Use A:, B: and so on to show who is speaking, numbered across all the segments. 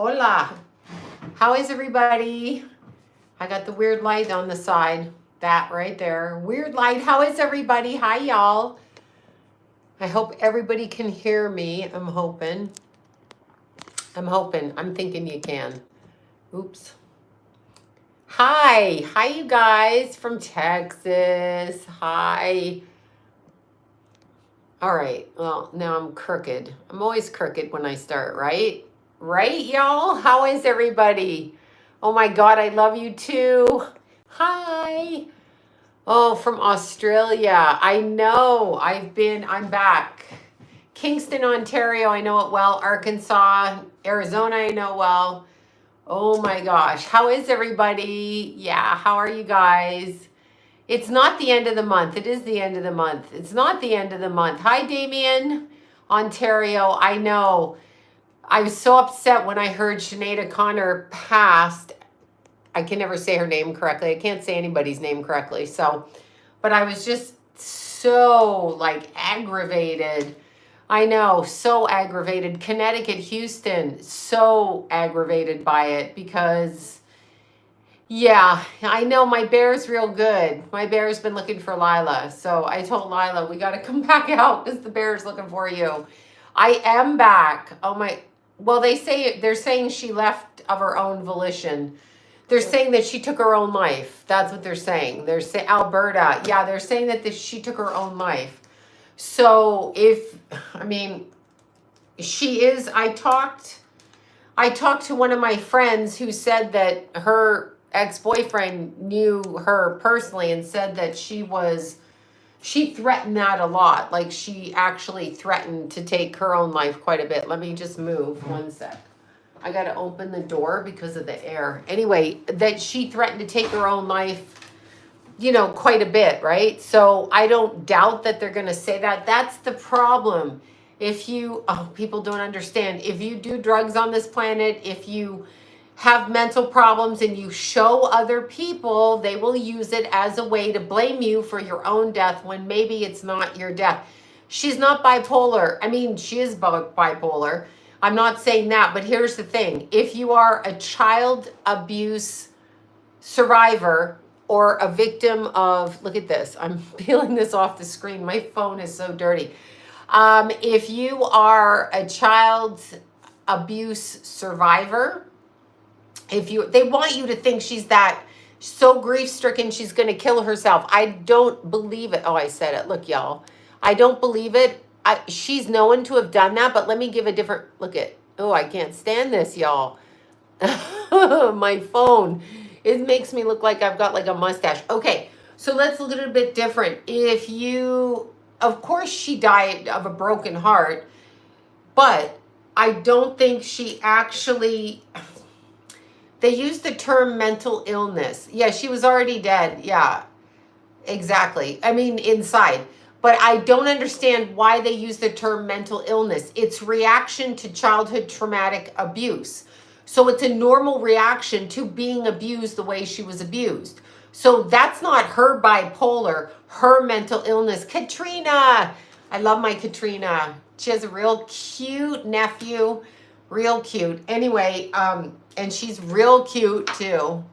A: Hola. How is everybody? I got the weird light on the side. That right there. Weird light. How is everybody? Hi, y'all. I hope everybody can hear me. I'm hoping. I'm thinking you can. Oops. Hi. Hi, you guys from Texas. Hi. All right. Well, now I'm crooked. I'm always crooked when I start, right? Right, y'all? How is everybody? Oh my God, I love you too. Hi. Oh, from Australia. I know. I'm back. Kingston, Ontario, I know it well. Arkansas, Arizona, I know well. Oh my gosh. How is everybody? Yeah, how are you guys? It's not the end of the month. It is the end of the month. It's not the end of the month. Hi, Damien, Ontario. I know. I was so upset when I heard Sinead O'Connor passed. I can never say her name correctly. I can't say anybody's name correctly. So, but I was just so like aggravated. I know, so aggravated. Connecticut, Houston, so aggravated by it because, yeah, I know my bear's real good. My bear's been looking for Lila. So I told Lila, we got to come back out because the bear's looking for you. I am back. Oh my, well, they're saying she left of her own volition. They're saying that she took her own life. That's what they're saying. They're saying Alberta. Yeah, they're saying that she took her own life. So she is, I talked to one of my friends who said that her ex-boyfriend knew her personally and said that she threatened that a lot. Like she actually threatened to take her own life quite a bit. Let me just move one sec. I got to open the door because of the air. Anyway, that she threatened to take her own life, quite a bit, right? So I don't doubt that they're going to say that. That's the problem. People don't understand. If you do drugs on this planet, if you have mental problems and you show other people, they will use it as a way to blame you for your own death when maybe it's not your death. She's not bipolar. I mean, she is bipolar. I'm not saying that, but here's the thing. If you are a child abuse survivor or a victim of, look at this, I'm peeling this off the screen. My phone is so dirty. If you are a child abuse survivor, they want you to think she's that so grief-stricken she's going to kill herself. I don't believe it. Oh, I said it. Look, y'all. I don't believe it. She's known to have done that, but let me give a different look at. Oh, I can't stand this, y'all. My phone. It makes me look like I've got like a mustache. Okay, so let's look at it a bit different. Of course she died of a broken heart, but I don't think she actually, they use the term mental illness. Yeah, she was already dead. Yeah, exactly. I mean, inside. But I don't understand why they use the term mental illness. It's reaction to childhood traumatic abuse. So it's a normal reaction to being abused the way she was abused. So that's not her bipolar, her mental illness. Katrina, I love my Katrina. She has a real cute nephew, real cute. Anyway, and she's real cute too.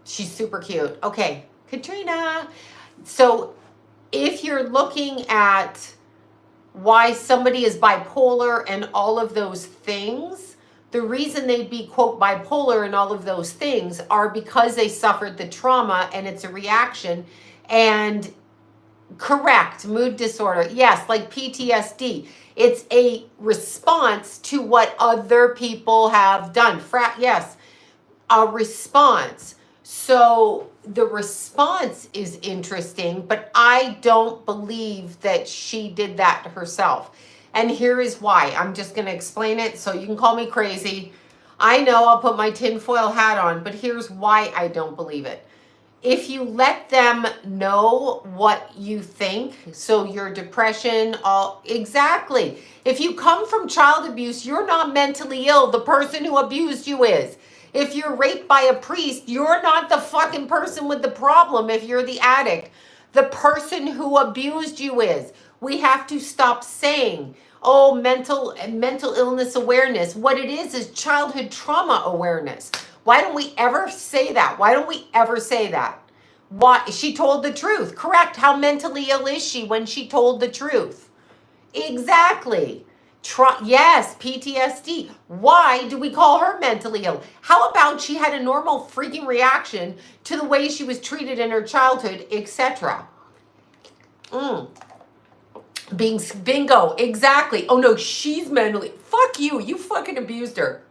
A: She's super cute. Okay, Katrina. So if you're looking at why somebody is bipolar and all of those things, the reason they'd be, quote, bipolar and all of those things are because they suffered the trauma and it's a reaction. And correct, mood disorder, yes, like PTSD. It's a response to what other people have done. Yes, a response. So the response is interesting, but I don't believe that she did that herself. And here is why. I'm just going to explain it so you can call me crazy. I know I'll put my tinfoil hat on, but here's why I don't believe it. If you let them know what you think, so your depression, exactly. If you come from child abuse, you're not mentally ill. The person who abused you is. If you're raped by a priest, you're not the fucking person with the problem if you're the addict. The person who abused you is. We have to stop saying Oh, mental illness awareness. What it is childhood trauma awareness. Why don't we ever say that? Why don't we ever say that? Why? She told the truth. Correct. How mentally ill is she when she told the truth? Exactly. Yes, PTSD. Why do we call her mentally ill? How about she had a normal freaking reaction to the way she was treated in her childhood, etc.? Bingo, exactly. Oh no, she's mentally. Fuck you. You fucking abused her.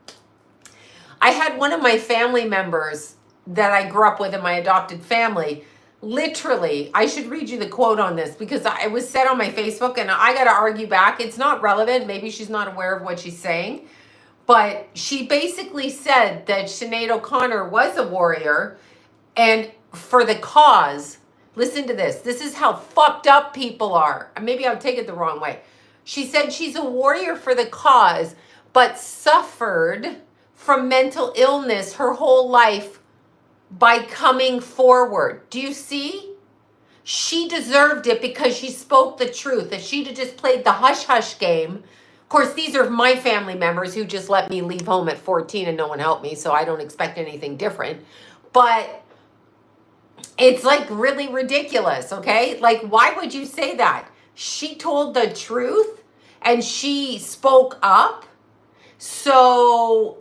A: I had one of my family members that I grew up with in my adopted family. Literally, I should read you the quote on this because it was said on my Facebook and I got to argue back. It's not relevant. Maybe she's not aware of what she's saying. But she basically said that Sinead O'Connor was a warrior and for the cause. Listen to this. This is how fucked up people are. Maybe I'll take it the wrong way. She said she's a warrior for the cause, but suffered from mental illness her whole life by coming forward. Do you see? She deserved it because she spoke the truth. If she'd have just played the hush-hush game. Of course, these are my family members who just let me leave home at 14 and no one helped me, so I don't expect anything different. But it's like really ridiculous, okay? Like, why would you say that? She told the truth and she spoke up. So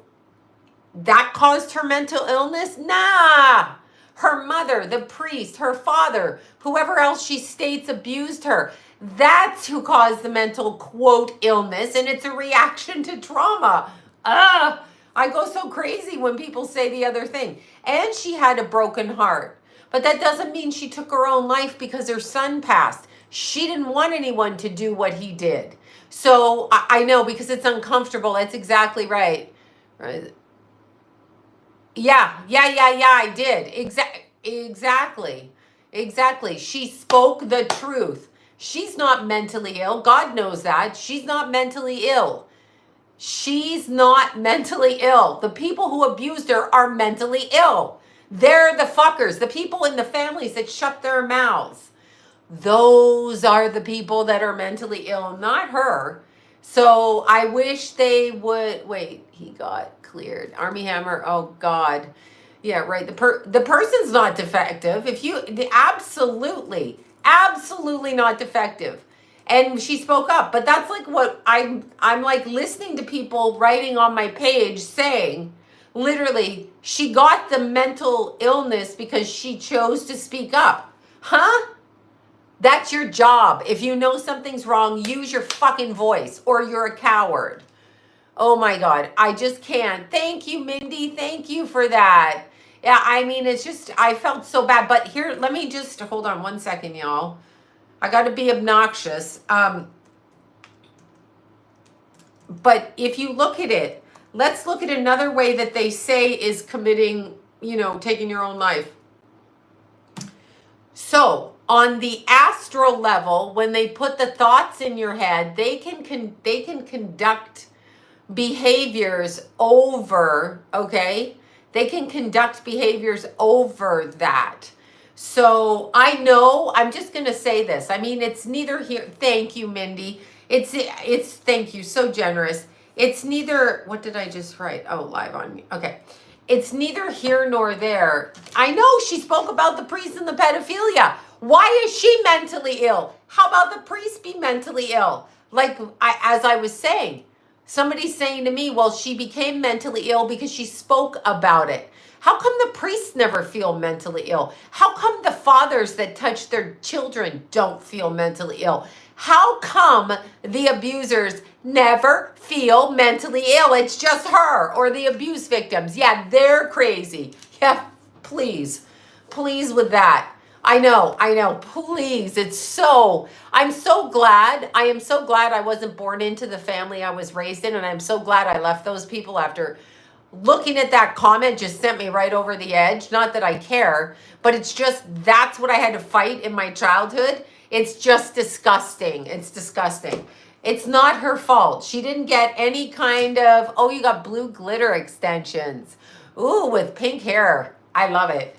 A: that caused her mental illness? Nah. Her mother, the priest, her father, whoever else she states abused her. That's who caused the mental, quote, illness. And it's a reaction to trauma. I go so crazy when people say the other thing. And she had a broken heart. But that doesn't mean she took her own life because her son passed. She didn't want anyone to do what he did. So I know because it's uncomfortable. That's exactly right. Right. Yeah, I did. Exactly. She spoke the truth. She's not mentally ill. God knows that. She's not mentally ill. She's not mentally ill. The people who abused her are mentally ill. They're the fuckers. The people in the families that shut their mouths. Those are the people that are mentally ill, not her. So I wish they would. Wait, he got cleared. Army Hammer. Oh God. Yeah, right. The person's not defective. Absolutely not defective. And she spoke up. But that's like what I'm like listening to people writing on my page saying, literally, she got the mental illness because she chose to speak up. Huh? That's your job. If you know something's wrong, use your fucking voice or you're a coward. Oh my God. I just can't. Thank you, Mindy. Thank you for that. Yeah, I mean, it's just, I felt so bad. But here, let me just, hold on one second, y'all. I got to be obnoxious. But if you look at it, let's look at another way that they say is committing, taking your own life. So on the astral level, when they put the thoughts in your head, they can conduct behaviors over, okay? They can conduct behaviors over that. So I know, I'm just going to say this. I mean, it's neither here. Thank you, Mindy. It's thank you. So generous. It's neither, what did I just write? Oh, live on me. Okay. It's neither here nor there. I know she spoke about the priest and the pedophilia. Why is she mentally ill? How about the priest be mentally ill? Like, as I was saying, somebody's saying to me, well, she became mentally ill because she spoke about it. How come the priests never feel mentally ill? How come the fathers that touch their children don't feel mentally ill? How come the abusers never feel mentally ill? It's just her or the abuse victims. Yeah, they're crazy. Yeah, please with that. I know, please. I'm so glad. I am so glad I wasn't born into the family I was raised in. And I'm so glad I left those people after looking at that comment just sent me right over the edge. Not that I care, but it's just, that's what I had to fight in my childhood. It's just disgusting. It's disgusting. It's not her fault. She didn't get any kind of, oh, you got blue glitter extensions. Ooh, with pink hair. I love it.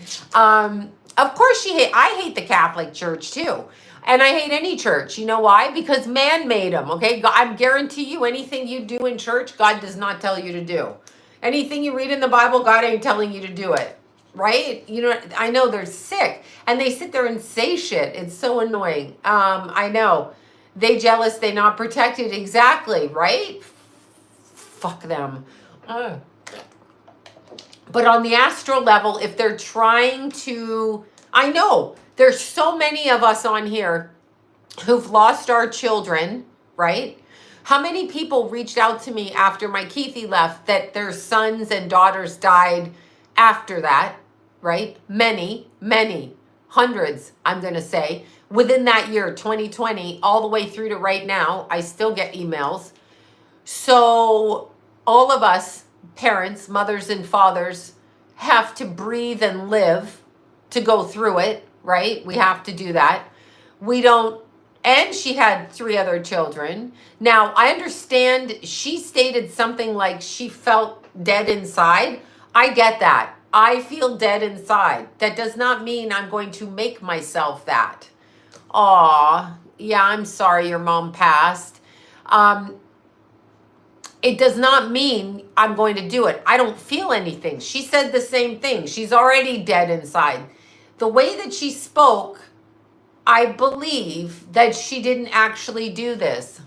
A: Of course I hate the Catholic Church too. And I hate any church. You know why? Because man made them, okay? I guarantee you anything you do in church, God does not tell you to do. Anything you read in the Bible, God ain't telling you to do it, right? You know, I know they're sick and they sit there and say shit. It's so annoying. I know. They jealous, they not protected. Exactly, right? Fuck them. But on the astral level, if they're trying to, I know there's so many of us on here who've lost our children, right? How many people reached out to me after my Keithy left that their sons and daughters died after that, right? Many, hundreds, I'm going to say, within that year, 2020, all the way through to right now. I still get emails. So all of us, parents, mothers and fathers, have to breathe and live to go through it, right? We have to do that. We don't, and she had 3 other children. Now, I understand she stated something like she felt dead inside. I get that. I feel dead inside. That does not mean I'm going to make myself that. Aw, yeah, I'm sorry your mom passed. It does not mean I'm going to do it. I don't feel anything. She said the same thing. She's already dead inside. The way that she spoke, I believe that she didn't actually do this.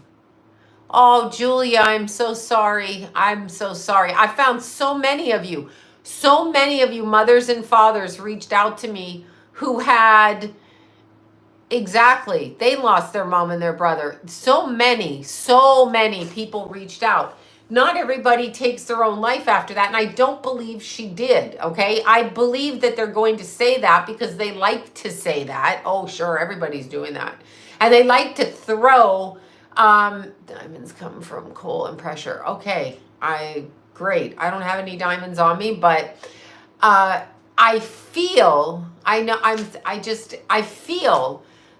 A: Oh, Julia, I'm so sorry. I'm so sorry. I found so many of you mothers and fathers reached out to me who had, exactly, they lost their mom and their brother. So many people reached out. Not everybody takes their own life after that, and I don't believe she did, okay? I believe that they're going to say that because they like to say that. Oh, sure, everybody's doing that. And they like to throw, diamonds come from coal and pressure. Okay, great. I don't have any diamonds on me, but I feel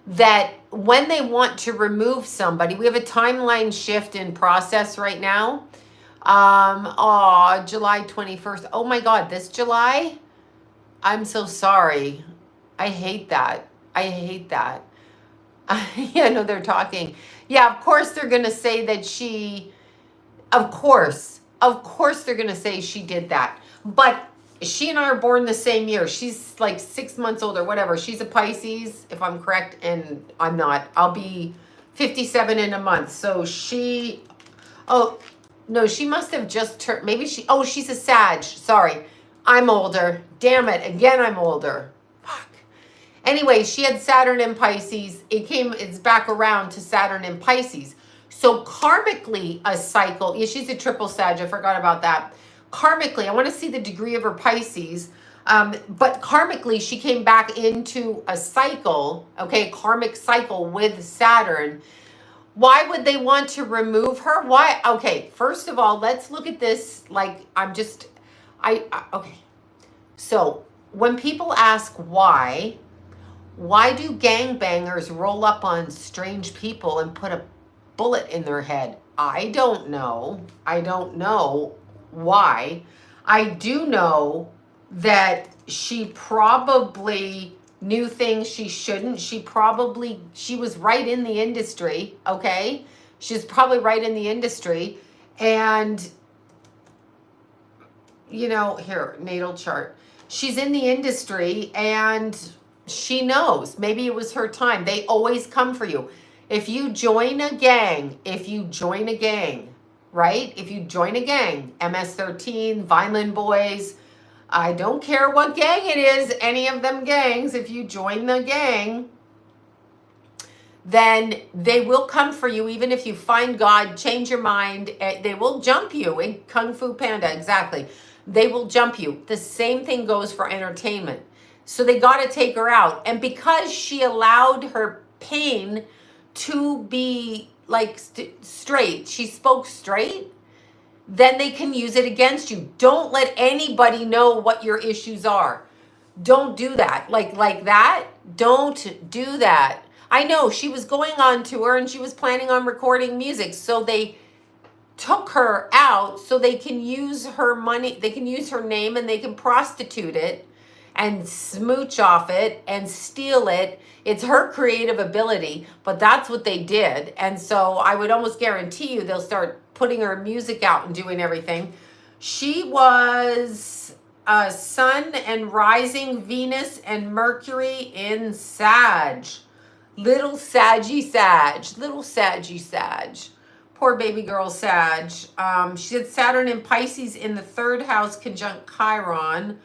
A: that when they want to remove somebody, we have a timeline shift in process right now. July 21st. Oh my God, this July? I'm so sorry. I hate that. Yeah, no, they're talking. Yeah, of course they're going to say that of course they're going to say she did that. But she and I are born the same year. She's like 6 months older, whatever. She's a Pisces, if I'm correct, and I'm not. I'll be 57 in a month. So she must have just turned, she's a Sag. Sorry. I'm older. Damn it. Again, I'm older. Fuck. Anyway, she had Saturn in Pisces. It's back around to Saturn in Pisces. So karmically, a cycle, yeah, she's a triple Sag. I forgot about that. Karmically, I want to see the degree of her Pisces, but karmically, she came back into a cycle, okay, karmic cycle with Saturn. Why would they want to remove her? Why? Okay, first of all, let's look at this like okay. So when people ask why do gangbangers roll up on strange people and put a bullet in their head? I don't know why. I do know that she probably knew things she shouldn't. She was right in the industry, okay? She's probably right in the industry. And, here, natal chart. She's in the industry and she knows. Maybe it was her time. They always come for you. If you join a gang, right? If you join a gang, MS-13, Vineland Boys, I don't care what gang it is, any of them gangs, if you join the gang, then they will come for you. Even if you find God, change your mind, they will jump you. In Kung Fu Panda, exactly. They will jump you. The same thing goes for entertainment. So they got to take her out. And because she allowed her pain to be like straight, she spoke straight, then they can use it against you. Don't let anybody know what your issues are. Don't do that. Like that. Don't do that. I know she was going on tour and she was planning on recording music. So they took her out so they can use her money. They can use her name and they can prostitute it. and smooch off it and steal it. It's her creative ability, but that's what they did. And so I would almost guarantee you they'll start putting her music out and doing everything. She was Sun and rising Venus and Mercury in Sag. Little Saggy Sag. Little Saggy Sag. Poor baby girl Sag. She had Saturn in Pisces in the 3rd house conjunct Chiron.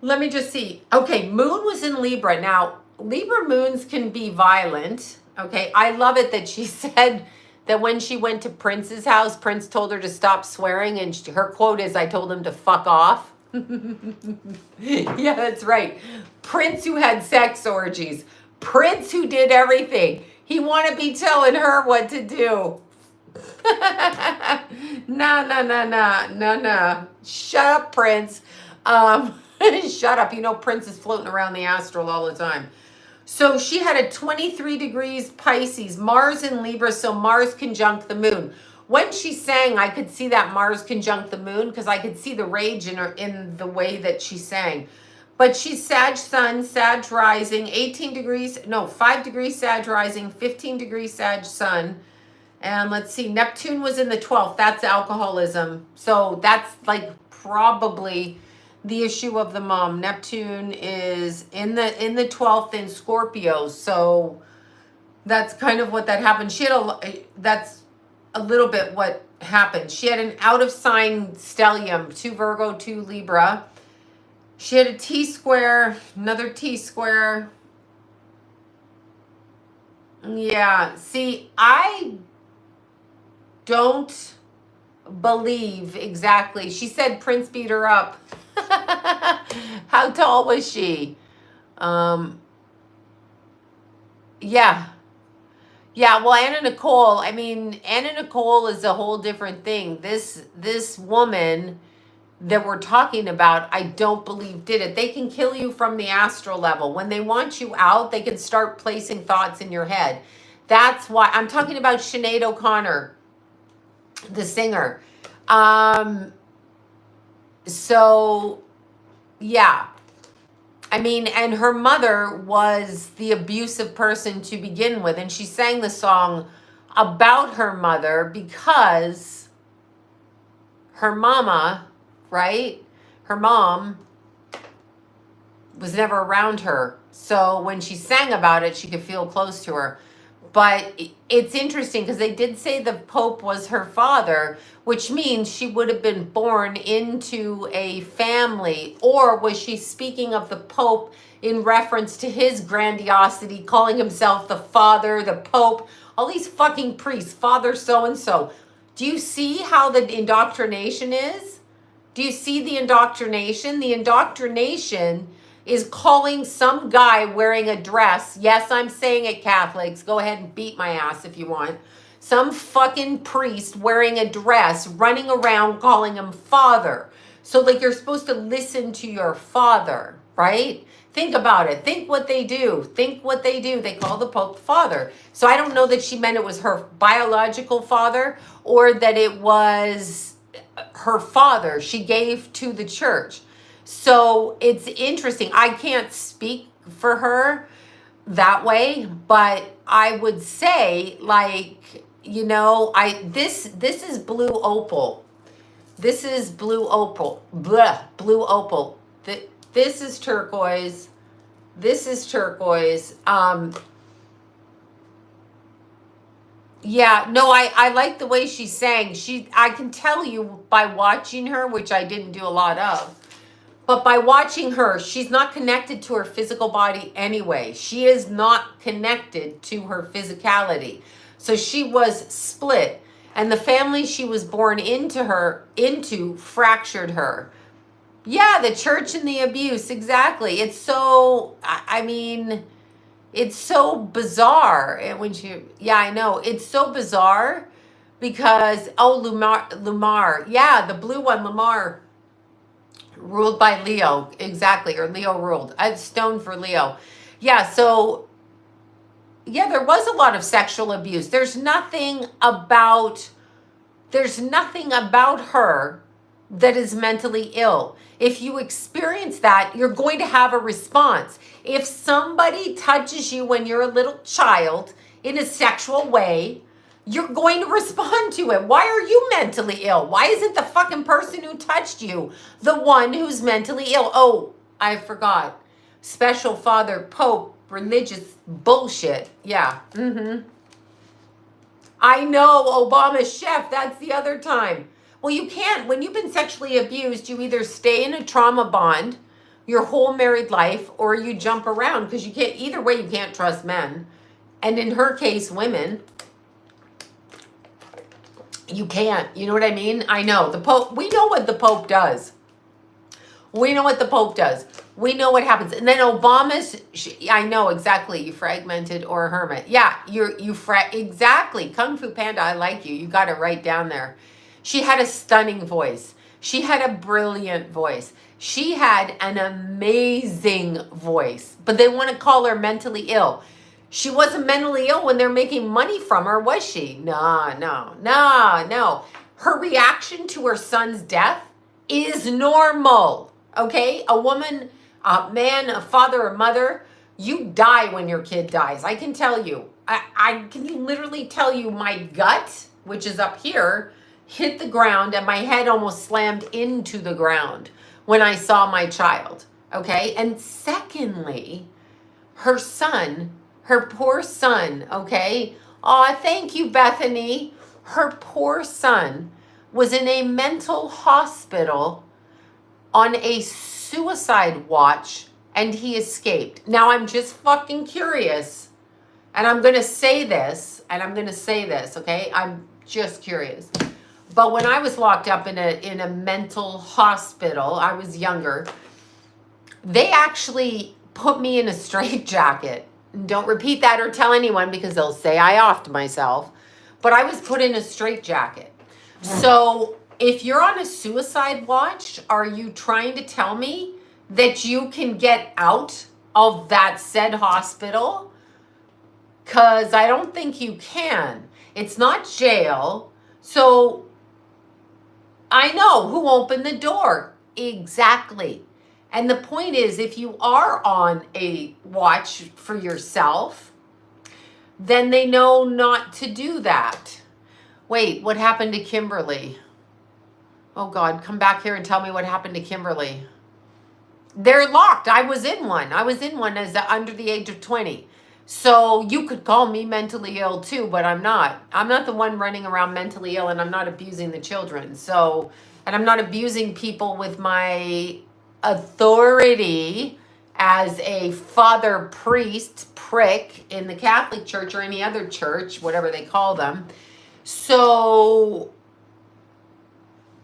A: Let me just see. Okay, moon was in Libra. Now, Libra moons can be violent. Okay, I love it that she said that when she went to Prince's house, Prince told her to stop swearing, and her quote is, "I told him to fuck off." Yeah, that's right. Prince who had sex orgies. Prince who did everything. He want to be telling her what to do. No. Shut up, Prince. Shut up. You know Prince is floating around the astral all the time. So she had a 23 degrees Pisces, Mars in Libra, so Mars conjunct the moon. When she sang, I could see that Mars conjunct the moon because I could see the rage in the way that she sang. But she's Sag Sun, Sag Rising, 5 degrees Sag Rising, 15 degrees Sag Sun. And let's see, Neptune was in the 12th. That's alcoholism. So that's like probably the issue of the mom. Neptune is in the 12th in Scorpio. So that's kind of what that happened. That's a little bit what happened. She had an out of sign stellium, 2 Virgo, 2 Libra. She had a T square, another T square. Yeah, see, I don't believe exactly. She said Prince beat her up. How tall was she? Yeah. Well, Anna Nicole is a whole different thing. This woman that we're talking about, I don't believe did it. They can kill you from the astral level. When they want you out, they can start placing thoughts in your head. That's why I'm talking about Sinead O'Connor, the singer. So yeah. And her mother was the abusive person to begin with. And she sang the song about her mother because her mama, right? Her mom was never around her. So when she sang about it, she could feel close to her. But it's interesting because they did say the Pope was her father, which means she would have been born into a family. Or was she speaking of the Pope in reference to his grandiosity, calling himself the father, the Pope, all these fucking priests, father so-and-so. Do you see how the indoctrination is? Do you see the indoctrination? The indoctrination is calling some guy wearing a dress. Yes, I'm saying it, Catholics. Go ahead and beat my ass if you want. Some fucking priest wearing a dress, running around calling him father. So like you're supposed to listen to your father, right? Think about it. Think what they do. They call the Pope father. So I don't know that she meant it was her biological father or that it was her father she gave to the church. So it's interesting. I can't speak for her that way, but I would say, like, this is blue opal. This is blue opal. Blue opal. This is turquoise. This is turquoise. Yeah, no, I like the way she sang. I can tell you by watching her, which I didn't do a lot of, but by watching her, she's not connected to her physical body anyway. She is not connected to her physicality. So she was split. And the family she was born into fractured her. Yeah, the church and the abuse, exactly. It's so, it's so bizarre. I know. It's so bizarre because, Lumar. Yeah, the blue one, Lamar. Ruled by Leo, exactly, or Leo ruled. I had stone for Leo. Yeah, so, yeah, there was a lot of sexual abuse. There's nothing about her that is mentally ill. If you experience that, you're going to have a response. If somebody touches you when you're a little child in a sexual way, you're going to respond to it. Why are you mentally ill? Why isn't the fucking person who touched you the one who's mentally ill? Oh, I forgot. Special Father Pope, religious bullshit. Yeah. I know, Obama's chef, that's the other time. Well, you can't. When you've been sexually abused, you either stay in a trauma bond your whole married life or you jump around because you can't, either way, you can't trust men. And in her case, women, you can't. You know what I mean? I know. The Pope, we know what the Pope does. We know what the Pope does. We know what happens. And then Obama's, I know exactly, you fragmented or a hermit. Yeah, exactly. Kung Fu Panda, I like you. You got it right down there. She had a stunning voice. She had a brilliant voice. She had an amazing voice. But they want to call her mentally ill. She wasn't mentally ill when they're making money from her, was she? No. Her reaction to her son's death is normal. Okay? A woman, a man, a father, a mother, you die when your kid dies. I can tell you. I can literally tell you my gut, which is up here, hit the ground and my head almost slammed into the ground when I saw my child. Okay? And secondly, her son, her poor son, okay? Aw, thank you, Bethany. Her poor son was in a mental hospital on a suicide watch and he escaped. Now I'm just fucking curious and I'm going to say this, okay? I'm just curious. But when I was locked up in a mental hospital, I was younger, they actually put me in a straitjacket. Don't repeat that or tell anyone because they'll say I offed myself. But I was put in a straitjacket. So if you're on a suicide watch, are you trying to tell me that you can get out of that said hospital? Because I don't think you can. It's not jail. So I know who opened the door. Exactly. And the point is, if you are on a watch for yourself, then they know not to do that. Wait, what happened to Kimberly? Oh God, come back here and tell me what happened to Kimberly. They're locked. I was in one as under the age of 20. So you could call me mentally ill too, but I'm not. I'm not the one running around mentally ill and I'm not abusing the children. So, and I'm not abusing people with my authority as a father priest prick in the Catholic Church or any other church, whatever they call them. So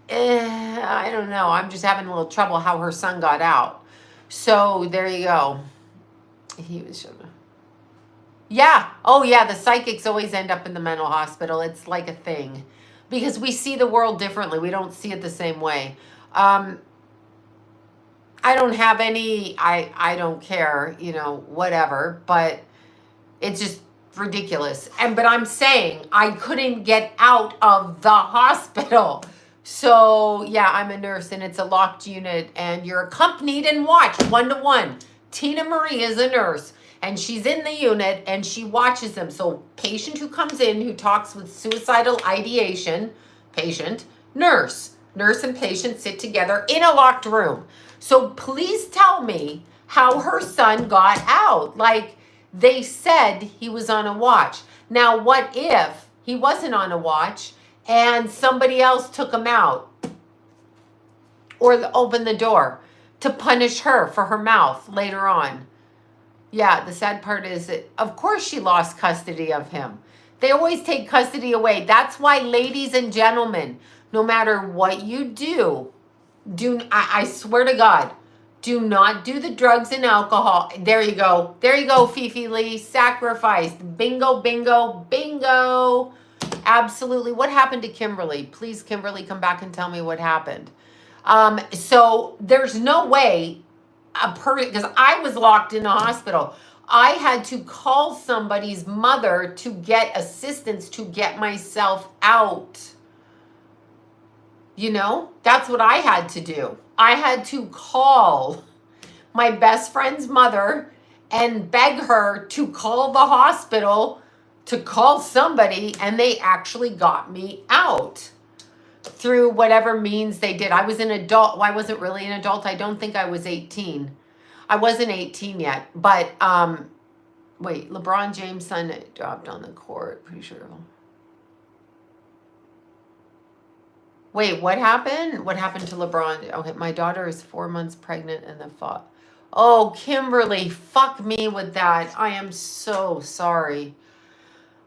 A: I don't know. I'm just having a little trouble how her son got out. So there you go. He was yeah. Oh yeah, the psychics always end up in the mental hospital. It's like a thing because we see the world differently. We don't see it the same way. I don't have any, I don't care, you know, whatever, but it's just ridiculous. But I'm saying I couldn't get out of the hospital. So yeah, I'm a nurse and it's a locked unit and you're accompanied and watched 1-to-1. Tina Marie is a nurse and she's in the unit and she watches them. So patient who comes in, who talks with suicidal ideation, patient, nurse and patient sit together in a locked room. So please tell me how her son got out. Like they said he was on a watch. Now, what if he wasn't on a watch and somebody else took him out or opened the door to punish her for her mouth later on? Yeah, the sad part is that, of course, she lost custody of him. They always take custody away. That's why, ladies and gentlemen, no matter what you do, I swear to God, do not do the drugs and alcohol. There you go. There you go, Fifi Lee. Sacrificed. Bingo, bingo, bingo. Absolutely. What happened to Kimberly? Please, Kimberly, come back and tell me what happened. So there's no way because I was locked in the hospital. I had to call somebody's mother to get assistance to get myself out. You know, that's what I had to do. I had to call my best friend's mother and beg her to call the hospital, to call somebody, and they actually got me out through whatever means they did. I was an adult. Well, I wasn't really an adult. I don't think I was 18. I wasn't 18 yet. But wait, LeBron James' son dropped on the court. Pretty sure. Wait, what happened? What happened to LeBron? Okay, my daughter is 4 months pregnant and the thought. Oh, Kimberly, fuck me with that. I am so sorry.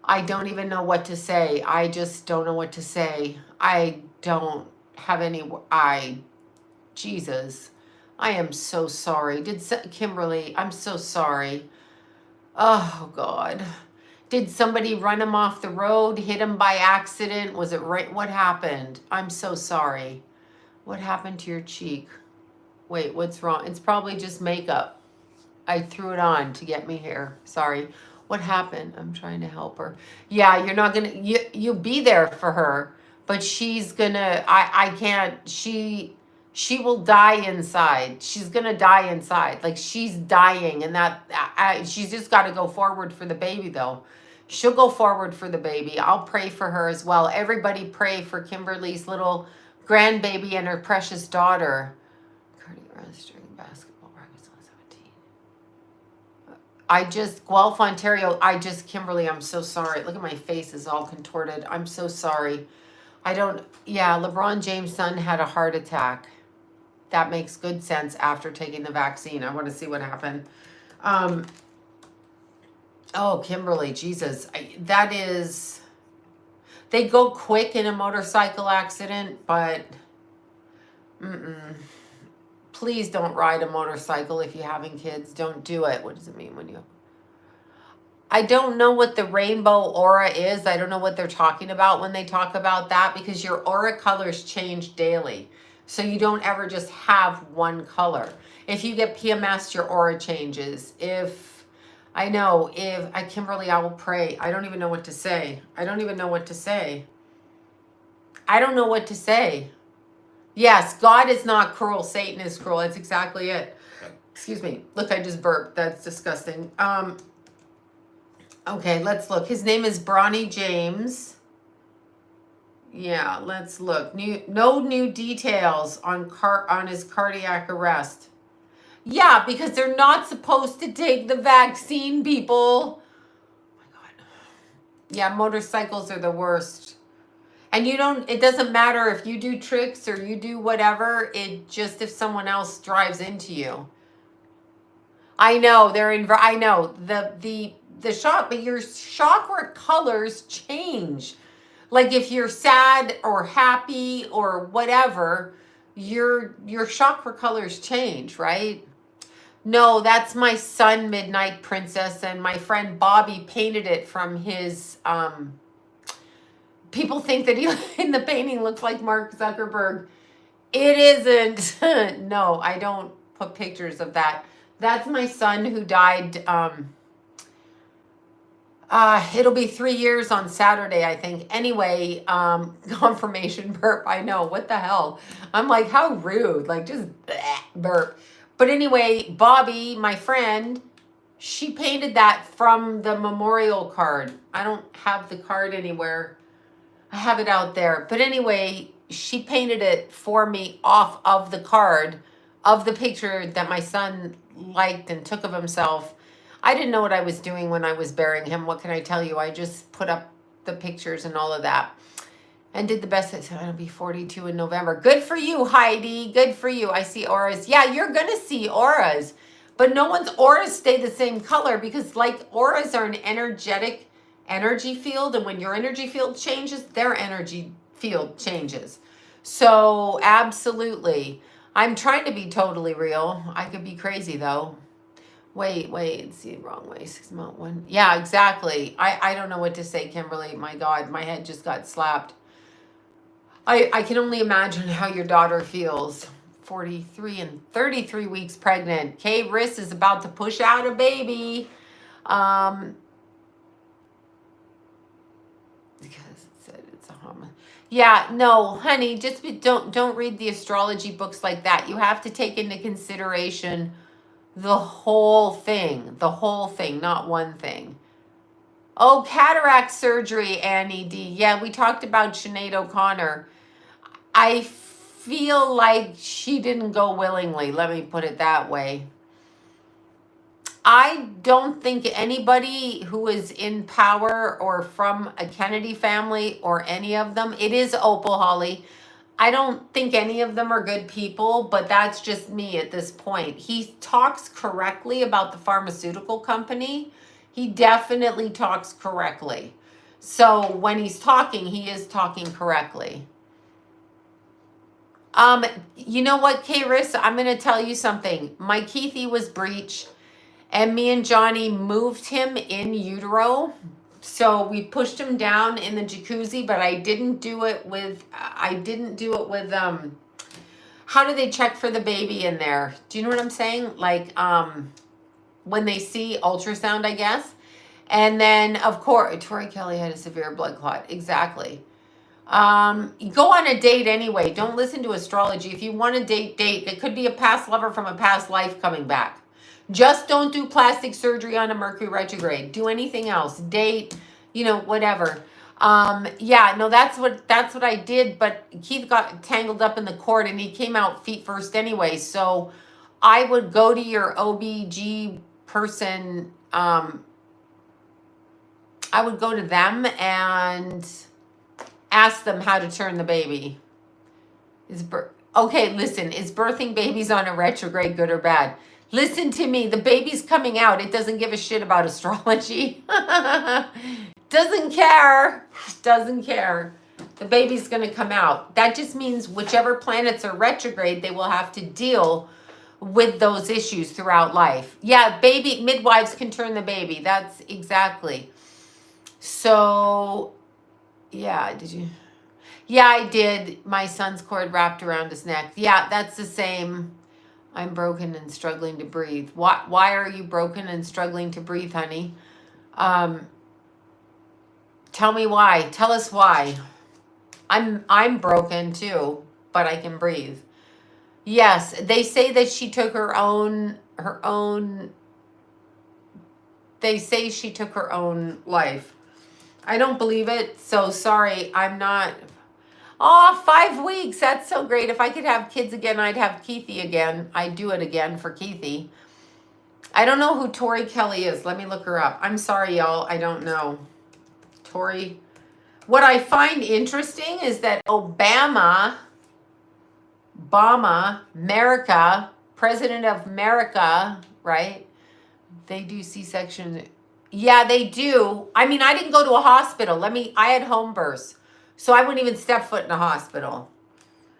A: I don't even know what to say. I just don't know what to say. I don't have any. Jesus, I am so sorry. Kimberly, I'm so sorry. Oh, God. Did somebody run him off the road, hit him by accident? Was it right? What happened? I'm so sorry. What happened to your cheek? Wait, what's wrong? It's probably just makeup. I threw it on to get me here. Sorry. What happened? I'm trying to help her. Yeah, you're not gonna, you be there for her, but she's gonna, I can't, she will die inside. She's gonna die inside. Like, she's dying, and she's just got to go forward for the baby, though. She'll go forward for the baby. I'll pray for her as well. Everybody pray for Kimberly's little grandbaby and her precious daughter. During basketball practice on 17. Guelph, Ontario, Kimberly, I'm so sorry. Look at my face is all contorted. I'm so sorry. LeBron James' son had a heart attack. That makes good sense after taking the vaccine. I want to see what happened. Oh, Kimberly, Jesus. They go quick in a motorcycle accident, but please don't ride a motorcycle if you're having kids. Don't do it. What does it mean when you... I don't know what the rainbow aura is. I don't know what they're talking about when they talk about that, because your aura colors change daily. So you don't ever just have one color. If you get PMS, your aura changes. Kimberly, I will pray. I don't even know what to say. I don't know what to say. Yes, God is not cruel. Satan is cruel. That's exactly it. Excuse me. Look, I just burped. That's disgusting. Okay, let's look. His name is Bronny James. Yeah, let's look. No new details on his cardiac arrest. Yeah, because they're not supposed to take the vaccine, people. Oh my God. Yeah, motorcycles are the worst. And it doesn't matter if you do tricks or you do whatever, if someone else drives into you. I know, the shock, but your chakra colors change. Like, if you're sad or happy or whatever, your chakra colors change, right? No, that's my son, Midnight Princess, and my friend Bobby painted it from his, people think that he in the painting looks like Mark Zuckerberg. It isn't. No, I don't put pictures of that. That's my son who died. It'll be 3 years on Saturday, I think. Anyway, confirmation burp. I know. What the hell? I'm like, how rude. Like, just burp. But anyway, Bobby, my friend, she painted that from the memorial card. I don't have the card anywhere. I have it out there. But anyway, she painted it for me off of the card of the picture that my son liked and took of himself. I didn't know what I was doing when I was burying him. What can I tell you? I just put up the pictures and all of that and did the best. I said, I'll be 42 in November. Good for you, Heidi. Good for you. I see auras. Yeah, you're going to see auras. But no one's auras stay the same color, because like auras are an energetic energy field. And when your energy field changes, their energy field changes. So absolutely. I'm trying to be totally real. I could be crazy though. Wait, see, wrong way. 6 month one. Yeah, exactly. I don't know what to say, Kimberly. My God, my head just got slapped. I can only imagine how your daughter feels. 43 and 33 weeks pregnant. Kay Riss is about to push out a baby. Because it said it's a homicide. Yeah, no, honey, don't read the astrology books like that. You have to take into consideration the whole thing, not one thing. Oh, cataract surgery, Annie D. Yeah, we talked about Sinead O'Connor. I feel like she didn't go willingly. Let me put it that way. I don't think anybody who is in power or from a Kennedy family or any of them, it is Opal Holly. I don't think any of them are good people, but that's just me at this point. He talks correctly about the pharmaceutical company. He definitely talks correctly. So when he's talking, he is talking correctly. You know what, K-Riss? I'm going to tell you something. My Keithy was breech, and me and Johnny moved him in utero. So we pushed him down in the jacuzzi, but I didn't do it with, how do they check for the baby in there? Do you know what I'm saying? Like, when they see ultrasound, I guess. And then, of course, Tori Kelly had a severe blood clot. Exactly. You go on a date anyway. Don't listen to astrology. If you want to date. It could be a past lover from a past life coming back. Just don't do plastic surgery on a Mercury retrograde. Do anything else. Date, whatever. Yeah, no, that's what I did. But Keith got tangled up in the cord and he came out feet first anyway. So I would go to your OBG person. I would go to them and ask them how to turn the baby. Okay, listen, is birthing babies on a retrograde good or bad? Listen to me, the baby's coming out. It doesn't give a shit about astrology. Doesn't care. The baby's going to come out. That just means whichever planets are retrograde, they will have to deal with those issues throughout life. Yeah, midwives can turn the baby. That's exactly. So, yeah, did you? Yeah, I did. My son's cord wrapped around his neck. Yeah, that's the same. I'm broken and struggling to breathe. Why are you broken and struggling to breathe, honey? Tell me why. Tell us why. I'm broken too, but I can breathe. Yes, they say that she took her own they say she took her own life. I don't believe it, so sorry, I'm not. Oh, 5 weeks. That's so great. If I could have kids again, I'd have Keithy again. I'd do it again for Keithy. I don't know who Tori Kelly is. Let me look her up. I'm sorry, y'all. I don't know. Tori. What I find interesting is that Obama, America, President of America, right? They do C-section. Yeah, they do. I mean, I didn't go to a hospital. I had home births. So I wouldn't even step foot in a hospital.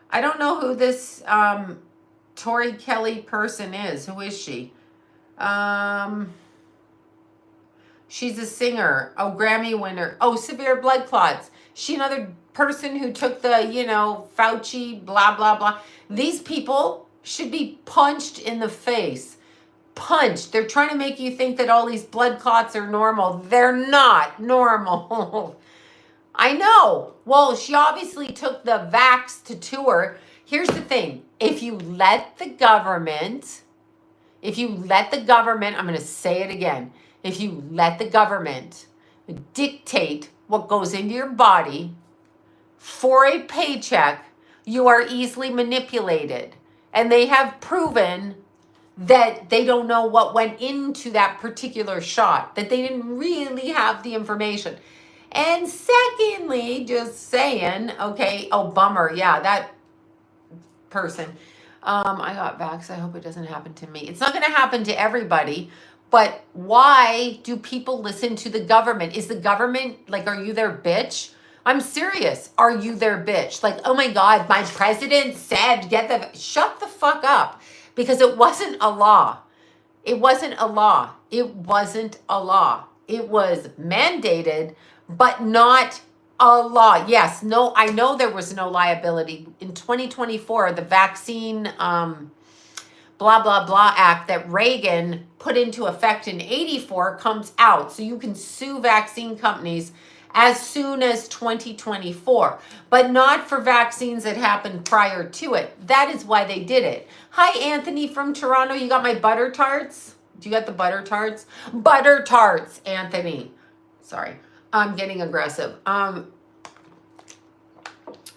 A: I don't know who this Tori Kelly person is. Who is she? She's a singer. Oh, Grammy winner. Oh, severe blood clots. She another person who took the, Fauci, blah, blah, blah. These people should be punched in the face. Punched. They're trying to make you think that all these blood clots are normal. They're not normal. I know. Well, she obviously took the vax to tour. Here's the thing. If you let the government, I'm going to say it again. If you let the government dictate what goes into your body for a paycheck, you are easily manipulated. And they have proven that they don't know what went into that particular shot, that they didn't really have the information. And secondly, just saying, okay, oh, bummer. Yeah, that person. I got vax. I hope it doesn't happen to me. It's not going to happen to everybody. But why do people listen to the government? Is the government, like, are you their bitch? I'm serious. Are you their bitch? Like, oh my God, my president said, shut the fuck up. Because it wasn't a law. It wasn't a law. It wasn't a law. It was mandated, but not a law. Yes, no, I know there was no liability. In 2024, the vaccine blah, blah, blah act that Reagan put into effect in 84 comes out. So you can sue vaccine companies as soon as 2024, but not for vaccines that happened prior to it. That is why they did it. Hi, Anthony from Toronto. You got my butter tarts? Do you got the butter tarts? Butter tarts, Anthony. Sorry, I'm getting aggressive.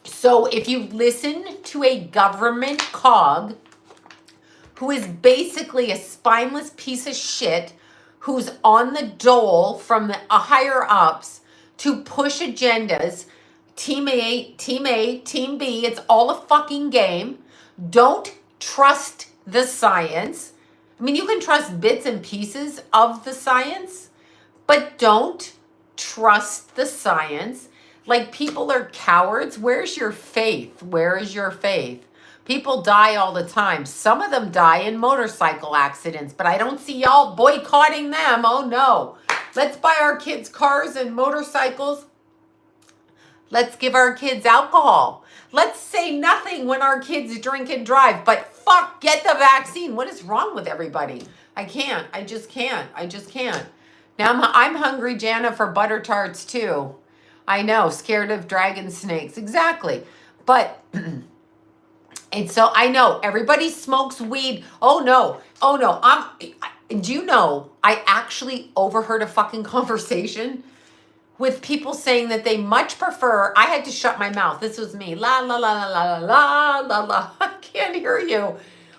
A: So if you listen to a government cog who is basically a spineless piece of shit who's on the dole from the higher ups to push agendas, team A, team B, it's all a fucking game. Don't trust the science. I mean, you can trust bits and pieces of the science, but don't trust the science. Like, people are cowards. Where's your faith? Where is your faith? People die all the time. Some of them die in motorcycle accidents, but I don't see y'all boycotting them. Oh no. Let's buy our kids cars and motorcycles. Let's give our kids alcohol. Let's say nothing when our kids drink and drive, but fuck, get the vaccine. What is wrong with everybody? I can't. I just can't. Now I'm hungry, Jana, for butter tarts too. I know, scared of dragon snakes. Exactly. But, and so I know everybody smokes weed. Oh no. Do you know, I actually overheard a fucking conversation with people saying that they much prefer, I had to shut my mouth. This was me. La, la, la, la, la, la, la, la. I can't hear you.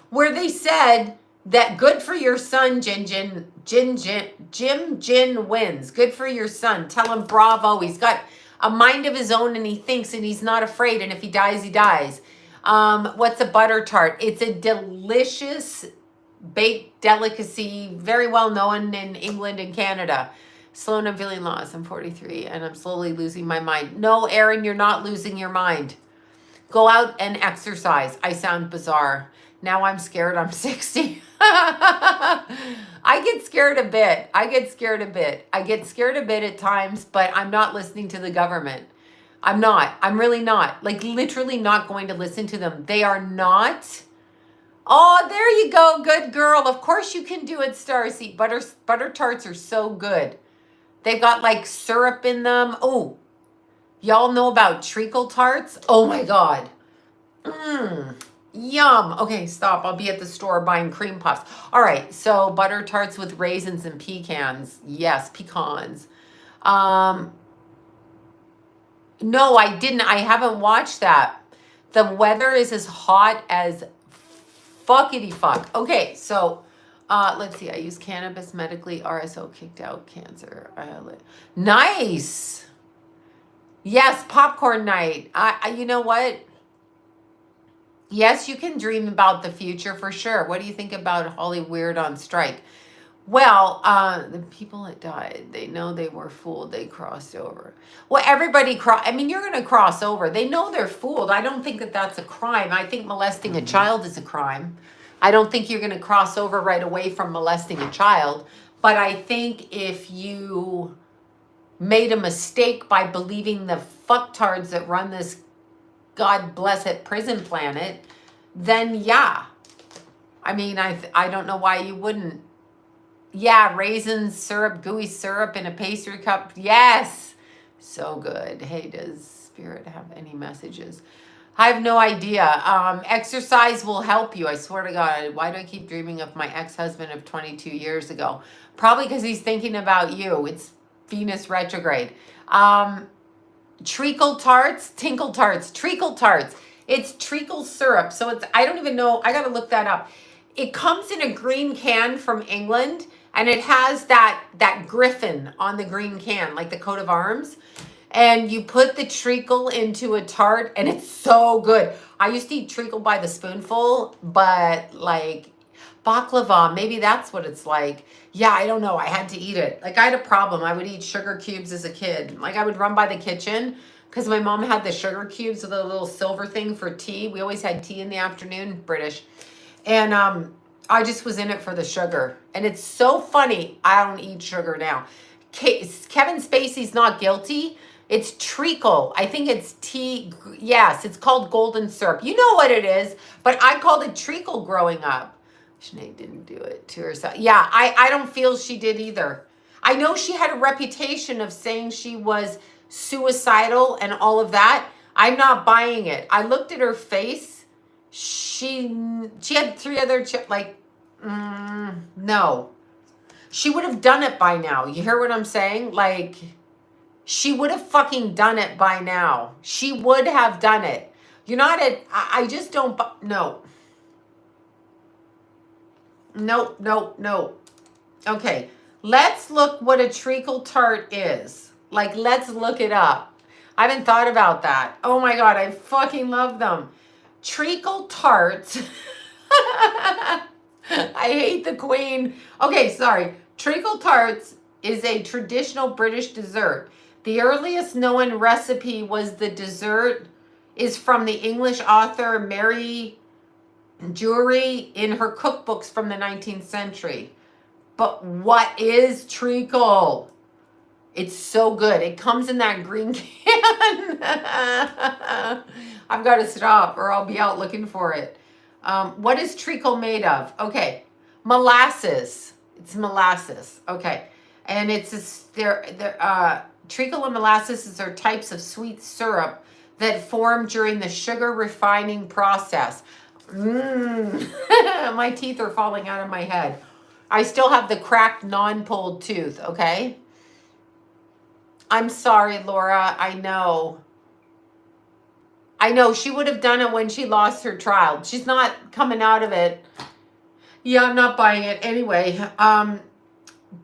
A: Where they said that good for your son, Jim wins. Good for your son. Tell him bravo. He's got a mind of his own and he thinks and he's not afraid. And if he dies, he dies. What's a butter tart? It's a delicious baked delicacy, very well known in England and Canada. Sloan, I'm feeling lost. I'm 43 and I'm slowly losing my mind. No, Erin, you're not losing your mind. Go out and exercise. I sound bizarre. Now I'm scared I'm 60. I get scared a bit. I get scared a bit at times, but I'm not listening to the government. I'm not. I'm really not. Like, literally not going to listen to them. They are not. Oh, there you go. Good girl. Of course you can do it, Starseed. Butter tarts are so good. They've got like syrup in them. Oh, y'all know about treacle tarts? Oh my God. Yum. Okay, stop. I'll be at the store buying cream puffs. All right, so butter tarts with raisins and pecans. Yes, pecans. No, I didn't. I haven't watched that. The weather is as hot as fuckity fuck. Okay, so let's see. I use cannabis medically. RSO kicked out cancer. Nice. Yes, popcorn night. You know what? Yes, you can dream about the future for sure. What do you think about Hollywood on strike? Well, the people that died, they know they were fooled. They crossed over. Well, everybody I mean, you're going to cross over. They know they're fooled. I don't think that that's a crime. I think molesting a child is a crime. I don't think you're going to cross over right away from molesting a child. But I think if you made a mistake by believing the fucktards that run this God bless it prison planet, then yeah. I mean, I don't know why you wouldn't. Yeah, raisins, syrup, gooey syrup in a pastry cup. Yes. So good. Hey, does Spirit have any messages? I have no idea. Exercise will help you. I swear to God. Why do I keep dreaming of my ex-husband of 22 years ago? Probably because he's thinking about you. It's Venus retrograde. Treacle tarts, tinkle tarts, treacle tarts. It's treacle syrup. So it's, I don't even know. I got to look that up. It comes in a green can from England and it has that griffin on the green can, like the coat of arms. And you put the treacle into a tart and it's so good. I used to eat treacle by the spoonful, but like baklava, maybe that's what it's like. Yeah, I don't know. I had to eat it. Like, I had a problem. I would eat sugar cubes as a kid. Like, I would run by the kitchen because my mom had the sugar cubes with a little silver thing for tea. We always had tea in the afternoon, British. And I just was in it for the sugar. And it's so funny. I don't eat sugar now. Kevin Spacey's not guilty. It's treacle. I think it's tea. Yes, it's called golden syrup. You know what it is, but I called it treacle growing up. Sinead didn't do it to herself. Yeah, I don't feel she did either. I know she had a reputation of saying she was suicidal and all of that. I'm not buying it. I looked at her face. She had 3 other no. She would have done it by now. You hear what I'm saying? Like, she would have fucking done it by now. She would have done it. You're not I just don't, no. Nope, nope, nope. Okay, let's look what a treacle tart is. Like, let's look it up. I haven't thought about that. Oh my God, I fucking love them. Treacle tarts. I hate the queen. Okay, sorry. Treacle tarts is a traditional British dessert. The earliest known recipe was the dessert is from the English author Mary Drury in her cookbooks from the 19th century. But what is treacle? It's so good. It comes in that green can. I've got to stop or I'll be out looking for it. What is treacle made of? Okay, molasses. It's molasses. Okay, and it's treacle and molasses are types of sweet syrup that form during the sugar refining process. My teeth are falling out of my head. I still have the cracked, non-pulled tooth, okay? I'm sorry, Laura. I know. She would have done it when she lost her child. She's not coming out of it. Yeah, I'm not buying it. Anyway,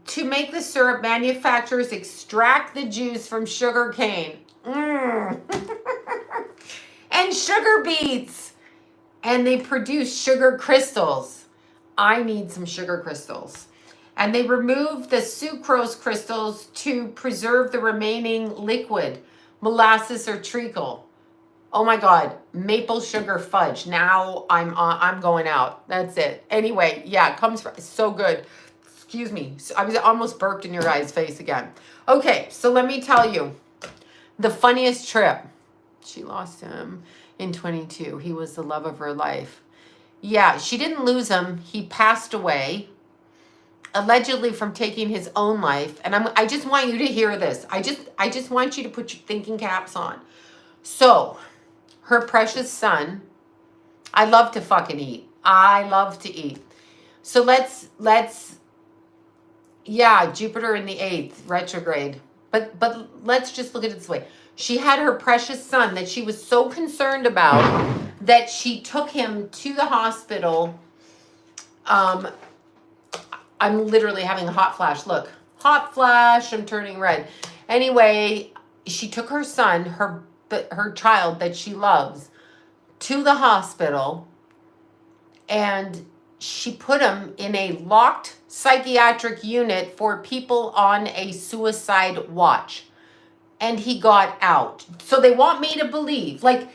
A: to make the syrup, manufacturers extract the juice from sugar cane. And sugar beets. And they produce sugar crystals. I need some sugar crystals. And they remove the sucrose crystals to preserve the remaining liquid, molasses or treacle. Oh my God, maple sugar fudge. Now I'm going out. That's it. Anyway, yeah, it comes from, it's so good. Excuse me. I was almost burped in your guy's face again. Okay, so let me tell you the funniest trip. She lost him in 22. He was the love of her life. Yeah, she didn't lose him. He passed away, allegedly from taking his own life. And I just want you to hear this. I just want you to put your thinking caps on. So, her precious son, I love to fucking eat. I love to eat. So let's yeah, Jupiter in the 8th, retrograde. But let's just look at it this way. She had her precious son that she was so concerned about that she took him to the hospital. I'm literally having a hot flash. Look, hot flash, I'm turning red. Anyway, she took her son, her child that she loves, to the hospital, and she put him in a locked psychiatric unit for people on a suicide watch. And he got out. So they want me to believe, like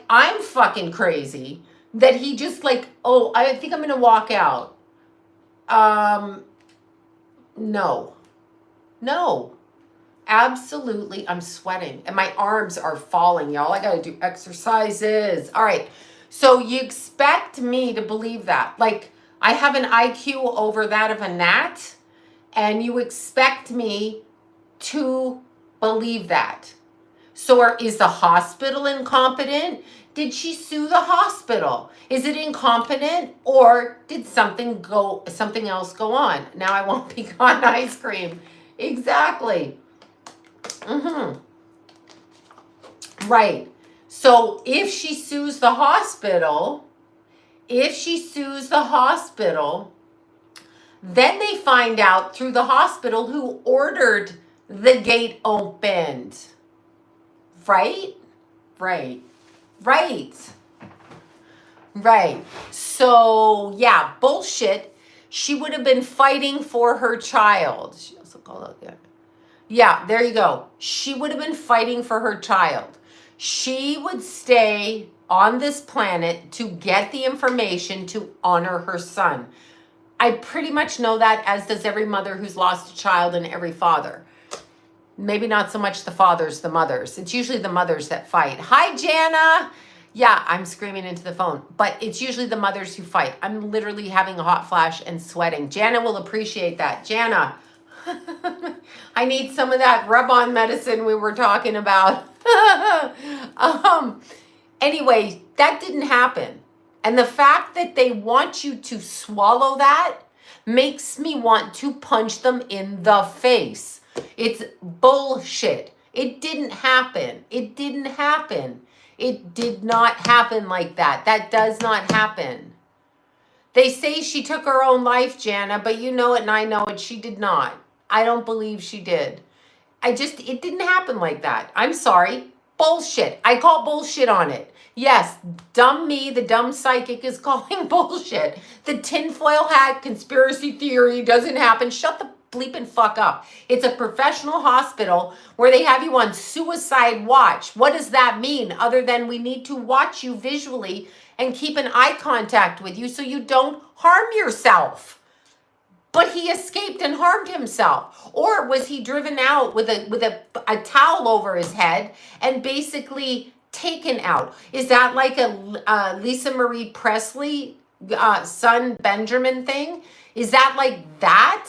A: I'm fucking crazy, that he just oh, I think I'm gonna walk out. No, absolutely. I'm sweating and my arms are falling, y'all. I gotta do exercises. All right. So you expect me to believe that? Like, I have an IQ over that of a gnat, and you expect me to believe that. So is the hospital incompetent? Did she sue the hospital? Is it incompetent, or did something else go on? Now I want pecan ice cream. Exactly. Right. So if she sues the hospital, then they find out through the hospital who ordered the gate opened. Right. So, yeah, bullshit. She would have been fighting for her child. She also called out there. Yeah, there you go. She would have been fighting for her child. She would stay on this planet to get the information to honor her son. I pretty much know that, as does every mother who's lost a child and every father. Maybe not so much the fathers, the mothers. It's usually the mothers that fight. Hi, Jana. Yeah, I'm screaming into the phone, but it's usually the mothers who fight. I'm literally having a hot flash and sweating. Jana will appreciate that. Jana, I need some of that rub-on medicine we were talking about. Anyway, that didn't happen. And the fact that they want you to swallow that makes me want to punch them in the face. It's bullshit. It didn't happen. It didn't happen. It did not happen like that. That does not happen. They say she took her own life, Jana, but you know it and I know it. She did not. I don't believe she did. It didn't happen like that. I'm sorry. Bullshit. I call bullshit on it. Yes, dumb me, the dumb psychic, is calling bullshit. The tinfoil hat conspiracy theory doesn't happen. Shut the bleeping fuck up. It's a professional hospital where they have you on suicide watch. What does that mean other than we need to watch you visually and keep an eye contact with you so you don't harm yourself? But he escaped and harmed himself. Or was he driven out with a towel over his head and basically taken out? Is that like a Lisa Marie Presley son Benjamin thing? Is that like that?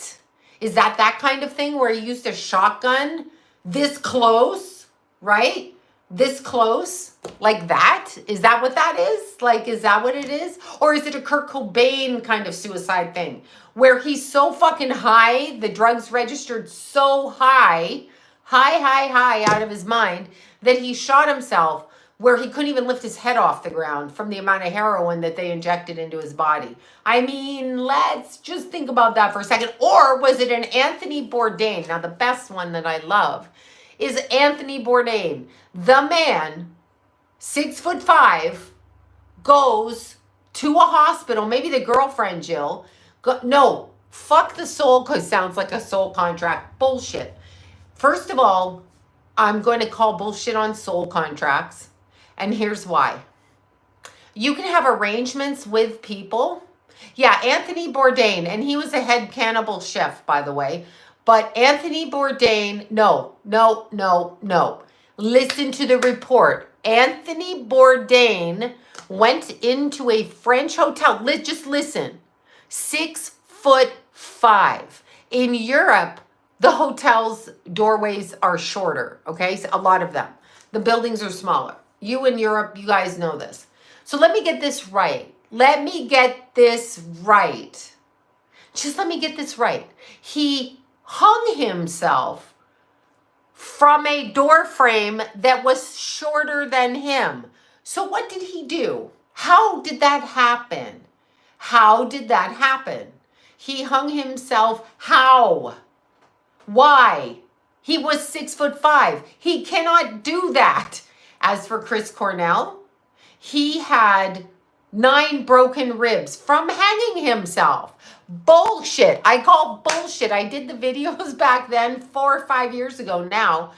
A: Is that kind of thing where he used a shotgun this close, right? This close, like that? Is that what that is? Like, is that what it is? Or is it a Kurt Cobain kind of suicide thing where he's so fucking high, the drugs registered so high out of his mind that he shot himself where he couldn't even lift his head off the ground from the amount of heroin that they injected into his body? I mean, let's just think about that for a second. Or was it an Anthony Bourdain? Now, the best one that I love is Anthony Bourdain. The man, 6'5", goes to a hospital, maybe the girlfriend, Jill. No, fuck the soul, because it sounds like a soul contract. Bullshit. First of all, I'm going to call bullshit on soul contracts. And here's why. You can have arrangements with people. Yeah, Anthony Bourdain, and he was a head cannibal chef, by the way. But Anthony Bourdain, no. Listen to the report. Anthony Bourdain went into a French hotel. Just listen. 6'5". In Europe, the hotels' doorways are shorter, okay? So a lot of them. The buildings are smaller. You in Europe, you guys know this. So let me get this right. Just let me get this right. He hung himself from a door frame that was shorter than him. So what did he do? How did that happen? He hung himself how? Why? He was 6'5". He cannot do that. As for Chris Cornell, he had 9 broken ribs from hanging himself. Bullshit. I call bullshit. I did the videos back then 4 or 5 years ago now.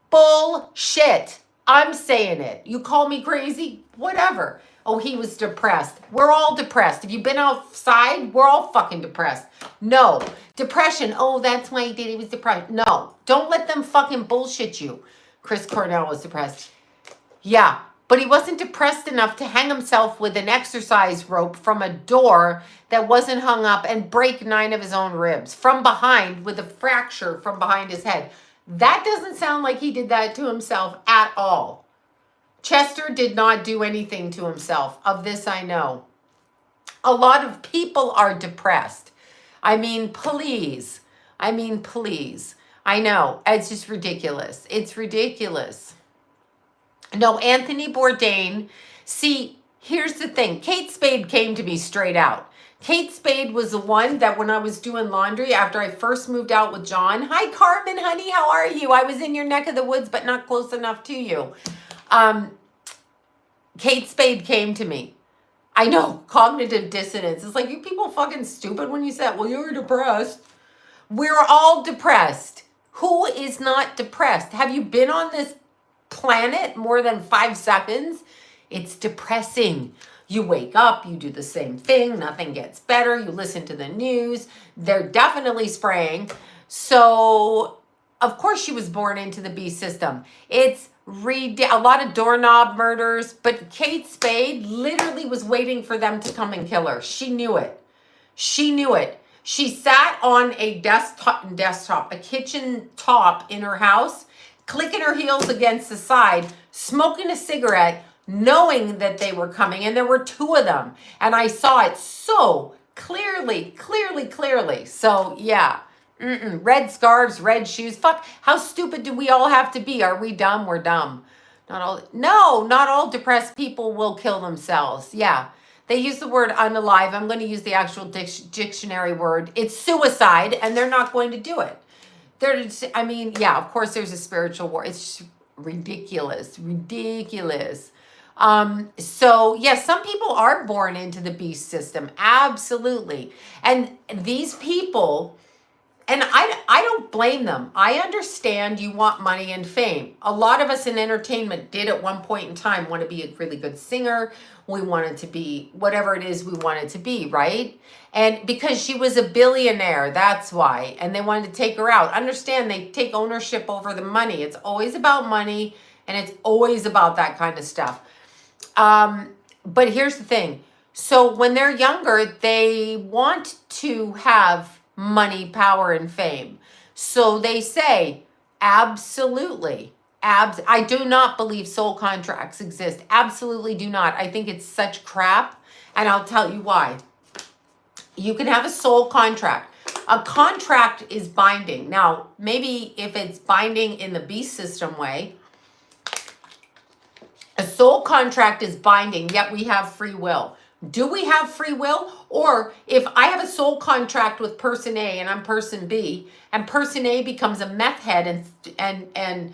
A: Bullshit. I'm saying it. You call me crazy? Whatever. Oh, he was depressed. We're all depressed. Have you been outside? We're all fucking depressed. No. Depression. Oh, that's why he did. He was depressed. No. Don't let them fucking bullshit you. Chris Cornell was depressed. Yeah, but he wasn't depressed enough to hang himself with an exercise rope from a door that wasn't hung up and break 9 of his own ribs from behind with a fracture from behind his head. That doesn't sound like he did that to himself at all. Chester did not do anything to himself. Of this, I know. A lot of people are depressed. I mean, please. I know. It's just ridiculous. It's ridiculous. No, Anthony Bourdain. See, here's the thing. Kate Spade came to me straight out. Kate Spade was the one that when I was doing laundry after I first moved out with John. Hi, Carmen, honey. How are you? I was in your neck of the woods, but not close enough to you. Kate Spade came to me. I know, cognitive dissonance. It's like, you people fucking stupid when you said, well, you were depressed. We're all depressed. Who is not depressed? Have you been on this planet more than 5 seconds? It's depressing. You wake up, you do the same thing, nothing gets better. You listen to the news. They're definitely spraying. So, of course, she was born into the beast system. It's a lot of doorknob murders, but Kate Spade literally was waiting for them to come and kill her. She knew it. She sat on a desktop, a kitchen top in her house, clicking her heels against the side, smoking a cigarette, knowing that they were coming. And there were two of them. And I saw it so clearly. So yeah. Red scarves, red shoes. Fuck, how stupid do we all have to be? Are we dumb? We're dumb. Not all depressed people will kill themselves. Yeah. They use the word unalive. I'm going to use the actual dictionary word. It's suicide, and they're not going to do it. Yeah, of course there's a spiritual war. It's ridiculous. So yes, some people are born into the beast system. Absolutely. And these people, and I don't blame them. I understand you want money and fame. A lot of us in entertainment did at one point in time want to be a really good singer. We wanted to be whatever it is we wanted to be, right? And because she was a billionaire, that's why. And they wanted to take her out. Understand, they take ownership over the money. It's always about money, and it's always about that kind of stuff. But here's the thing. So when they're younger, they want to have money, power, and fame. So they say, absolutely. I do not believe soul contracts exist. Absolutely do not. I think it's such crap. And I'll tell you why. You can have a soul contract. A contract is binding. Now, maybe if it's binding in the beast system way, a soul contract is binding, yet we have free will. Do we have free will? Or if I have a soul contract with person A and I'm person B, and person A becomes a meth head and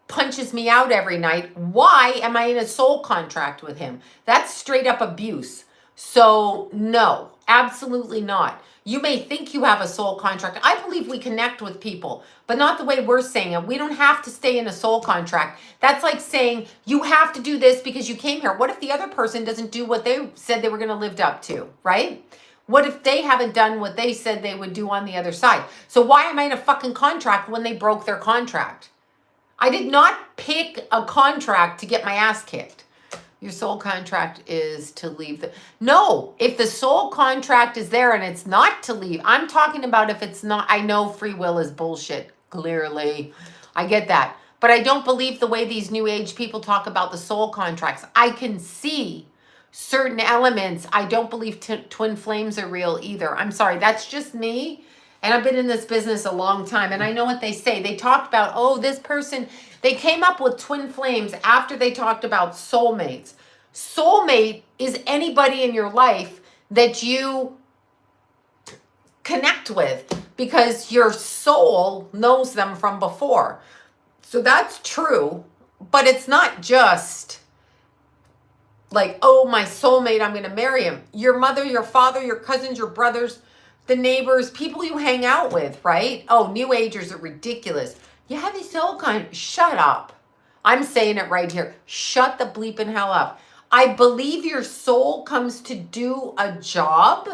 A: punches me out every night, why am I in a soul contract with him? That's straight up abuse. So no, absolutely not. You may think you have a soul contract. I believe we connect with people, but not the way we're saying it. We don't have to stay in a soul contract. That's like saying you have to do this because you came here. What if the other person doesn't do what they said they were going to live up to, right? What if they haven't done what they said they would do on the other side? So why am I in a fucking contract when they broke their contract? I did not pick a contract to get my ass kicked. Your soul contract is to leave No, if the soul contract is there and it's not to leave, I'm talking about if it's not. I know free will is bullshit, clearly. I get that. But I don't believe the way these new age people talk about the soul contracts. I can see certain elements. I don't believe twin flames are real either. I'm sorry, that's just me. And I've been in this business a long time, and I know what they say. They talked about, oh, this person, they came up with twin flames after they talked about soulmates. Soulmate is anybody in your life that you connect with because your soul knows them from before. So that's true, but it's not just like, oh, my soulmate, I'm going to marry him. Your mother, your father, your cousins, your brothers, the neighbors, people you hang out with, right? Oh, new agers are ridiculous. You have these soul shut up. I'm saying it right here. Shut the bleeping hell up. I believe your soul comes to do a job.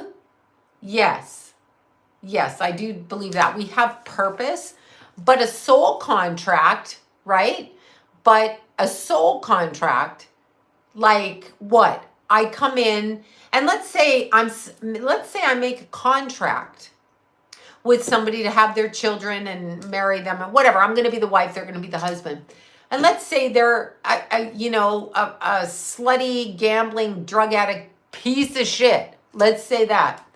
A: Yes. Yes, I do believe that. We have purpose, but a soul contract, right? But a soul contract, like what? I come in and let's say I make a contract with somebody to have their children and marry them and whatever. I'm going to be the wife. They're going to be the husband. And let's say they're, a slutty, gambling, drug addict piece of shit. Let's say that.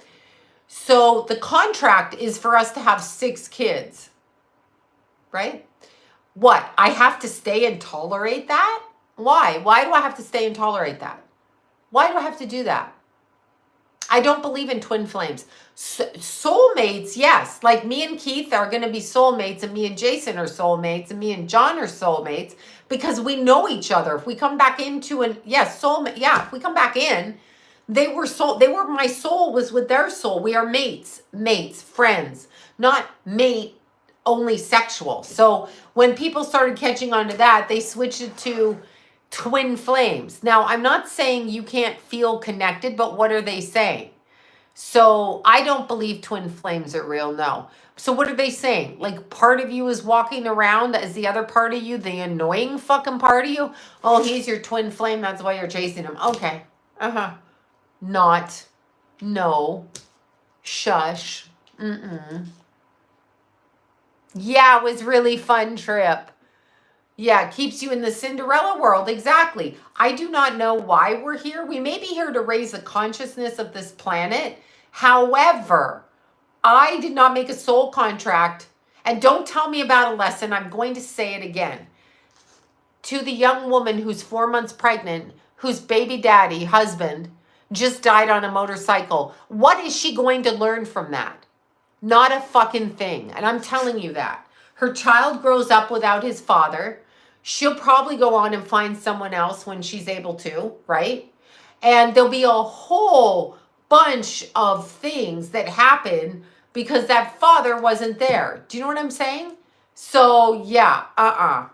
A: So the contract is for us to have 6 kids, right? What? I have to stay and tolerate that? Why? Why do I have to stay and tolerate that? Why do I have to do that? I don't believe in twin flames. Soulmates, yes. Like me and Keith are going to be soulmates, and me and Jason are soulmates, and me and John are soulmates because we know each other. If we come back into soulmate. Yeah, if we come back in, my soul was with their soul. We are mates, friends, not mate only sexual. So when people started catching on to that, they switched it to twin flames. Now, I'm not saying you can't feel connected, but what are they saying? So I don't believe twin flames are real, no. So what are they saying? Like part of you is walking around as the other part of you, the annoying fucking part of you? Oh, he's your twin flame, that's why you're chasing him. Okay. Not. No. Shush. Mm-mm. Yeah, it was really fun trip. Yeah, keeps you in the Cinderella world. Exactly. I do not know why we're here. We may be here to raise the consciousness of this planet. However, I did not make a soul contract. And don't tell me about a lesson. I'm going to say it again. To the young woman who's 4 months pregnant, whose baby daddy, husband, just died on a motorcycle. What is she going to learn from that? Not a fucking thing. And I'm telling you that. Her child grows up without his father. She'll probably go on and find someone else when she's able to, right? And there'll be a whole bunch of things that happen because that father wasn't there. Do you know what I'm saying? So yeah, I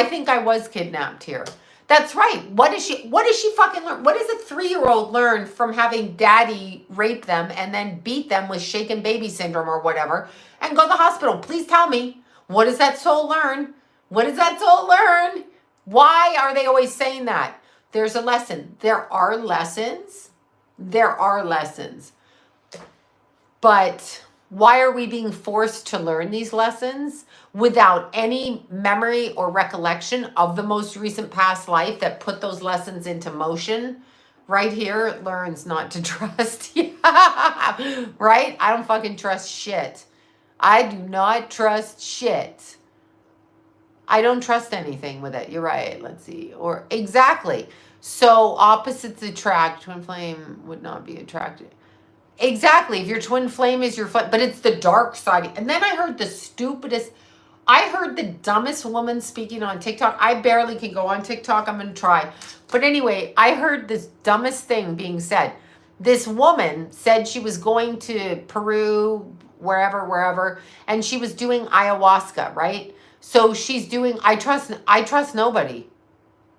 A: think I was kidnapped here. That's right. What does she fucking learn? What does a 3-year-old learn from having daddy rape them and then beat them with shaken baby syndrome or whatever and go to the hospital? Please tell me. What does that soul learn? What does that soul learn? Why are they always saying that? There's a lesson. There are lessons. There are lessons. But why are we being forced to learn these lessons without any memory or recollection of the most recent past life that put those lessons into motion? Right here, it learns not to trust. Yeah. Right? I don't fucking trust shit. I do not trust shit. I don't trust anything with it. You're right. Let's see. Or exactly. So opposites attract. Twin flame would not be attracted. Exactly. If your twin flame is your flame, but it's the dark side. And then I heard the stupidest, I heard the dumbest woman speaking on TikTok. I barely can go on TikTok. I'm going to try. But anyway, I heard this dumbest thing being said. This woman said she was going to Peru, wherever, and she was doing ayahuasca, right? So she's doing, I trust nobody.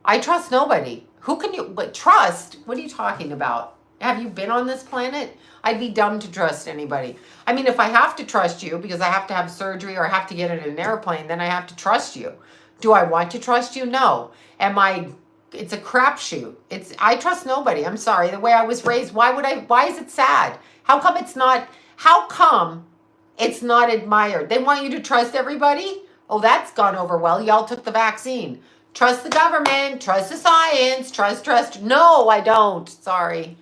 A: I trust nobody. Who can you, but trust? What are you talking about? Have you been on this planet? I'd be dumb to trust anybody. I mean, if I have to trust you because I have to have surgery or I have to get in an airplane, then I have to trust you. Do I want to trust you? No. It's a crapshoot. I trust nobody. I'm sorry. The way I was raised, why is it sad? How come it's not admired? They want you to trust everybody? Oh, that's gone over well. Y'all took the vaccine. Trust the government, trust the science, trust. No, I don't. Sorry.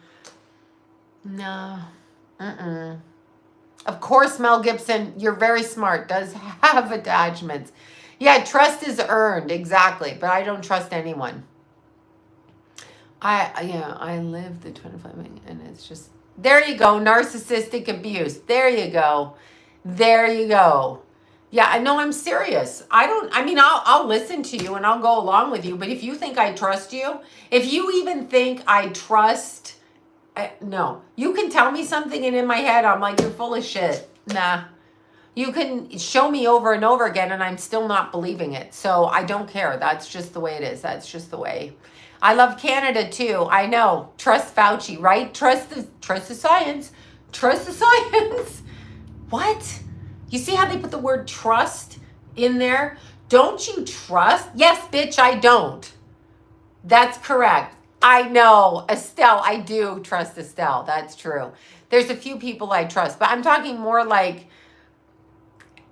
A: No. Of course, Mel Gibson, you're very smart, does have attachments. Yeah, trust is earned, exactly, but I don't trust anyone. I live the twin flaming, and it's just, there you go, narcissistic abuse. There you go. Yeah, I know, I'm serious. I'll listen to you and I'll go along with you, but if you think I trust you, if you even think I trust, no, you can tell me something and in my head I'm like, you're full of shit. Nah, you can show me over and over again and I'm still not believing it. So I don't care. That's just the way it is. That's just the way. I love Canada too. I know. Trust Fauci, right? Trust the science. Trust the science. What? You see how they put the word trust in there? Don't you trust? Yes, bitch, I don't. That's correct. I know. Estelle, I do trust Estelle. That's true. There's a few people I trust, but I'm talking more like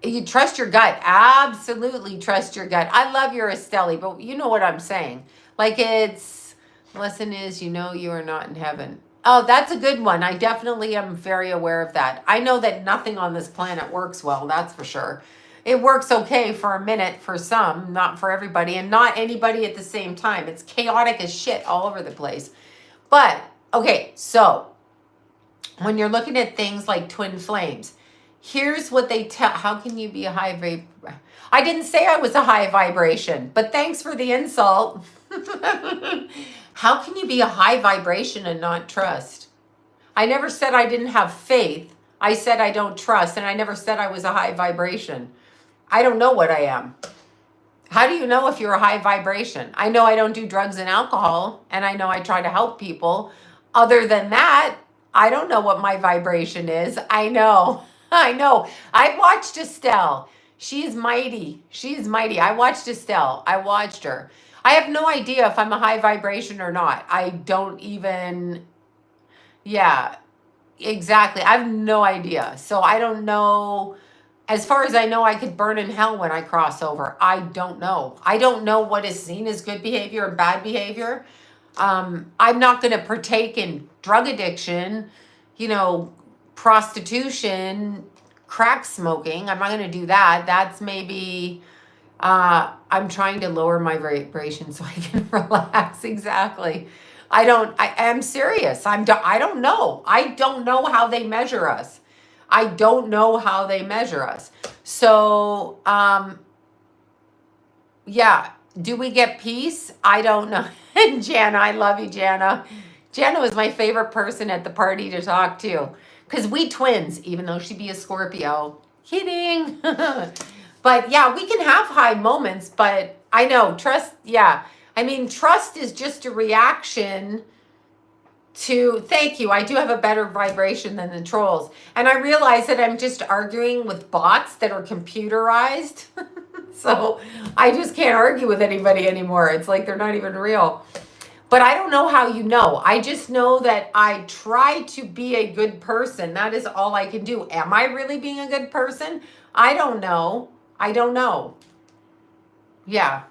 A: you trust your gut. Absolutely trust your gut. I love your Estelle, but you know what I'm saying. Like lesson is, you are not in heaven. Oh, that's a good one. I definitely am very aware of that. I know that nothing on this planet works well, that's for sure. It works okay for a minute for some, not for everybody, and not anybody at the same time. It's chaotic as shit all over the place. But, okay, so when you're looking at things like twin flames, here's what they tell. How can you be a high vibration? I didn't say I was a high vibration, but thanks for the insult. How can you be a high vibration and not trust? I never said I didn't have faith. I said I don't trust, and I never said I was a high vibration. I don't know what I am. How do you know if you're a high vibration? I know I don't do drugs and alcohol, and I know I try to help people. Other than that, I don't know what my vibration is. I know. I watched Estelle. She is mighty. I watched Estelle. I watched her. I have no idea if I'm a high vibration or not. I don't even, yeah. exactly. I have no idea. So I don't know. As far as I know, I could burn in hell when I cross over. I don't know. I don't know what is seen as good behavior and bad behavior. I'm not going to partake in drug addiction, you know, prostitution, crack smoking. I'm not going to do that. That's maybe, I'm trying to lower my vibration so I can relax. Exactly. I am serious. I don't know. I don't know how they measure us. I don't know how they measure us. So, yeah. Do we get peace? I don't know. And Jana, I love you, Jana. Jana was my favorite person at the party to talk to. Because we twins, even though she'd be a Scorpio. Kidding. But yeah, we can have high moments, but I know, trust, yeah. I mean, trust is just a reaction to, thank you, I do have a better vibration than the trolls. And I realize that I'm just arguing with bots that are computerized. So I just can't argue with anybody anymore. It's like they're not even real. But I don't know how you know. I just know that I try to be a good person. That is all I can do. Am I really being a good person? I don't know. I don't know. Yeah.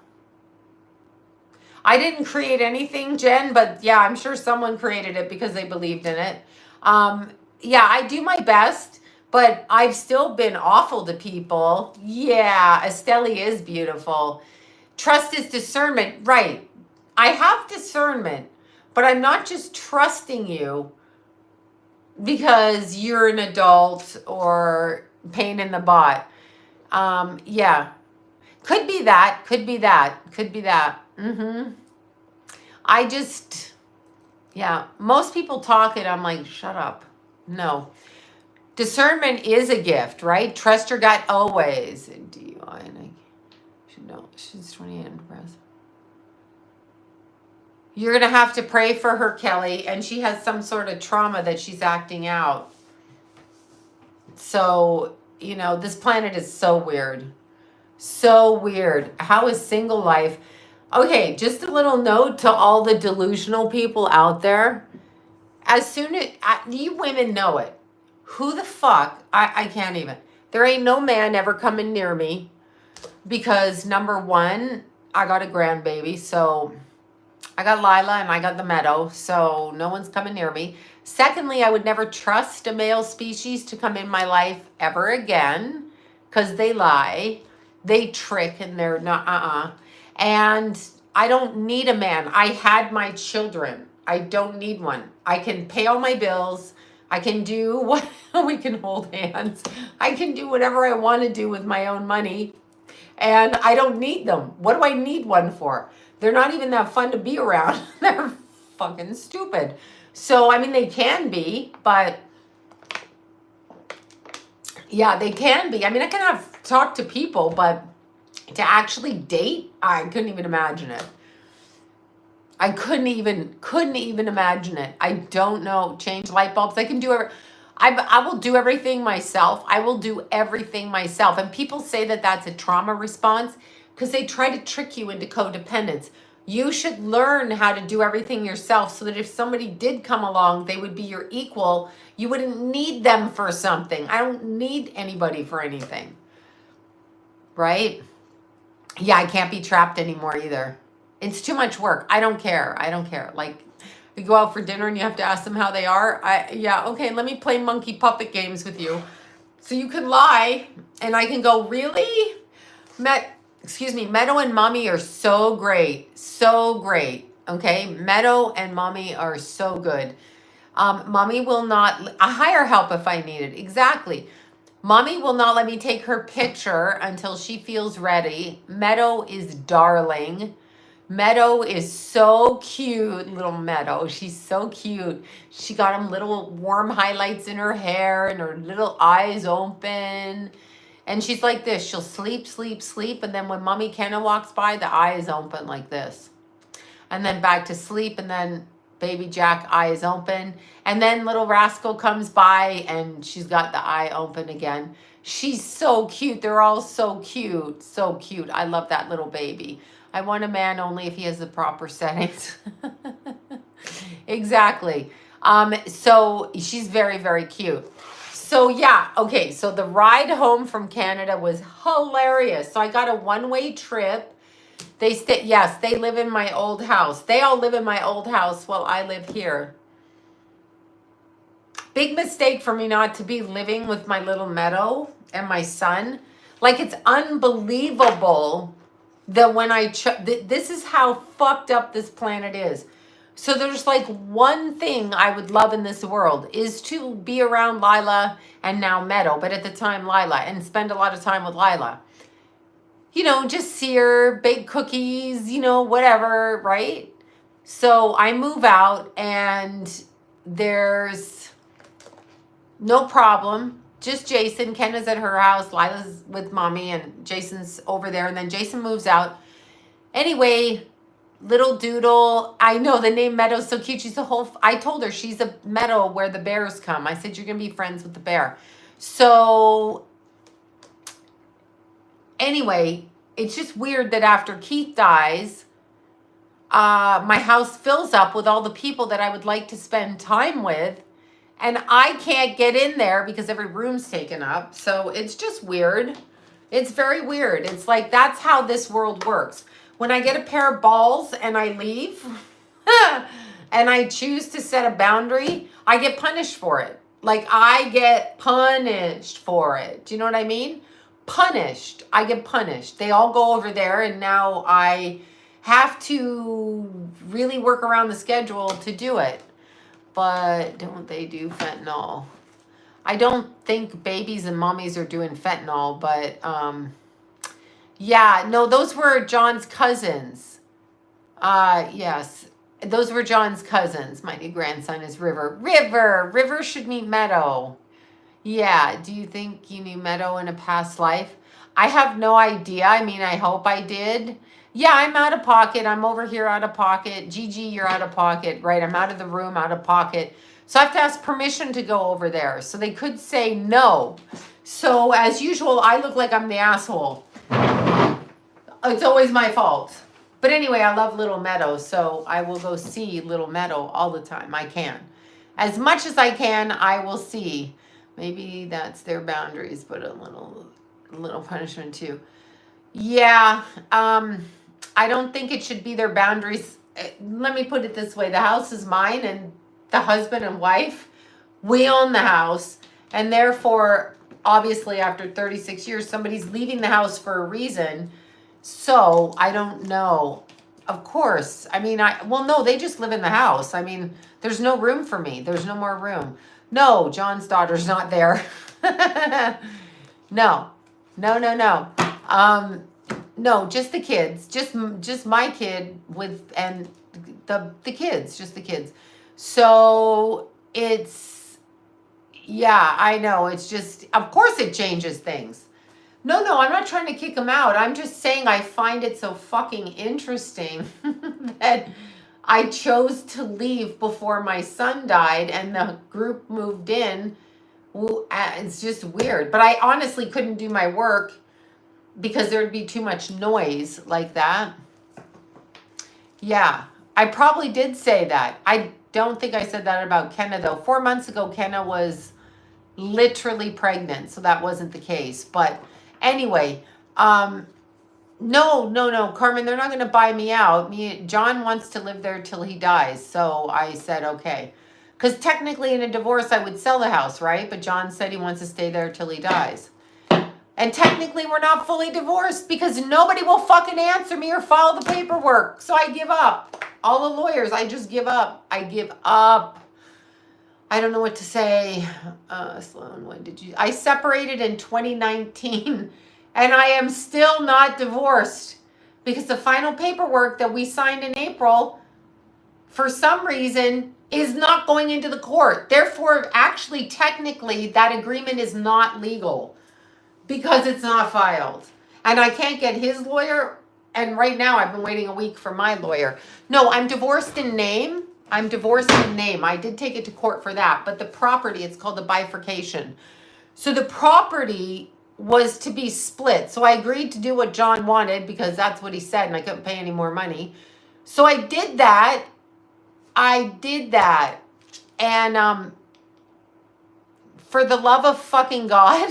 A: I didn't create anything, Jen, but yeah, I'm sure someone created it because they believed in it. Yeah, I do my best, but I've still been awful to people. Yeah, Estelle is beautiful. Trust is discernment. Right. I have discernment, but I'm not just trusting you because you're an adult or pain in the butt. Yeah. Could be that. Could be that. Could be that. I just, yeah. Most people talk and I'm like, shut up. No. Discernment is a gift, right? Trust your gut always. DUI, and I should know. She's 28 and depressed. You're going to have to pray for her, Kelly, and she has some sort of trauma that she's acting out. So, you know, this planet is so weird. So weird. How is single life? Okay, just a little note to all the delusional people out there. As soon as you women know it, who the fuck, I can't even. There ain't no man ever coming near me because number one, I got a grandbaby, so I got Lila and I got the Meadow, so no one's coming near me. Secondly, I would never trust a male species to come in my life ever again because they lie, they trick, and they're not, And I don't need a man. I had my children. I don't need one. I can pay all my bills. I can do what, we can hold hands. I can do whatever I want to do with my own money. And I don't need them. What do I need one for? They're not even that fun to be around. They're fucking stupid. So, I mean, they can be, but yeah, they can be. I mean, I can talk to people, but to actually date, I couldn't even imagine it. I couldn't even imagine it. I don't know. Change light bulbs. I can do I will do everything myself. I will do everything myself. And people say that that's a trauma response because they try to trick you into codependence. You should learn how to do everything yourself so that if somebody did come along, they would be your equal. You wouldn't need them for something. I don't need anybody for anything. Right? Yeah, I can't be trapped anymore either. It's too much work. I don't care. Like, you go out for dinner and you have to ask them how they are. Yeah, okay, let me play monkey puppet games with you. So you can lie and I can go, really? Meadow and Mommy are so great. So great. Okay? Meadow and Mommy are so good. Mommy will not, I hire help if I need it. Exactly. Mommy will not let me take her picture until she feels ready. Meadow is darling. Meadow is so cute, little Meadow. She's so cute. She got them little warm highlights in her hair and her little eyes open. And she's like this. She'll sleep, sleep, sleep. And then when Mommy Kenna walks by, the eyes open like this. And then back to sleep. And then baby Jack, eyes open. And then little Rascal comes by and she's got the eye open again. She's so cute. They're all so cute. So cute. I love that little baby. I want a man only if he has the proper settings. Exactly. So she's very, very cute. So yeah, okay. So the ride home from Canada was hilarious. So I got a one-way trip. Yes, they live in my old house. They all live in my old house while I live here. Big mistake for me not to be living with my little meadow and my son. Like, it's unbelievable that when this is how fucked up this planet is. So there's like one thing I would love in this world is to be around Lila and now Meadow, but at the time Lila, and spend a lot of time with Lila. You know, just see her, bake cookies, you know, whatever, right? So I move out and there's no problem. Just Jason. Ken is at her house. Lila's with mommy and Jason's over there. And then Jason moves out. Anyway, little doodle. I know the name Meadow's so cute. She's I told her she's a meadow where the bears come. I said, you're going to be friends with the bear. So anyway, it's just weird that after Keith dies, my house fills up with all the people that I would like to spend time with. And I can't get in there because every room's taken up. So it's just weird. It's very weird. It's like, that's how this world works. When I get a pair of balls and I leave and I choose to set a boundary, I get punished for it. Like, I get punished for it. Do you know what I mean? Punished. I get punished. They all go over there and now I have to really work around the schedule to do it. But don't they do fentanyl? I don't think babies and mommies are doing fentanyl, but yeah, no, those were John's cousins. Yes, those were John's cousins. My new grandson is River. River should meet Meadow. Yeah, do you think you knew Meadow in a past life? I have no idea. I mean, I hope I did. Yeah, I'm out of pocket. I'm over here out of pocket. Gigi, you're out of pocket. Right, I'm out of the room, out of pocket. So I have to ask permission to go over there. So they could say no. So as usual, I look like I'm the asshole. It's always my fault. But anyway, I love Little Meadow. So I will go see Little Meadow all the time. I can. As much as I can, I will see. Maybe that's their boundaries, but a little punishment too. Yeah, I don't think it should be their boundaries. Let me put it this way. The house is mine and the husband and wife, we own the house. And therefore, obviously, after 36 years, somebody's leaving the house for a reason. So I don't know. Of course. I mean, no, they just live in the house. I mean, there's no room for me. There's no more room. No, John's daughter's not there. No. No, just the kids, just my kid and the kids, just the kids. So it's, yeah, I know. It's just, of course it changes things. No, I'm not trying to kick them out. I'm just saying I find it so fucking interesting that I chose to leave before my son died and the group moved in. It's just weird. But I honestly couldn't do my work because there'd be too much noise like that. Yeah, I probably did say that. I don't think I said that about Kenna, though. 4 months ago, Kenna was literally pregnant, so that wasn't the case. But anyway, no, Carmen, they're not going to buy me out. John wants to live there till he dies, so I said okay. Because technically in a divorce, I would sell the house, right? But John said he wants to stay there till he dies. And technically we're not fully divorced because nobody will fucking answer me or file the paperwork. So I give up. All the lawyers, I just give up. I give up. I don't know what to say. Sloan, when did you? I separated in 2019 and I am still not divorced because the final paperwork that we signed in April, for some reason, is not going into the court. Therefore, actually, technically, that agreement is not legal. Because it's not filed. And I can't get his lawyer. And right now I've been waiting a week for my lawyer. No, I'm divorced in name. I did take it to court for that. But the property, it's called the bifurcation. So the property was to be split. So I agreed to do what John wanted because that's what he said and I couldn't pay any more money. So I did that. And for the love of fucking God,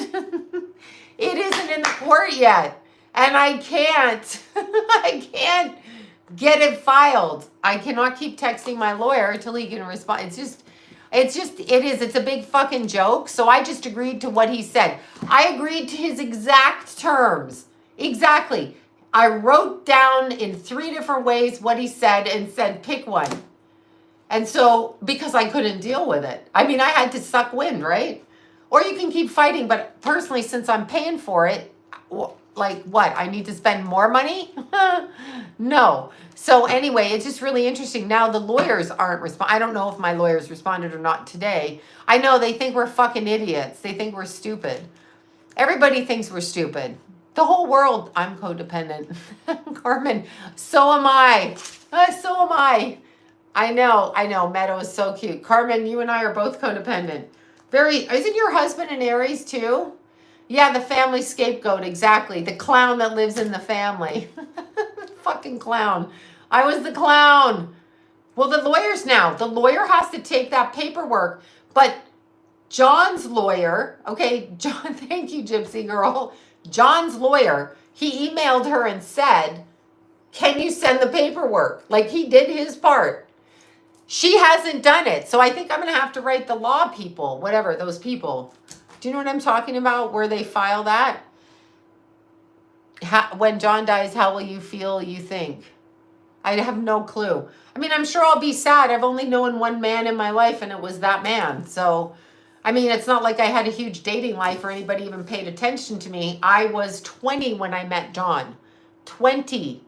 A: it isn't in the court yet. And I can't, I can't get it filed. I cannot keep texting my lawyer until he can respond. It's a big fucking joke. So I just agreed to what he said. I agreed to his exact terms. Exactly. I wrote down in 3 different ways what he said and said, pick one. And so, because I couldn't deal with it. I mean, I had to suck wind, right? Or you can keep fighting, but personally, since I'm paying for it, like what? I need to spend more money? No. So anyway, it's just really interesting. Now the lawyers aren't I don't know if my lawyers responded or not today. I know they think we're fucking idiots. They think we're stupid. Everybody thinks we're stupid. The whole world, I'm codependent. Carmen, so am I. So am I. I know. Meadow is so cute. Carmen, you and I are both codependent. Isn't your husband an Aries too? Yeah, the family scapegoat, exactly. The clown that lives in the family. Fucking clown. I was the clown. Well, the lawyer has to take that paperwork. But John's lawyer, okay, John, thank you, Gypsy girl. John's lawyer, he emailed her and said, can you send the paperwork? Like he did his part. She hasn't done it. So I think I'm going to have to write the law people, whatever, those people. Do you know what I'm talking about? Where they file that? When John dies, how will you feel, you think? I have no clue. I mean, I'm sure I'll be sad. I've only known one man in my life, and it was that man. So, I mean, it's not like I had a huge dating life or anybody even paid attention to me. I was 20 when I met John. 20.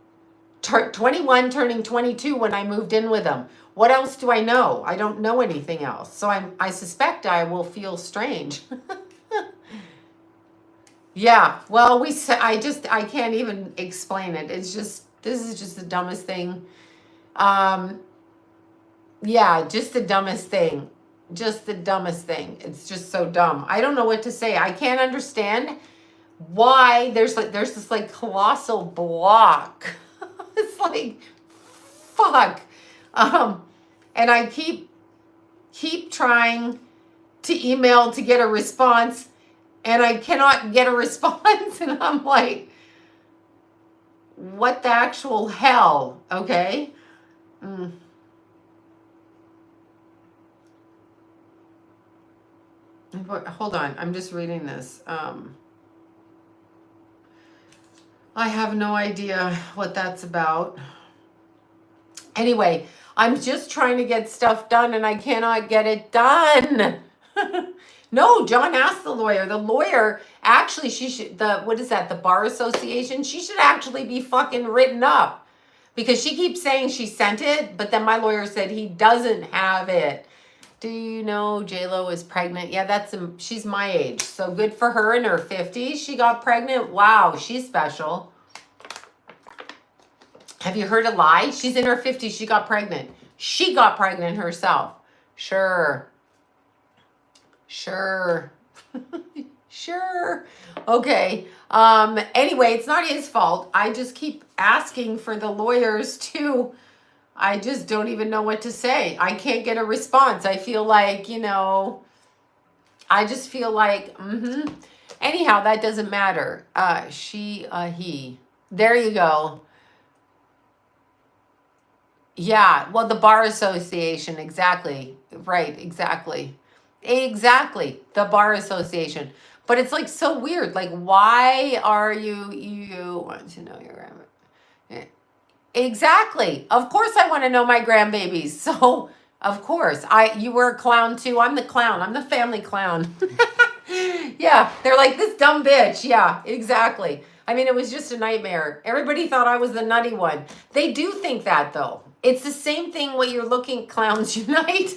A: 21 turning 22 when I moved in with him. What else do I know? I don't know anything else. So I suspect I will feel strange. Yeah, well, I can't even explain it. This is just the dumbest thing. Yeah, just the dumbest thing. Just the dumbest thing. It's just so dumb. I don't know what to say. I can't understand why there's this like colossal block. It's like, fuck. And I keep trying to email to get a response, and I cannot get a response. And I'm like, what the actual hell? Okay. Hold on. I'm just reading this. I have no idea what that's about. Anyway, I'm just trying to get stuff done and I cannot get it done. No, John asked the lawyer. The lawyer, actually, what is that? The Bar Association? She should actually be fucking written up because she keeps saying she sent it, but then my lawyer said he doesn't have it. Do you know J-Lo is pregnant? Yeah, she's my age. So good for her in her 50s. She got pregnant. Wow, she's special. Have you heard a lie? She's in her 50s. She got pregnant. She got pregnant herself. Sure. Sure. Okay. Anyway, it's not his fault. I just keep asking for the lawyers to... I just don't even know what to say. I can't get a response. I feel like, I just feel like, Anyhow, that doesn't matter. He. There you go. Yeah, well, the Bar Association, exactly. Right, exactly. Exactly, the Bar Association. But it's like so weird. Like, why are you want to know your grandma? Exactly. Of course I want to know my grandbabies. So, of course. You were a clown too. I'm the clown. I'm the family clown. Yeah, they're like, this dumb bitch. Yeah, exactly. I mean, it was just a nightmare. Everybody thought I was the nutty one. They do think that, though. It's the same thing when you're looking Clowns Unite.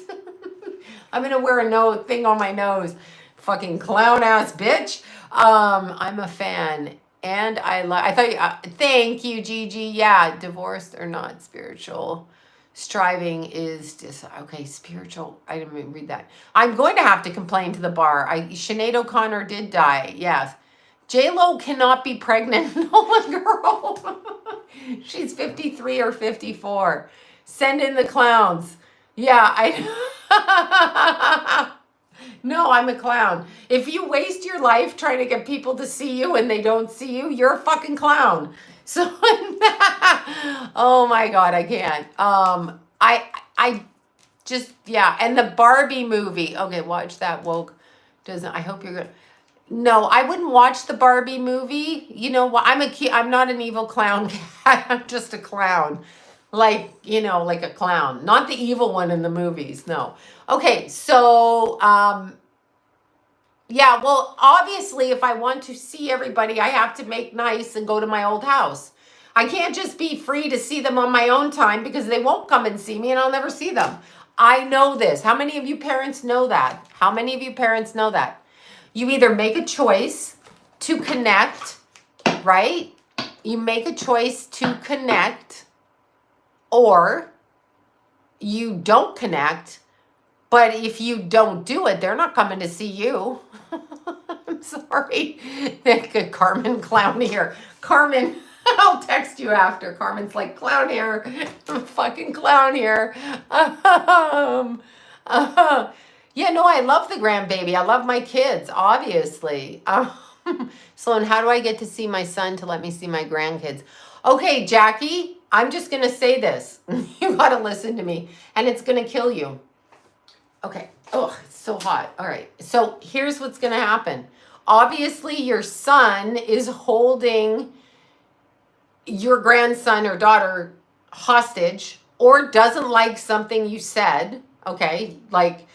A: I'm going to wear a thing on my nose. Fucking clown-ass bitch. I'm a fan. And I thought thank you, Gigi. Yeah, divorced or not, spiritual. Striving is okay, spiritual. I didn't even read that. I'm going to have to complain to the bar. Sinead O'Connor did die, yes. J-Lo cannot be pregnant, Nolan girl. She's 53 or 54. Send in the clowns. Yeah, I no, I'm a clown. If you waste your life trying to get people to see you and they don't see you, you're a fucking clown. So oh my god, I can't. I just yeah, and the Barbie movie. Okay, watch that woke. Doesn't I hope you're good. No, I wouldn't watch the Barbie movie. You know what? I'm not an evil clown cat. I'm just a clown. Like, like a clown. Not the evil one in the movies. No. Okay, so yeah, well, obviously if I want to see everybody, I have to make nice and go to my old house. I can't just be free to see them on my own time because they won't come and see me and I'll never see them. I know this. How many of you parents know that? How many of you parents know that? You either make a choice to connect, right? You make a choice to connect, or you don't connect. But if you don't do it, they're not coming to see you. I'm sorry. Carmen clown here. Carmen, I'll text you after. Carmen's like, clown here. I'm fucking clown here. Yeah, no, I love the grandbaby. I love my kids, obviously. Sloan, how do I get to see my son to let me see my grandkids? Okay, Jackie, I'm just going to say this. You got to listen to me, and it's going to kill you. Okay. Oh, it's so hot. All right. So here's what's going to happen. Obviously, your son is holding your grandson or daughter hostage or doesn't like something you said. Okay. Like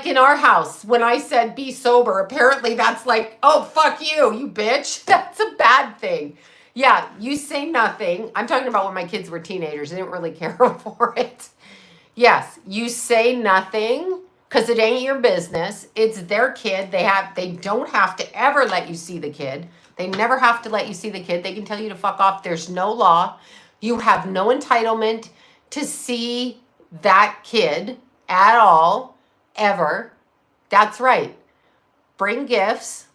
A: in our house, when I said be sober, apparently that's like, oh, fuck you, you bitch. That's a bad thing. Yeah, you say nothing. I'm talking about when my kids were teenagers. They didn't really care for it. Yes, you say nothing because it ain't your business. It's their kid. They don't have to ever let you see the kid. They never have to let you see the kid. They can tell you to fuck off. There's no law. You have no entitlement to see that kid at all, ever. That's right. Bring gifts.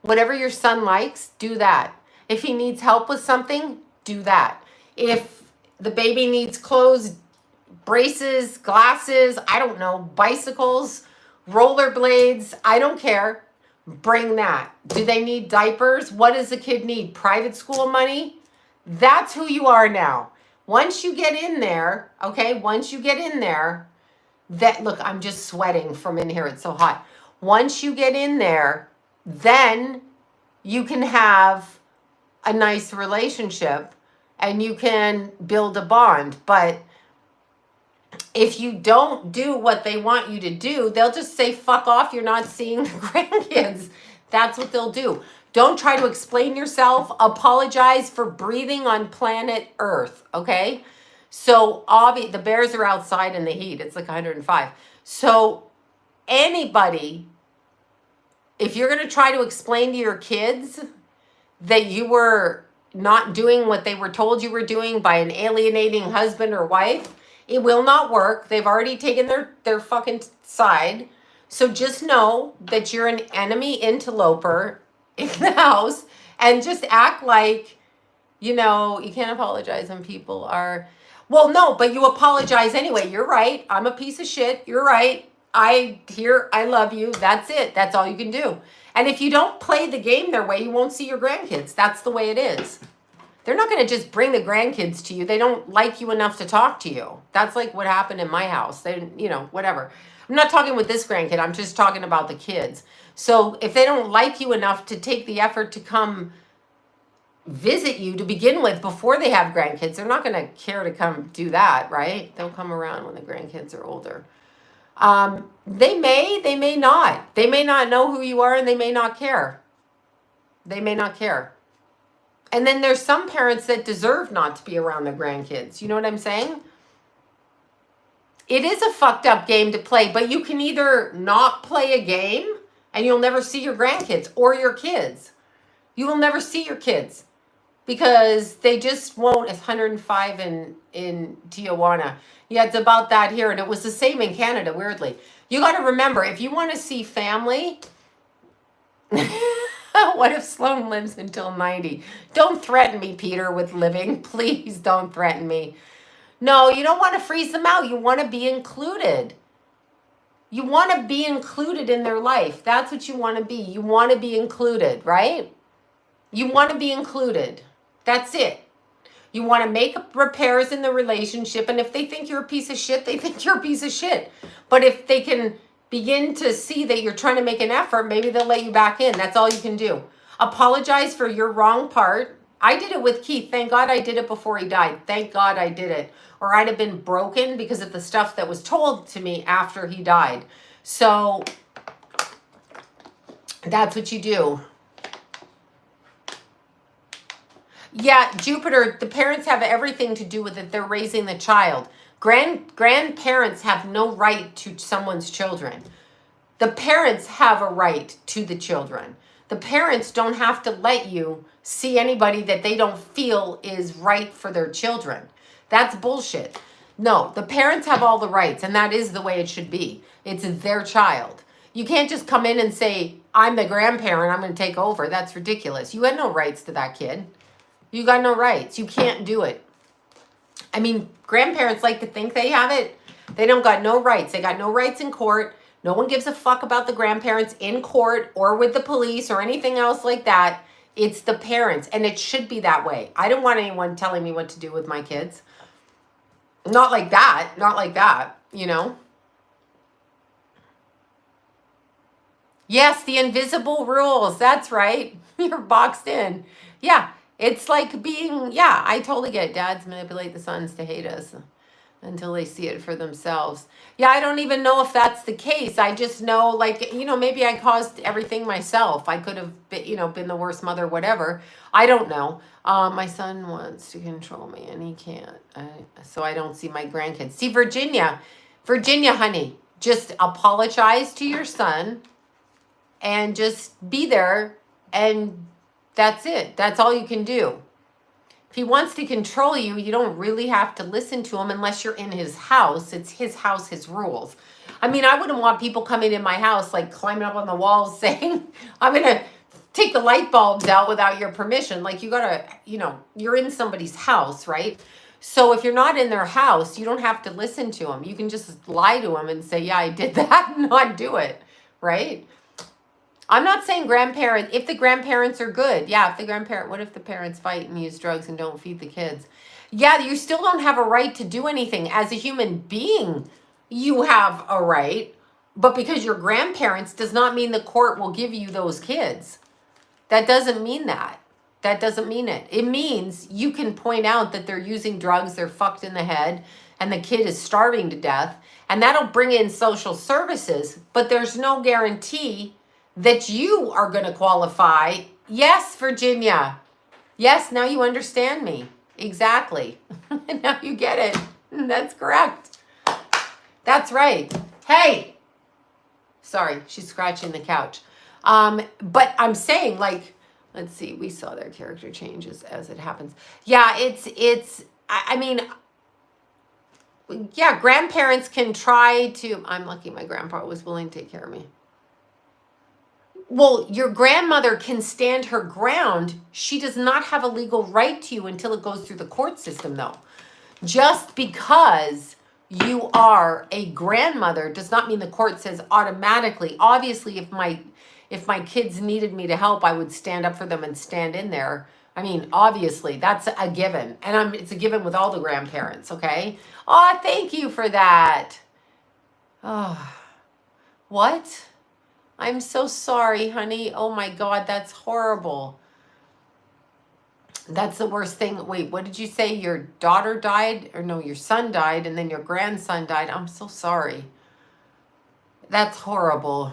A: Whatever your son likes, do that. If he needs help with something, do that. If the baby needs clothes, braces, glasses, I don't know, bicycles, rollerblades, I don't care. Bring that. Do they need diapers? What does the kid need? Private school money? That's who you are now. Once you get in there, okay, look, I'm just sweating from in here. It's so hot. Once you get in there, then you can have a nice relationship and you can build a bond. But if you don't do what they want you to do, they'll just say, fuck off, you're not seeing the grandkids. That's what they'll do. Don't try to explain yourself. Apologize for breathing on planet Earth, okay? So the bears are outside in the heat. It's like 105. So anybody, if you're going to try to explain to your kids that you were not doing what they were told you were doing by an alienating husband or wife, it will not work. They've already taken their fucking side. So just know that you're an enemy interloper in the house and just act like, you can't apologize when people are, well, no, but you apologize anyway. You're right. I'm a piece of shit. You're right. I love you. That's it. That's all you can do. And if you don't play the game their way, you won't see your grandkids. That's the way it is. They're not going to just bring the grandkids to you. They don't like you enough to talk to you. That's like what happened in my house. They, whatever. I'm not talking with this grandkid. I'm just talking about the kids. So if they don't like you enough to take the effort to come visit you to begin with before they have grandkids, they're not going to care to come do that, right? They'll come around when the grandkids are older. They may not. They may not know who you are and they may not care. They may not care. And then there's some parents that deserve not to be around their grandkids. You know what I'm saying? It is a fucked up game to play, but you can either not play a game and you'll never see your grandkids or your kids. You will never see your kids because they just won't. It's 105 in Tijuana. Yeah, it's about that here. And it was the same in Canada, weirdly. You got to remember, if you want to see family... What if Sloan lives until 90? Don't threaten me, Peter, with living. Please don't threaten me. No, you don't want to freeze them out. You want to be included. You want to be included in their life. That's what you want to be. You want to be included, right? You want to be included. That's it. You want to make repairs in the relationship. And if they think you're a piece of shit, they think you're a piece of shit. But if they can begin to see that you're trying to make an effort, maybe they'll let you back in. That's all you can do. Apologize for your wrong part. I did it with Keith. Thank God I did it before he died. Thank God I did it. Or I'd have been broken because of the stuff that was told to me after he died. So that's what you do. Yeah, Jupiter, the parents have everything to do with it. They're raising the child. Grandparents have no right to someone's children. The parents have a right to the children. The parents don't have to let you see anybody that they don't feel is right for their children. That's bullshit. No, the parents have all the rights, and that is the way it should be. It's their child. You can't just come in and say, I'm the grandparent, I'm going to take over. That's ridiculous. You had no rights to that kid. You got no rights. You can't do it. I mean, grandparents like to think they have it. They don't got no rights. They got no rights in court. No one gives a fuck about the grandparents in court or with the police or anything else like that. It's the parents, and it should be that way. I don't want anyone telling me what to do with my kids. Not like that. Not like that, you know? Yes, the invisible rules. That's right. You're boxed in. Yeah. It's like being, yeah, I totally get it. Dads manipulate the sons to hate us until they see it for themselves. Yeah, I don't even know if that's the case. I just know, like, you know, maybe I caused everything myself. I could have been, you know, been the worst mother, whatever. I don't know. My son wants to control me and he can't. So I don't see my grandkids. See, Virginia, honey, just apologize to your son and just be there, and that's it. That's all you can do. If he wants to control you, you don't really have to listen to him unless you're in his house. It's his house, his rules. I mean, I wouldn't want people coming in my house, like climbing up on the walls saying, I'm going to take the light bulbs out without your permission. Like, you got to, you know, you're in somebody's house, right? So if you're not in their house, you don't have to listen to them. You can just lie to them and say, yeah, I did that, and not do it, right? I'm not saying if the grandparents are good. Yeah, what if the parents fight and use drugs and don't feed the kids? Yeah, you still don't have a right to do anything. As a human being, you have a right. But because you're grandparents does not mean the court will give you those kids. That doesn't mean that. That doesn't mean it. It means you can point out that they're using drugs, they're fucked in the head, and the kid is starving to death. And that'll bring in social services. But there's no guarantee that you are going to qualify. Yes, Virginia. Yes, now you understand me. Exactly. Now you get it. That's correct. That's right. Hey. Sorry, she's scratching the couch. But I'm saying, like, let's see, we saw their character changes as it happens. Yeah, I mean, yeah, grandparents can try to, I'm lucky my grandpa was willing to take care of me. Well, your grandmother can stand her ground. She does not have a legal right to you until it goes through the court system, though. Just because you are a grandmother does not mean the court says automatically. Obviously, if my kids needed me to help, I would stand up for them and stand in there. I mean, obviously, that's a given. And it's a given with all the grandparents, okay? Oh, thank you for that. Oh, what? I'm so sorry, honey. Oh my God, that's horrible. That's the worst thing. Wait, what did you say? Your daughter died? Or no, your son died and then your grandson died. I'm so sorry. That's horrible.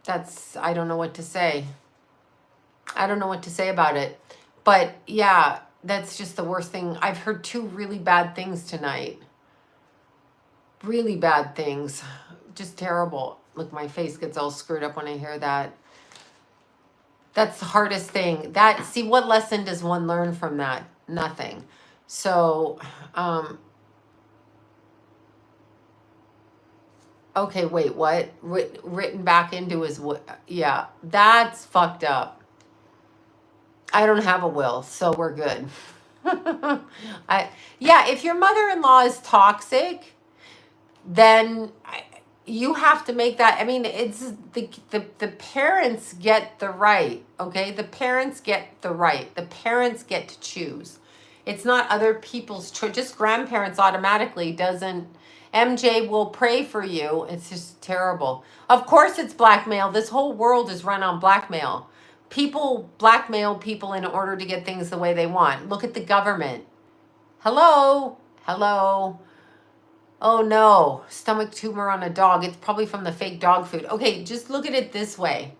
A: I don't know what to say. I don't know what to say about it. But yeah, that's just the worst thing. I've heard 2 really bad things tonight. Really bad things. Just terrible. Look, my face gets all screwed up when I hear that. That's the hardest thing. See, what lesson does one learn from that? Nothing. So, okay, wait, what? Written back into his, yeah, that's fucked up. I don't have a will, so we're good. Yeah, if your mother-in-law is toxic, then you have to make that. I mean, it's the parents get the right, okay? The parents get the right. The parents get to choose. It's not other people's choice. Just grandparents automatically doesn't. MJ will pray for you. It's just terrible. Of course it's blackmail. This whole world is run on blackmail. People blackmail people in order to get things the way they want. Look at the government. Hello? Hello? Oh no, stomach tumor on a dog. It's probably from the fake dog food. Okay, just look at it this way.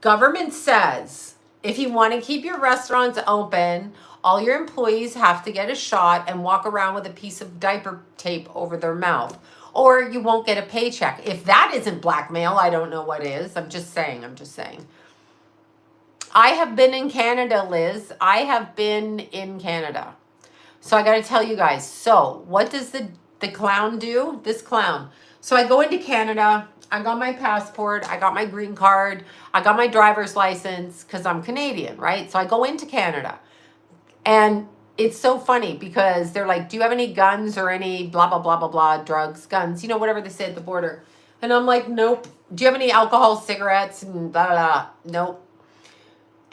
A: Government says if you want to keep your restaurants open, all your employees have to get a shot and walk around with a piece of diaper tape over their mouth, or you won't get a paycheck. If that isn't blackmail, I don't know what is. I'm just saying. I have been in Canada, Liz. I have been in Canada. So I got to tell you guys. So what does the clown do? This clown. So I go into Canada. I got my passport. I got my green card. I got my driver's license because I'm Canadian, right? So I go into Canada. And it's so funny because they're like, do you have any guns or any blah, blah, blah, blah, blah, drugs, guns, you know, whatever they say at the border. And I'm like, nope. Do you have any alcohol, cigarettes, and blah, blah, blah? Nope.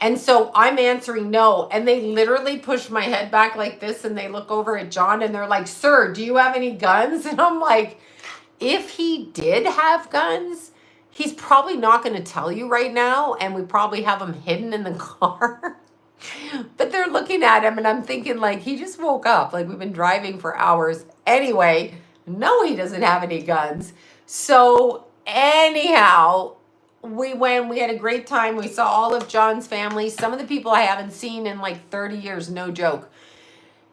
A: And so I'm answering no. And they literally push my head back like this and they look over at John and they're like, sir, do you have any guns? And I'm like, if he did have guns, he's probably not going to tell you right now. And we probably have them hidden in the car. But they're looking at him and I'm thinking like, he just woke up. Like we've been driving for hours. Anyway, no, he doesn't have any guns. So anyhow, we had a great time. We saw all of John's family. Some of the people I haven't seen in like 30 years, no joke.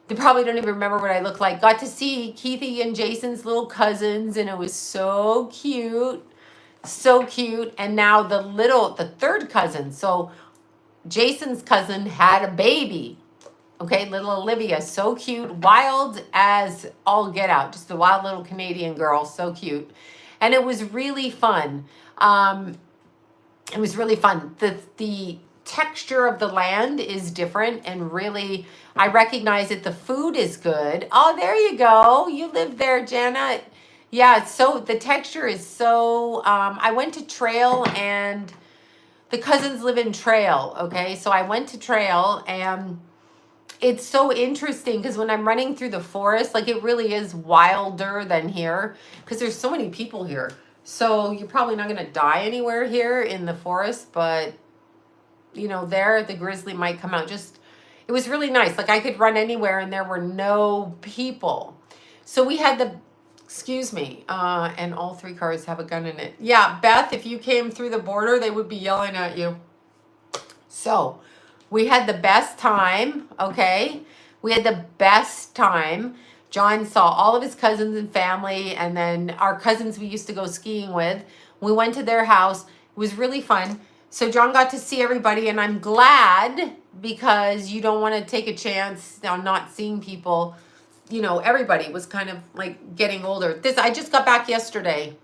A: They probably don't even remember what I look like. Got to see Keithy and Jason's little cousins and it was so cute. So cute. And now the third cousin. So Jason's cousin had a baby. Okay, little Olivia, so cute, wild as all get out. Just a wild little Canadian girl, so cute. And it was really fun. It was really fun. The texture of the land is different and really, I recognize it. The food is good. Oh, there you go. You live there, Janet. Yeah, so the texture is so, I went to Trail and the cousins live in Trail, okay? So I went to Trail and it's so interesting because when I'm running through the forest, like it really is wilder than here because there's so many people here. So you're probably not going to die anywhere here in the forest, but you know, there the grizzly might come out. Just, it was really nice. Like I could run anywhere and there were no people. So we had the, excuse me, and all three cars have a gun in it. Yeah, Beth, if you came through the border, they would be yelling at you. So we had the best time, okay? We had the best time. John saw all of his cousins and family, and then our cousins we used to go skiing with. We went to their house. It was really fun. So John got to see everybody, and I'm glad because you don't want to take a chance on not seeing people. You know, everybody was kind of like getting older. I just got back yesterday.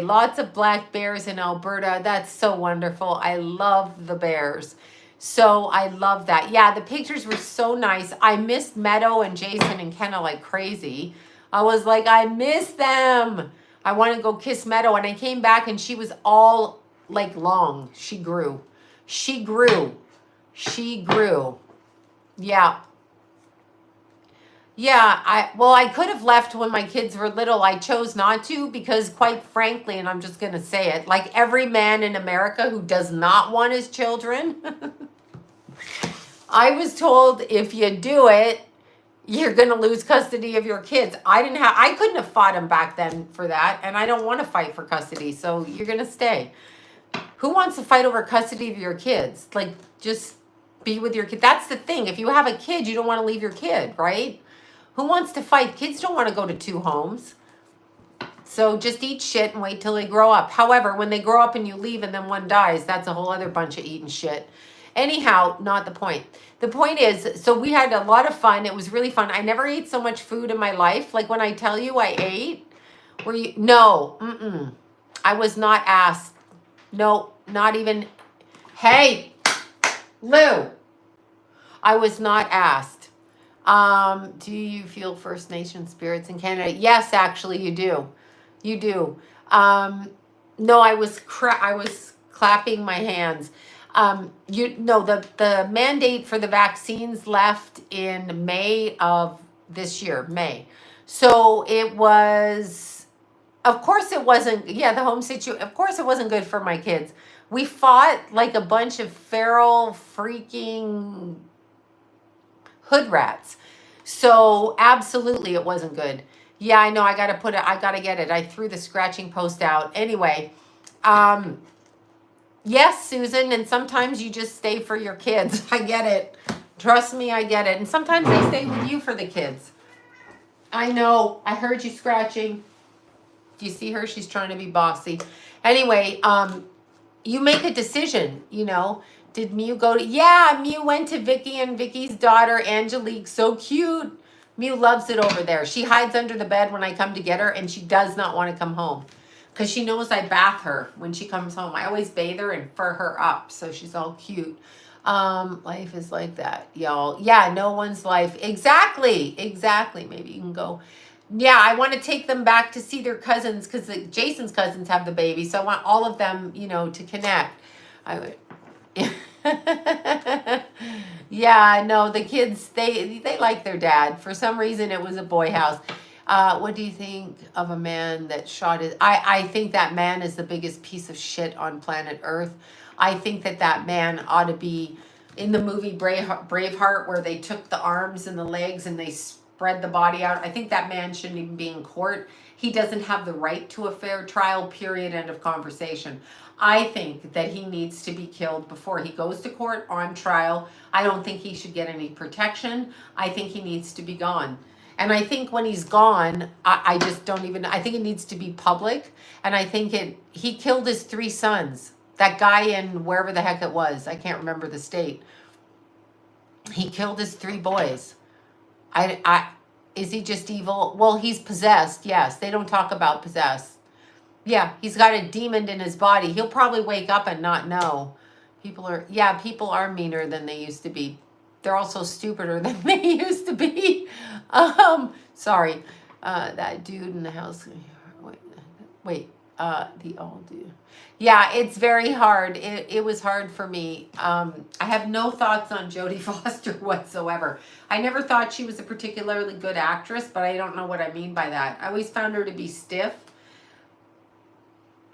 A: Lots of black bears in Alberta. That's so wonderful. I love the bears. So I love that. Yeah, the pictures were so nice. I missed Meadow and Jason and Kenna like crazy. I was like, I miss them. I want to go kiss Meadow. And I came back and she was all like long. She grew. Yeah. Yeah, I could have left when my kids were little. I chose not to because quite frankly, and I'm just going to say it, like every man in America who does not want his children, I was told if you do it, you're going to lose custody of your kids. I couldn't have fought him back then for that, and I don't want to fight for custody, so you're going to stay. Who wants to fight over custody of your kids? Like, just be with your kid. That's the thing. If you have a kid, you don't want to leave your kid, right? Who wants to fight? Kids don't want to go to two homes. So just eat shit and wait till they grow up. However, when they grow up and you leave and then one dies, that's a whole other bunch of eating shit. Anyhow, not the point. The point is, so we had a lot of fun. It was really fun. I never ate so much food in my life. Like when I tell you I ate, no, I was not asked. No, not even, hey, Lou, I was not asked. Do you feel First Nation spirits in Canada? Yes, actually, you do. You do. No, I was clapping my hands. You know, the mandate for the vaccines left in May of this year, May. So it was, of course it wasn't, yeah, the home situation, of course it wasn't good for my kids. We fought like a bunch of feral freaking hood rats. So absolutely it wasn't good. Yeah, I know. I gotta get it. I threw the scratching post out. Anyway, um, yes, Susan, and sometimes you just stay for your kids. I get it. Trust me, I get it. And sometimes they stay with you for the kids. I know. I heard you scratching. Do you see her? She's trying to be bossy. Anyway, you make a decision, you know. Did Mew go to, yeah, Mew went to Vicky and Vicky's daughter, Angelique. So cute. Mew loves it over there. She hides under the bed when I come to get her, and she does not want to come home because she knows I bath her when she comes home. I always bathe her and fur her up, so she's all cute. Life is like that, y'all. Yeah, no one's life. Exactly. Maybe you can go. Yeah, I want to take them back to see their cousins because Jason's cousins have the baby, so I want all of them, you know, to connect. I would. Yeah, no, the kids, they like their dad. For some reason, it was a boy house. What do you think of a man that shot his... I think that man is the biggest piece of shit on planet Earth. I think that man ought to be in the movie Braveheart, where they took the arms and the legs and they spread the body out. I think that man shouldn't even be in court. He doesn't have the right to a fair trial, period, end of conversation. I think that he needs to be killed before he goes to court on trial. I don't think he should get any protection. I think he needs to be gone. And I think when he's gone, I just don't even, I think it needs to be public. And I think he killed his 3 sons. That guy in wherever the heck it was, I can't remember the state. He killed his 3 boys. Is he just evil? Well, he's possessed, yes. They don't talk about possessed. Yeah, he's got a demon in his body. He'll probably wake up and not know. People are meaner than they used to be. They're also stupider than they used to be. Sorry. That dude in the house. The old dude. Yeah, it's very hard. It was hard for me. I have no thoughts on Jodie Foster whatsoever. I never thought she was a particularly good actress, but I don't know what I mean by that. I always found her to be stiff.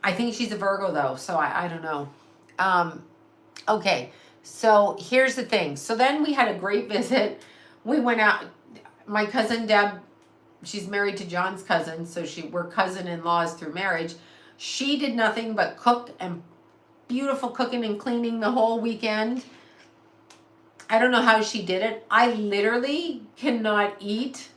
A: I think she's a Virgo though, so I don't know. Okay, so here's the thing. So then we had a great visit. We went out. My cousin Deb, she's married to John's cousin, so we're cousin-in-laws through marriage. She did nothing but cook, and beautiful cooking and cleaning the whole weekend. I don't know how she did it. I literally cannot eat.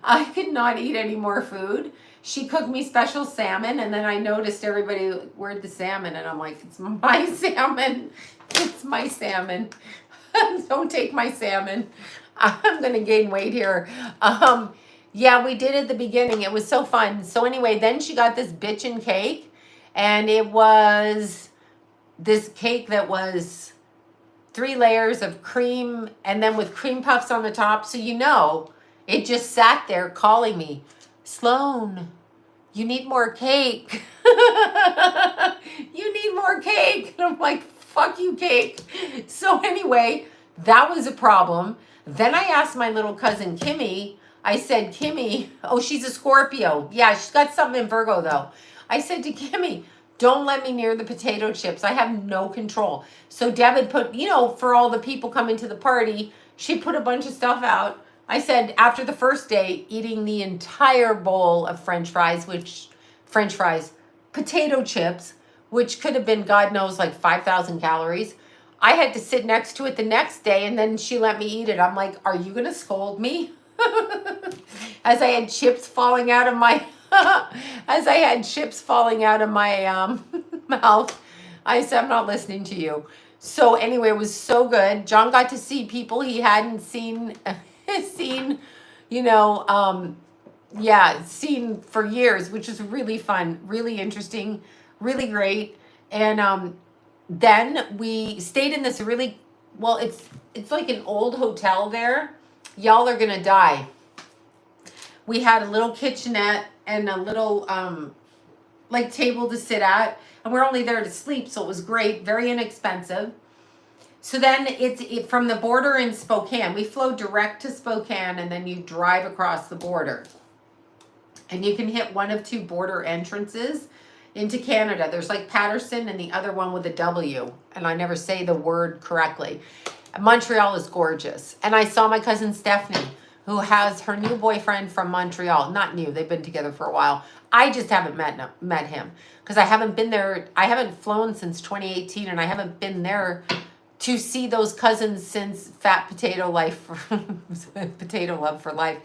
A: I could not eat any more food. She cooked me special salmon, and then I noticed everybody, where'd the salmon? And I'm like, it's my salmon. It's my salmon. Don't take my salmon. I'm going to gain weight here. Yeah, we did at the beginning. It was so fun. So anyway, then she got this bitchin' cake, and it was this cake that was 3 layers of cream, and then with cream puffs on the top. So you know, it just sat there calling me, Sloan, you need more cake. You need more cake. And I'm like, fuck you, cake. So anyway, that was a problem. Then I asked my little cousin, Kimmy, I said, Kimmy, oh, she's a Scorpio. Yeah, she's got something in Virgo though. I said to Kimmy, don't let me near the potato chips. I have no control. So Deb had put, you know, for all the people coming to the party, she put a bunch of stuff out. I said, after the first day, eating the entire bowl of French fries, potato chips, which could have been, God knows, like 5,000 calories. I had to sit next to it the next day, and then she let me eat it. I'm like, are you going to scold me? As I had chips falling out of my, mouth, I said, I'm not listening to you. So anyway, it was so good. John got to see people he hadn't seen, you know, seen for years, which is really fun, really interesting, really great. And then we stayed in this really well, it's like an old hotel there. Y'all are gonna die. We had a little kitchenette and a little like table to sit at, and we're only there to sleep, so it was great, very inexpensive. So then from the border in Spokane. We flew direct to Spokane, and then you drive across the border. And you can hit one of two border entrances into Canada. There's like Patterson and the other one with a W. And I never say the word correctly. Montreal is gorgeous. And I saw my cousin Stephanie, who has her new boyfriend from Montreal. Not new, they've been together for a while. I just haven't met him because I haven't been there. I haven't flown since 2018, and I haven't been there to see those cousins since Fat Potato Life, Potato Love for Life.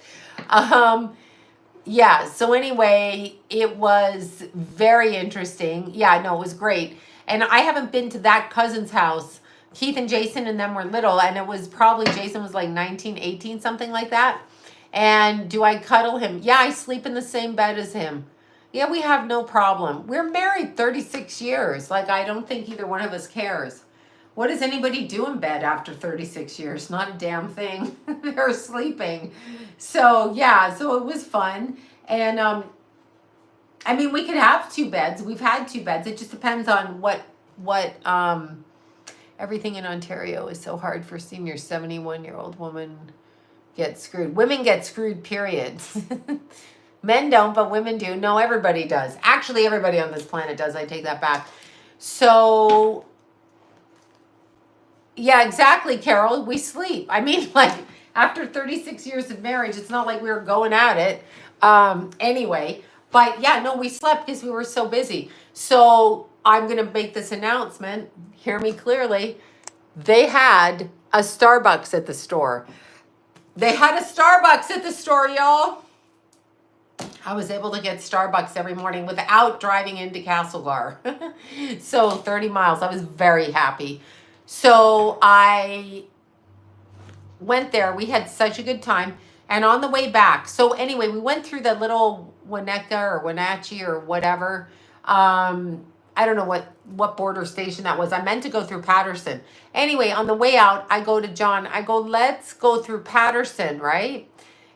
A: Yeah, so anyway, it was very interesting. Yeah, no, it was great. And I haven't been to that cousin's house. Keith and Jason and them were little, and it was probably, Jason was like 19, 18, something like that. And do I cuddle him? Yeah, I sleep in the same bed as him. Yeah, we have no problem. We're married 36 years. Like, I don't think either one of us cares. What does anybody do in bed after 36 years? Not a damn thing. They're sleeping. So, yeah, so it was fun. And, I mean, we could have two beds. We've had two beds. It just depends on what everything in Ontario is so hard for seniors. 71-year-old woman gets screwed. Women get screwed, period. Men don't, but women do. No, everybody does. Actually, everybody on this planet does. I take that back. So... yeah, exactly, Carol. We sleep. I mean, like, after 36 years of marriage, it's not like we were going at it. Anyway, but yeah, no, we slept because we were so busy. So I'm going to make this announcement. Hear me clearly. They had a Starbucks at the store. They had a Starbucks at the store, y'all. I was able to get Starbucks every morning without driving into Castlegar. So 30 miles. I was very happy. So I went there. We had such a good time. And on the way back, so anyway, we went through the little Winnetka or Wenatchee or whatever. I don't know what border station that was. I meant to go through Patterson. Anyway, on the way out, I go to John. I go, let's go through Patterson, right?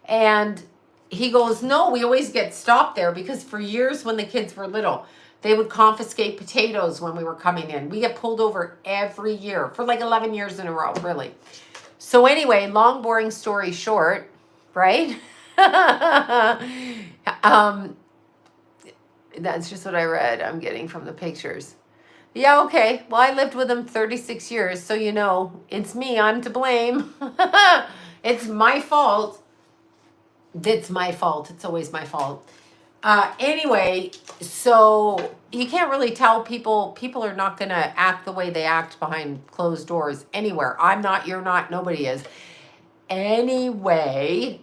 A: And he goes, no, we always get stopped there because for years when the kids were little, they would confiscate potatoes when we were coming in. We get pulled over every year for like 11 years in a row, really. So anyway, long, boring story short, right? That's just what I read. I'm getting from the pictures. Yeah, okay. Well, I lived with him 36 years, so you know, it's me. I'm to blame. It's my fault. It's my fault. It's always my fault. Anyway, so you can't really tell people are not going to act the way they act behind closed doors anywhere. I'm not, you're not, nobody is. Anyway,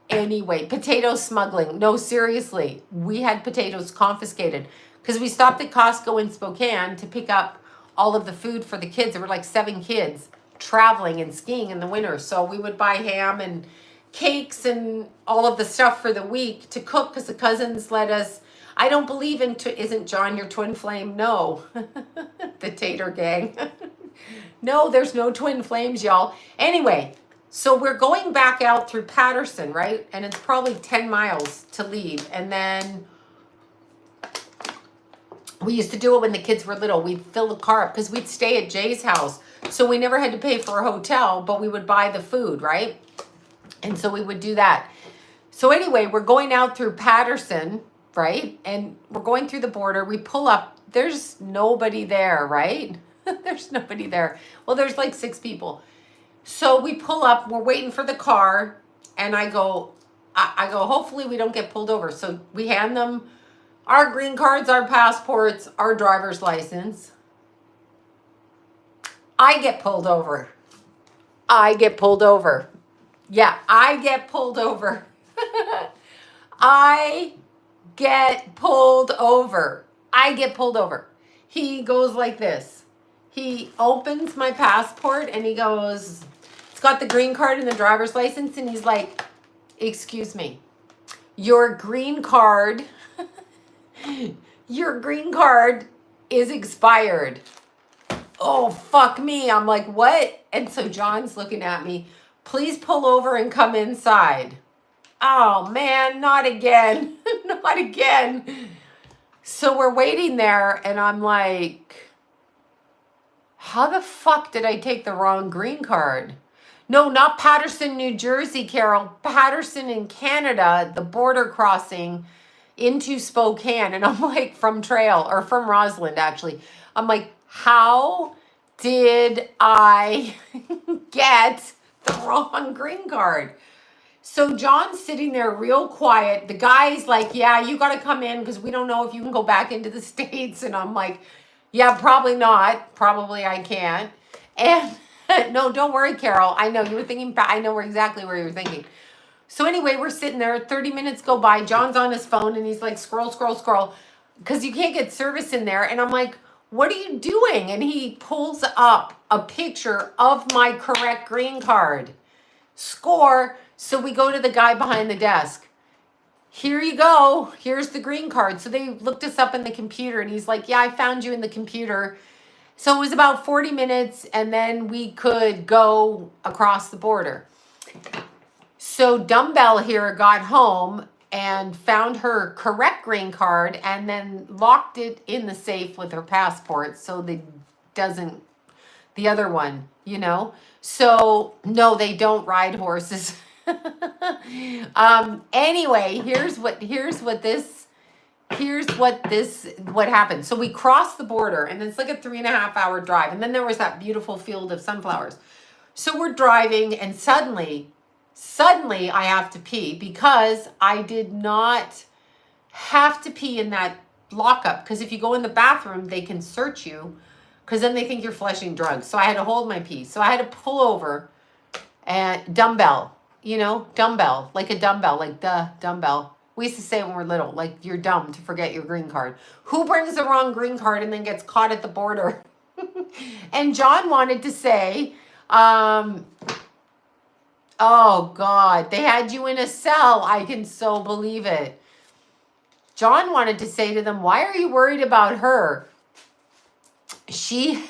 A: potato smuggling. No, seriously, we had potatoes confiscated because we stopped at Costco in Spokane to pick up all of the food for the kids. There were like 7 kids traveling and skiing in the winter. So we would buy ham and cakes and all of the stuff for the week to cook because the cousins let us. I don't believe in, isn't John your twin flame? No. The Tater gang. No, there's no twin flames, y'all. Anyway, so we're going back out through Patterson, right? And it's probably 10 miles to leave. And then we used to do it when the kids were little. We'd fill the car up because we'd stay at Jay's house. So we never had to pay for a hotel, but we would buy the food, right? And so we would do that. So anyway, we're going out through Patterson, right? And we're going through the border. We pull up. There's nobody there, right? There's nobody there. Well, there's like 6 people. So we pull up. We're waiting for the car. And I go, hopefully we don't get pulled over. So we hand them our green cards, our passports, our driver's license. I get pulled over. I get pulled over. Yeah, I get pulled over. I get pulled over. I get pulled over. He goes like this. He opens my passport and he goes, it's got the green card and the driver's license. And he's like, excuse me, your green card, your green card is expired. oh, fuck me. I'm like, what? And so John's looking at me. Please pull over and come inside. Oh, man, not again. Not again. So we're waiting there, and I'm like, how the fuck did I take the wrong green card? No, not Paterson, New Jersey, Carol. Paterson in Canada, the border crossing into Spokane. And I'm like, from Trail, or from Roslyn, actually. I'm like, how did I get the wrong green card? So John's sitting there real quiet. The guy's like, yeah, you got to come in because we don't know if you can go back into the States. And I'm like, yeah, probably not. Probably I can't. And no, don't worry, Carol. I know you were thinking, I know exactly where you were thinking. So anyway, we're sitting there, 30 minutes go by. John's on his phone and he's like, scroll, scroll, scroll, because you can't get service in there. And I'm like, what are you doing? And he pulls up a picture of my correct green card. Score. So we go to the guy behind the desk. Here you go. Here's the green card. So they looked us up in the computer and he's like, yeah, I found you in the computer. So it was about 40 minutes and then we could go across the border. So Dumbbell here got home and found her correct green card and then locked it in the safe with her passport so they doesn't, the other one, you know. So no, they don't ride horses. Anyway, here's what happened. So we crossed the border and it's like a 3.5 hour drive. And then there was that beautiful field of sunflowers. So we're driving and suddenly I have to pee because I did not have to pee in that lockup. Because if you go in the bathroom, they can search you because then they think you're flushing drugs. So I had to hold my pee. So I had to pull over and dumbbell, you know, dumbbell, like a dumbbell, like the dumbbell. We used to say when we're little, like you're dumb to forget your green card. Who brings the wrong green card and then gets caught at the border? And John wanted to say, oh God, they had you in a cell. I can so believe it. John wanted to say to them, why are you worried about her? She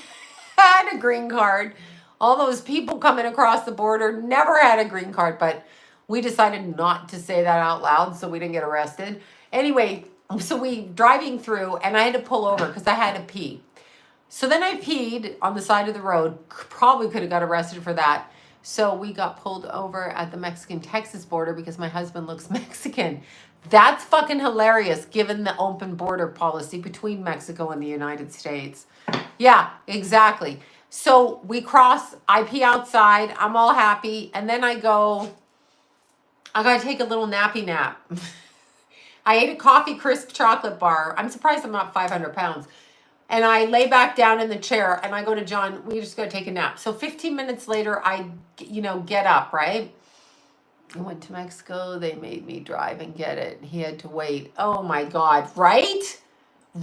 A: had a green card. All those people coming across the border never had a green card, but we decided not to say that out loud so we didn't get arrested. Anyway, so we driving through and I had to pull over because I had to pee. So then I peed on the side of the road. Probably could have got arrested for that. So we got pulled over at the Mexican-Texas border because my husband looks Mexican. That's fucking hilarious given the open border policy between Mexico and the United States. Yeah, exactly. So we cross, I pee outside, I'm all happy, and then I gotta take a little nappy nap. I ate a coffee crisp chocolate bar. I'm surprised I'm not 500 pounds. And I lay back down in the chair and I go to John, we just gotta take a nap. So 15 minutes later, I, get up, right? I went to Mexico, they made me drive and get it. He had to wait. Oh my God, right?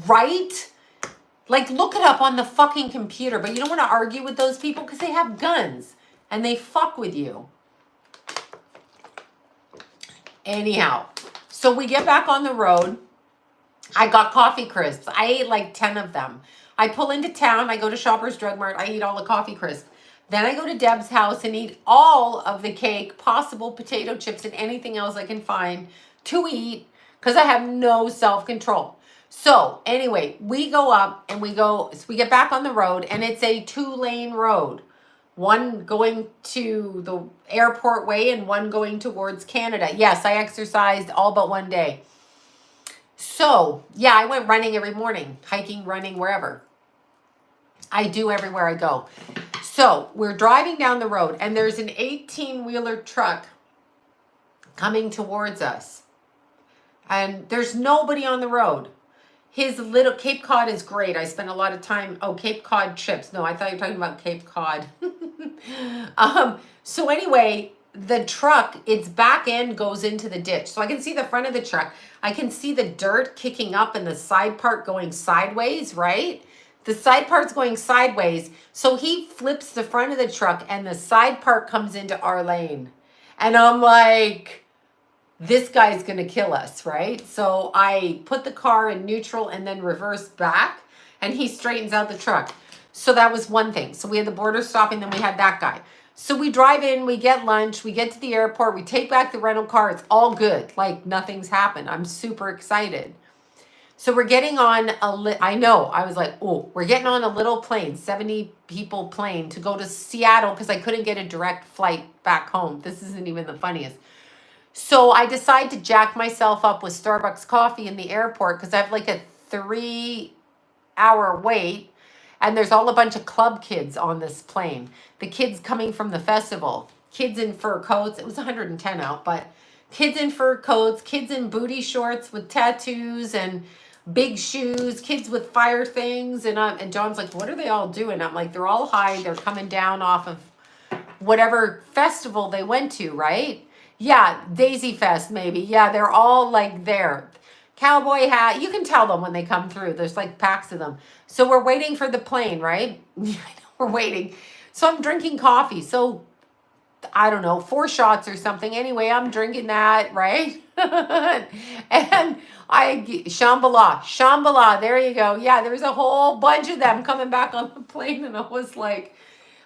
A: Right? Like, look it up on the fucking computer, but you don't want to argue with those people because they have guns and they fuck with you. Anyhow, so we get back on the road. I got coffee crisps. I ate like 10 of them. I pull into town. I go to Shoppers Drug Mart. I eat all the coffee crisps. Then I go to Deb's house and eat all of the cake, possible potato chips, and anything else I can find to eat because I have no self-control. So anyway, we go up and we get back on the road and it's a 2-lane road. One going to the airport way and one going towards Canada. Yes, I exercised all but one day. So yeah, I went running every morning, hiking, running, wherever. I do everywhere I go. So we're driving down the road and there's an 18-wheeler truck coming towards us. And there's nobody on the road. His little Cape Cod is great. I spent a lot of time. Oh, Cape Cod chips. No, I thought you were talking about Cape Cod. So anyway, the truck, its back end goes into the ditch. So I can see the front of the truck. I can see the dirt kicking up and the side part going sideways, right? The side part's going sideways. So he flips the front of the truck and the side part comes into our lane. And I'm like, this guy's going to kill us, right? So I put the car in neutral and then reverse back and he straightens out the truck. So that was one thing. So we had the border stopping, then we had that guy. So we drive in, we get lunch, we get to the airport, we take back the rental car. It's all good. Like nothing's happened. I'm super excited. So we're getting on I know, I was like, oh, we're getting on a little plane, 70 people plane to go to Seattle because I couldn't get a direct flight back home. This isn't even the funniest. So I decide to jack myself up with Starbucks coffee in the airport because I have like a 3-hour wait. And there's all a bunch of club kids on this plane. The kids coming from the festival, kids in fur coats. It was 110 out, but kids in fur coats, kids in booty shorts with tattoos and big shoes, kids with fire things. And John's like, what are they all doing? I'm like, they're all high. They're coming down off of whatever festival they went to, right? Yeah, Daisy Fest maybe. Yeah, they're all like there. Cowboy hat. You can tell them when they come through. There's like packs of them. So we're waiting for the plane, right? We're waiting. So I'm drinking coffee. So I don't know, 4 shots or something. Anyway, I'm drinking that, right? And Shambhala, there you go. Yeah, there was a whole bunch of them coming back on the plane. And I was like,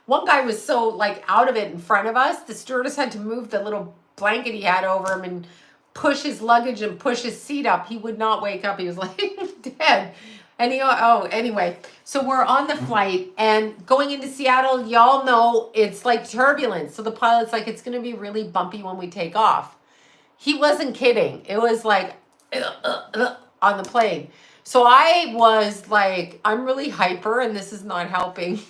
A: one guy was so like out of it in front of us. The stewardess had to move the little blanket he had over him and push his luggage and push his seat up. He would not wake up. He was like dead. And anyway, so we're on the flight and going into Seattle, y'all know it's like turbulence. So the pilot's like, it's going to be really bumpy when we take off. He wasn't kidding. It was like on the plane. So I was like, I'm really hyper and this is not helping.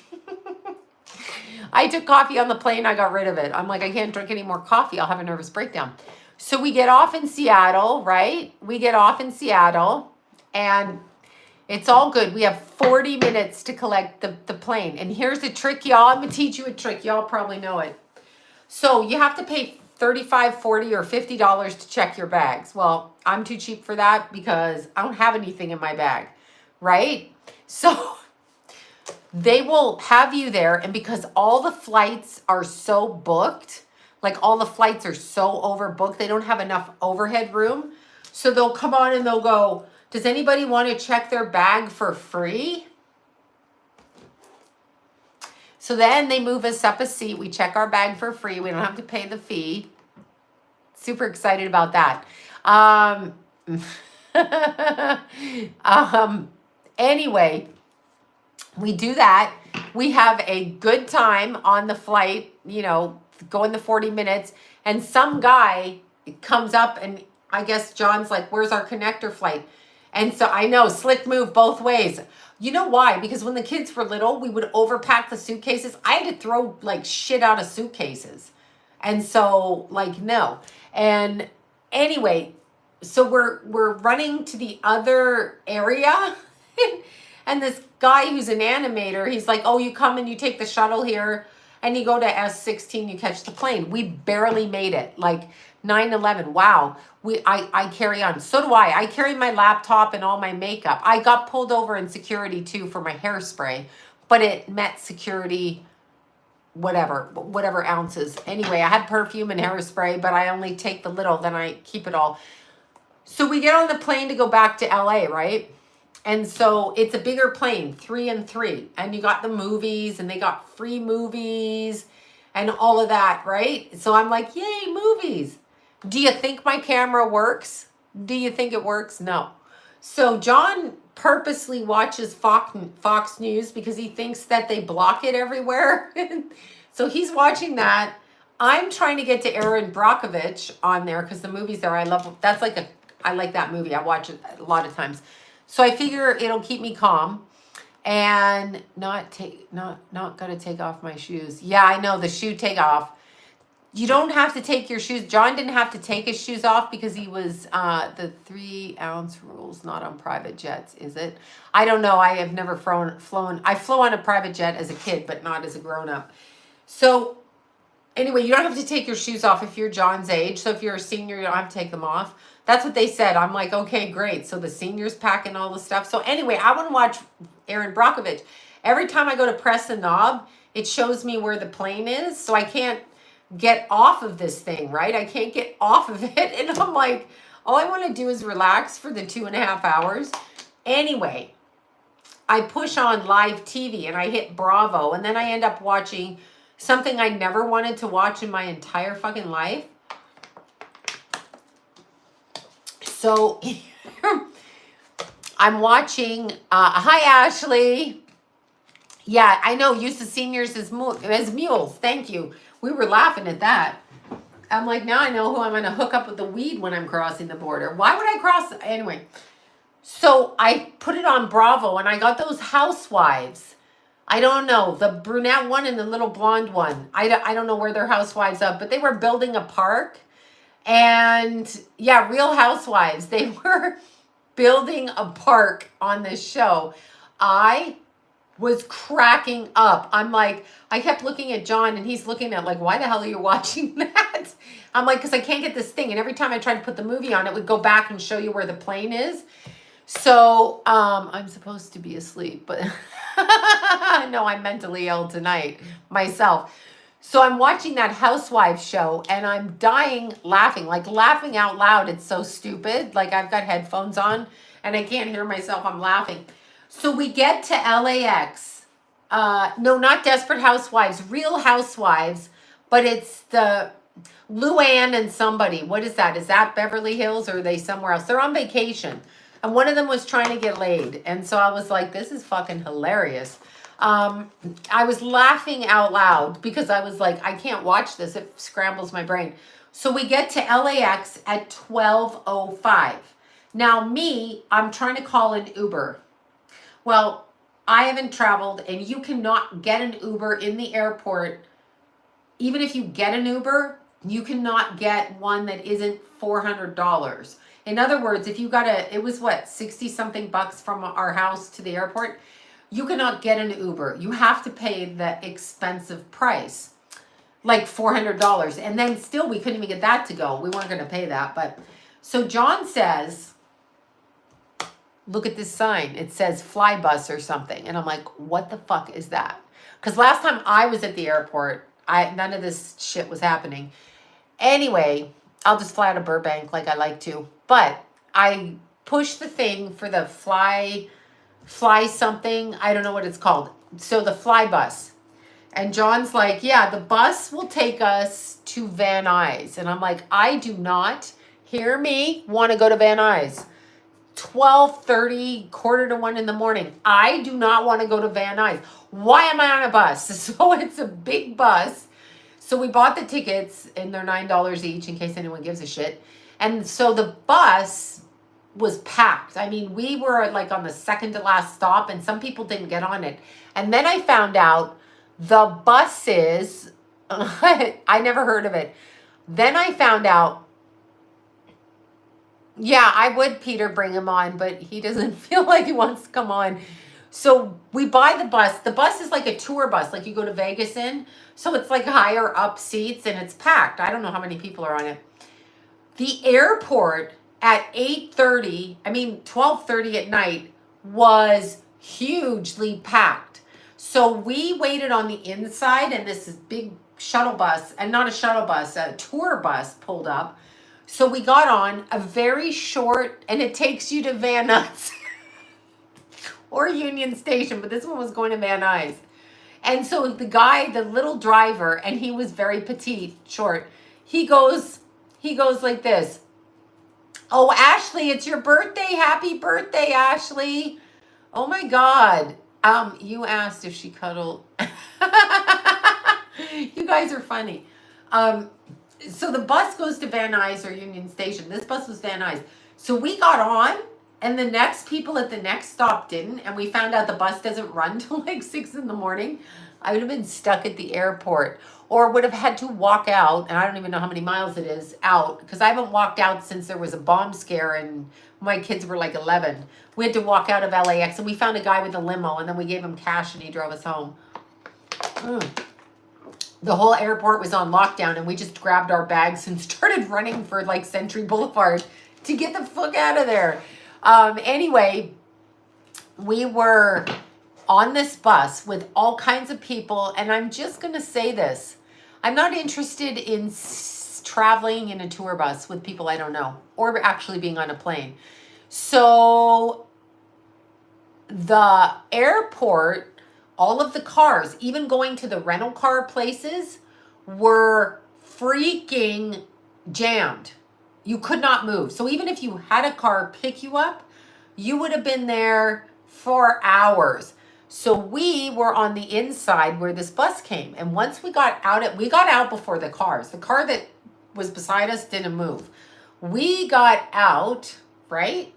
A: I took coffee on the plane. I got rid of it. I'm like, I can't drink any more coffee. I'll have a nervous breakdown. So we get off in Seattle, right? We get off in Seattle and it's all good. We have 40 minutes to collect the plane. And here's the trick, y'all. I'm going to teach you a trick. Y'all probably know it. So you have to pay $35, $40, or $50 to check your bags. Well, I'm too cheap for that because I don't have anything in my bag, right? So they will have you there. And because all the flights are so booked, like all the flights are so overbooked, they don't have enough overhead room. So they'll come on and they'll go, does anybody want to check their bag for free? So then they move us up a seat. We check our bag for free. We don't have to pay the fee. Super excited about that. Anyway, we do that. We have a good time on the flight, going the 40 minutes. And some guy comes up and I guess John's like, where's our connector flight? And so I know, slick move both ways. You know why? Because when the kids were little, we would overpack the suitcases. I had to throw like shit out of suitcases. And so like, no. And anyway, so we're running to the other area. And this guy who's an animator, he's like, oh, you come and you take the shuttle here and you go to S16, you catch the plane. We barely made it. Like 9/11. Wow. I carry on. So do I. I carry my laptop and all my makeup. I got pulled over in security too for my hairspray, but it met security, whatever ounces. Anyway, I had perfume and hairspray, but I only take the little, then I keep it all. So we get on the plane to go back to LA, right? And so it's a bigger plane, 3 and 3. And you got the movies and they got free movies and all of that, right? So I'm like, yay, movies. Do you think my camera works? Do you think it works? No. So John purposely watches Fox News because he thinks that they block it everywhere. So he's watching that. I'm trying to get to Erin Brockovich on there because the movies there, I love. I like that movie. I watch it a lot of times. So I figure it'll keep me calm and not gonna take off my shoes. Yeah, I know the shoe take off. You don't have to take your shoes. John didn't have to take his shoes off because he was, the 3-ounce rule's not on private jets, is it? I don't know. I have never flown. I flew on a private jet as a kid, but not as a grown-up. So anyway, you don't have to take your shoes off if you're John's age. So if you're a senior, you don't have to take them off. That's what they said. I'm like, okay, great. So the seniors packing all the stuff. So anyway, I want to watch Erin Brockovich. Every time I go to press the knob, it shows me where the plane is. So I can't get off of this thing, right? I can't get off of it. And I'm like, all I want to do is relax for the 2.5 hours. Anyway, I push on live TV and I hit Bravo, and then I end up watching something I never wanted to watch in my entire fucking life. So I'm watching, hi Ashley. Yeah, I know, use the seniors as mules. Thank you. We were laughing at that. I'm like, now I know who I'm going to hook up with the weed when I'm crossing the border. Why would I cross? Anyway, so I put it on Bravo and I got those housewives. I don't know, the brunette one and the little blonde one. I don't know where their housewives are, but they were building a park. And yeah, Real Housewives. They were building a park on this show. I was cracking up. I'm like, I kept looking at John and he's looking at like, why the hell are you watching that? I'm like, because I can't get this thing. And every time I tried to put the movie on, it would go back and show you where the plane is. So I'm supposed to be asleep, but no, I'm mentally ill tonight myself. So I'm watching that Housewives show and I'm dying laughing, like laughing out loud. It's so stupid. Like I've got headphones on and I can't hear myself. I'm laughing. So we get to LAX. No, not Desperate Housewives, Real Housewives, but it's the Luann and somebody. What is that? Is that Beverly Hills or are they somewhere else? They're on vacation. And one of them was trying to get laid. And so I was like, this is fucking hilarious. I was laughing out loud because I was like, I can't watch this. It scrambles my brain. So we get to LAX at 12:05. Now me, I'm trying to call an Uber. Well, I haven't traveled and you cannot get an Uber in the airport. Even if you get an Uber, you cannot get one that isn't $400. In other words, if you got it was what, 60 something bucks from our house to the airport. You cannot get an Uber. You have to pay the expensive price, like $400. And then still, we couldn't even get that to go. We weren't going to pay that. But so John says, look at this sign. It says Flybus or something. And I'm like, what the fuck is that? Because last time I was at the airport, none of this shit was happening. Anyway, I'll just fly out of Burbank like I like to. But I pushed the thing for the fly something. I don't know what it's called. So the Flybus. And John's like, yeah, the bus will take us to Van Nuys. And I'm like, I do not, hear me, want to go to Van Nuys. 12:30, quarter to 1 in the morning. I do not want to go to Van Nuys. Why am I on a bus? So it's a big bus. So we bought the tickets and they're $9 each in case anyone gives a shit. And so the bus was packed. I mean, we were like on the second to last stop and some people didn't get on it. And then I found out the buses, I never heard of it. Then I found out, yeah, I would, Peter, bring him on, but he doesn't feel like he wants to come on. So we buy the bus. The bus is like a tour bus, like you go to Vegas in. So it's like higher up seats and it's packed. I don't know how many people are on it. The airport at 12:30 at night was hugely packed. So we waited on the inside and this is big shuttle bus, and not a shuttle bus, a tour bus pulled up. So we got on a very short, and it takes you to Van Nuys or Union Station, but this one was going to Van Nuys. And so the guy, the little driver, and he was very petite, short, he goes like this. Oh, Ashley, it's your birthday. Happy birthday, Ashley. Oh my God. You asked if she cuddled. You guys are funny. So the bus goes to Van Nuys or Union Station. This bus was Van Nuys. So we got on and the next people at the next stop didn't. And we found out the bus doesn't run till like 6 in the morning. I would have been stuck at the airport or would have had to walk out. And I don't even know how many miles it is out because I haven't walked out since there was a bomb scare and my kids were like 11. We had to walk out of LAX and we found a guy with a limo and then we gave him cash and he drove us home. The whole airport was on lockdown and we just grabbed our bags and started running for like Century Boulevard to get the fuck out of there. Anyway, we were on this bus with all kinds of people, and I'm just going to say this. I'm not interested in traveling in a tour bus with people I don't know or actually being on a plane. So The airport, all of the cars, even going to the rental car places, were freaking jammed. You could not move. So even if you had a car pick you up, you would have been there for hours. So we were on the inside where this bus came. And once we got out before the cars. The car that was beside us didn't move. We got out, right?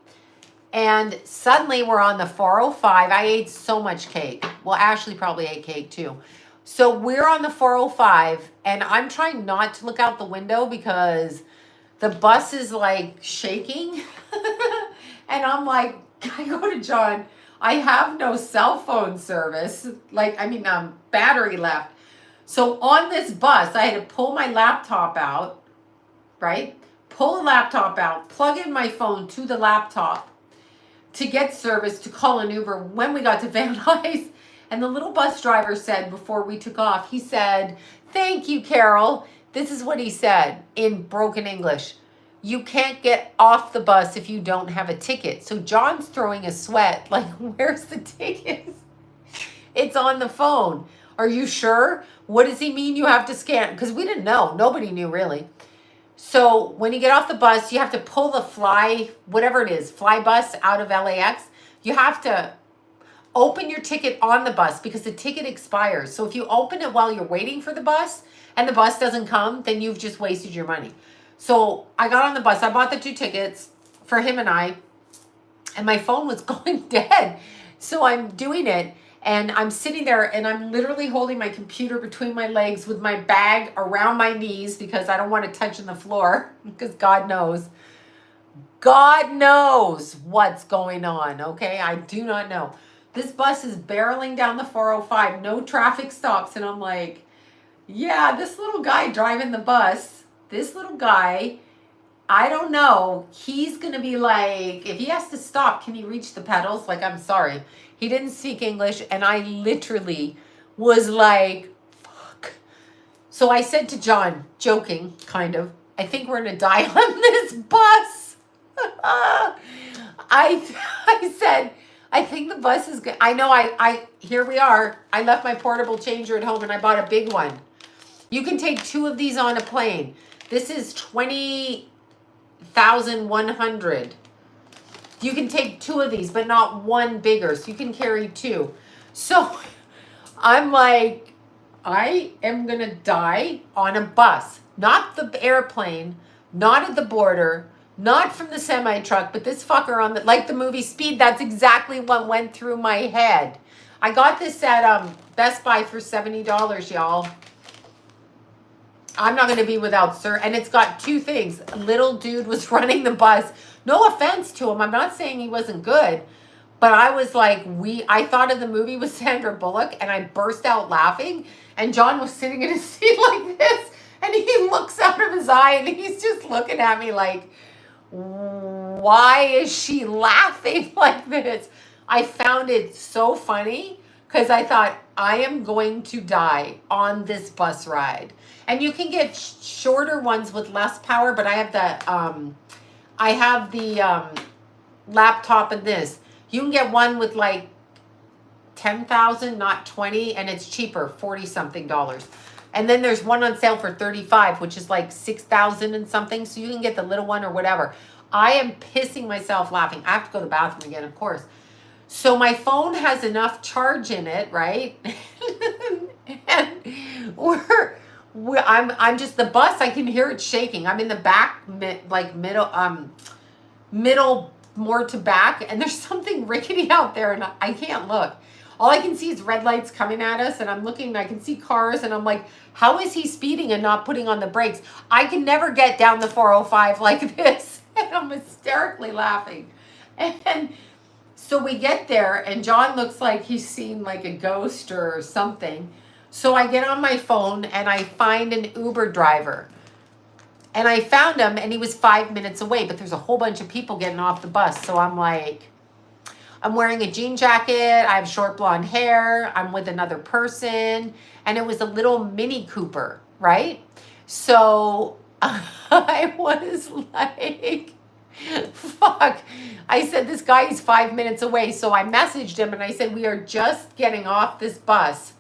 A: And suddenly we're on the 405. I ate so much cake. Well, Ashley probably ate cake too. So we're on the 405 and I'm trying not to look out the window because the bus is like shaking. And I'm like, I go to John, I have no cell phone service. Battery left. So on this bus, I had to pull my laptop out, right? Pull the laptop out, plug in my phone to the laptop to get service, to call an Uber when we got to Van Nuys. And the little bus driver said before we took off, he said, "Thank you, Carol." This is what he said in broken English. "You can't get off the bus if you don't have a ticket." So John's throwing a sweat, like, where's the ticket? It's on the phone. Are you sure? What does he mean you have to scan? Because we didn't know. Nobody knew really. So when you get off the bus, you have to pull the fly bus out of LAX. You have to open your ticket on the bus because the ticket expires. So if you open it while you're waiting for the bus and the bus doesn't come, then you've just wasted your money. So I got on the bus. I bought the 2 tickets for him and I, and my phone was going dead. So I'm doing it. And I'm sitting there and I'm literally holding my computer between my legs with my bag around my knees because I don't want to touch on the floor because God knows what's going on. Okay. I do not know. This bus is barreling down the 405, no traffic stops. And I'm like, yeah, this little guy driving the bus, I don't know. He's going to be like, if he has to stop, can he reach the pedals? Like, I'm sorry. He didn't speak English. And I literally was like, fuck. So I said to John, joking, kind of, I think we're going to die on this bus. I said, I think the bus is good. I know here we are. I left my portable changer at home and I bought a big one. You can take 2 of these on a plane. This is 20,100. You can take 2 of these, but not one bigger. So you can carry 2. So I'm like, I am going to die on a bus. Not the airplane, not at the border, not from the semi-truck, but this fucker on like the movie Speed. That's exactly what went through my head. I got this at Best Buy for $70, y'all. I'm not going to be without sir. And it's got 2 things. A little dude was running the bus. No offense to him. I'm not saying he wasn't good. But I was like, I thought of the movie with Sandra Bullock and I burst out laughing. And John was sitting in his seat like this. And he looks out of his eye and he's just looking at me like, why is she laughing like this? I found it so funny because I thought, I am going to die on this bus ride. And you can get shorter ones with less power, but I have the laptop in this. You can get one with like 10,000, not 20, and it's cheaper, 40 something dollars. And then there's one on sale for 35, which is like 6,000 and something. So you can get the little one or whatever. I am pissing myself laughing. I have to go to the bathroom again, of course. So my phone has enough charge in it, right? And I'm just the bus. I can hear it shaking. I'm in the back, middle more to back, and there's something rickety out there, and I can't look. All I can see is red lights coming at us, and I'm looking, and I can see cars, and I'm like, how is he speeding and not putting on the brakes? I can never get down the 405 like this, and I'm hysterically laughing. And so we get there, and John looks like he's seen like a ghost or something. So I get on my phone, and I find an Uber driver. And I found him, and he was 5 minutes away, but there's a whole bunch of people getting off the bus. So I'm like, I'm wearing a jean jacket. I have short blonde hair. I'm with another person. And it was a little Mini Cooper, right? So I was like, Fuck. I said, this guy is 5 minutes away. So I messaged him and I said, we are just getting off this bus.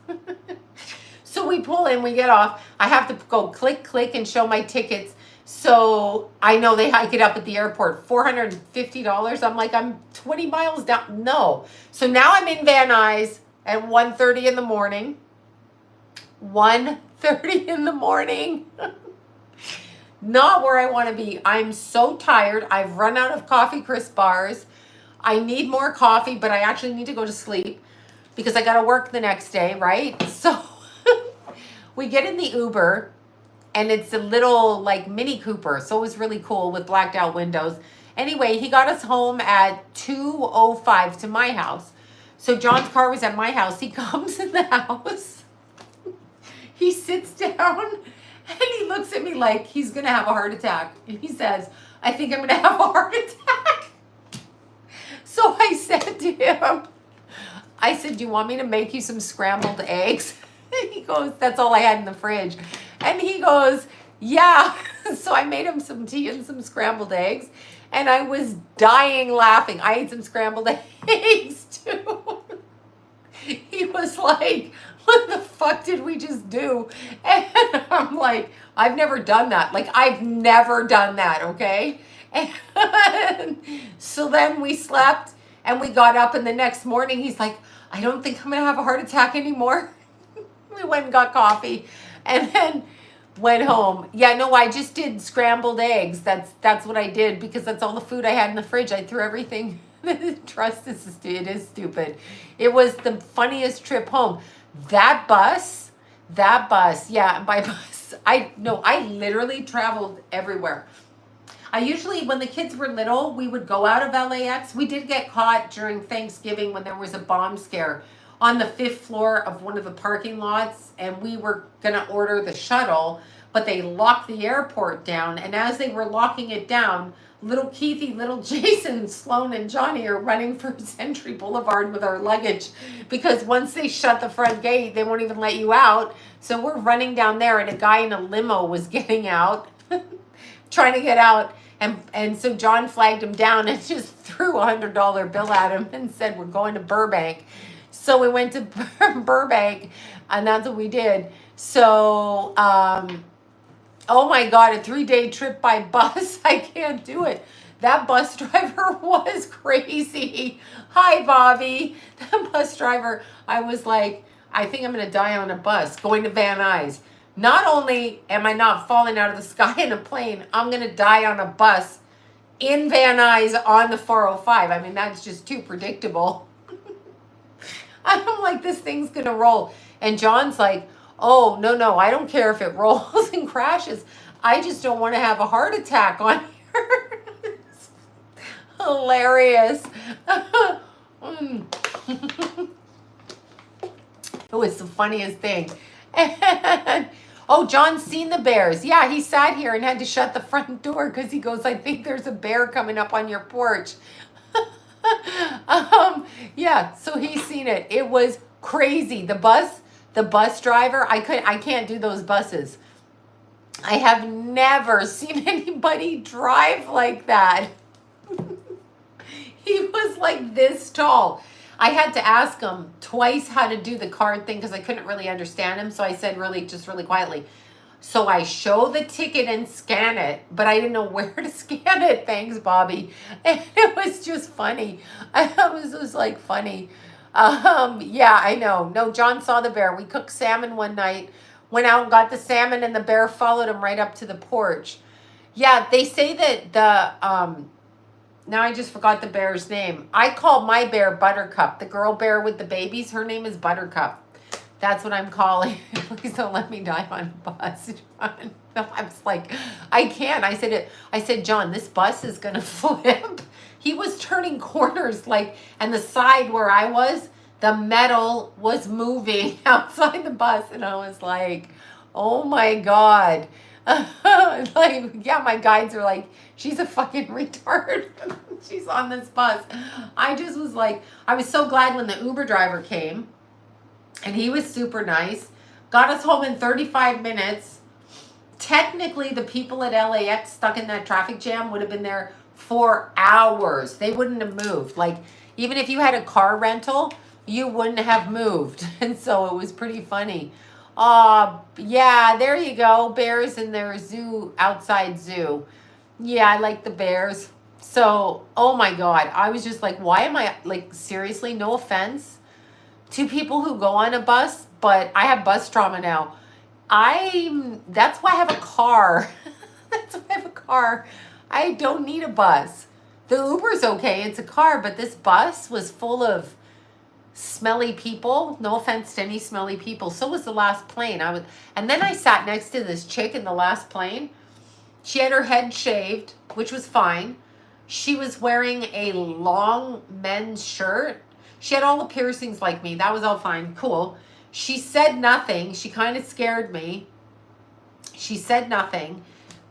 A: So we pull in, we get off. I have to go click and show my tickets. So I know they hike it up at the airport, $450. I'm like, I'm 20 miles down. No. So now I'm in Van Nuys at 1:30 in the morning. 1:30 in the morning. Not where I want to be. I'm so tired. I've run out of coffee crisp bars. I need more coffee, but I actually need to go to sleep because I got to work the next day, right? So we get in the Uber and it's a little like Mini Cooper. So it was really cool with blacked out windows. Anyway, he got us home at 2:05 to my house. So John's car was at my house. He comes in the house. He sits down and he looks at me like he's going to have a heart attack. And he says, I think I'm going to have a heart attack. So I said to him, I said, do you want me to make you some scrambled eggs? And he goes, that's all I had in the fridge. And he goes, yeah. So I made him some tea and some scrambled eggs. And I was dying laughing. I ate some scrambled eggs too. He was like, what the fuck did we just do? And I'm like, I've never done that. Like, I've never done that, okay? And so then we slept and we got up, and the next morning he's like, I don't think I'm going to have a heart attack anymore. We went and got coffee and then went home. Yeah, no, I just did scrambled eggs. That's what I did because that's all the food I had in the fridge. I threw everything. Trust this, it is stupid. It was the funniest trip home. That bus, yeah, by bus. I literally traveled everywhere. I usually, when the kids were little, we would go out of LAX. We did get caught during Thanksgiving when there was a bomb scare on the 5th floor of one of the parking lots, and we were going to order the shuttle, but they locked the airport down, and as they were locking it down, little Keithy, little Jason, Sloan, and Johnny are running for Century Boulevard with our luggage because once they shut the front gate, they won't even let you out. So we're running down there, and a guy in a limo was getting out, trying to get out. And so John flagged him down and just threw a $100 bill at him and said, we're going to Burbank. So we went to Burbank, and that's what we did. So, oh my God, a 3-day trip by bus. I can't do it. That bus driver was crazy. Hi, Bobby. That bus driver, I was like, I think I'm going to die on a bus going to Van Nuys. Not only am I not falling out of the sky in a plane, I'm going to die on a bus in Van Nuys on the 405. I mean, that's just too predictable. I'm like, this thing's going to roll. And John's like, oh, no, I don't care if it rolls and crashes. I just don't want to have a heart attack on here. It's hilarious. It was the funniest thing. And, oh, John's seen the bears. Yeah, he sat here and had to shut the front door because he goes, I think there's a bear coming up on your porch. Yeah, so he's seen it. It was crazy. The bus driver, I can't do those buses. I have never seen anybody drive like that. He was like this tall. I had to ask him twice how to do the card thing because I couldn't really understand him. So I said really quietly. So I show the ticket and scan it, but I didn't know where to scan it. Thanks, Bobby. And it was just funny. It was just like funny. Yeah, I know. No, John saw the bear. We cooked salmon one night, went out and got the salmon, and the bear followed him right up to the porch. Yeah, they say that now I just forgot the bear's name. I call my bear Buttercup. The girl bear with the babies, her name is Buttercup. That's what I'm calling. Please don't let me die on a bus, John. No, I was like, I can't. I said, John, this bus is going to flip. He was turning corners like, and the side where I was, the metal was moving outside the bus. And I was like, oh my God. Like, yeah, my guides are like, she's a fucking retard. She's on this bus. I just was like, I was so glad when the Uber driver came. And he was super nice. Got us home in 35 minutes. Technically, the people at LAX stuck in that traffic jam would have been there for hours. They wouldn't have moved. Like, even if you had a car rental, you wouldn't have moved. And so it was pretty funny. Yeah, there you go. Bears in their zoo, outside zoo. Yeah, I like the bears. So, oh my God. I was just like, why am I, like, seriously, no offense to people who go on a bus, but I have bus trauma now. That's why I have a car. That's why I have a car. I don't need a bus. The Uber's okay, it's a car, but this bus was full of smelly people. No offense to any smelly people. So was the last plane. And then I sat next to this chick in the last plane. She had her head shaved, which was fine. She was wearing a long men's shirt. She had all the piercings like me. That was all fine. Cool. She said nothing. She kind of scared me. She said nothing.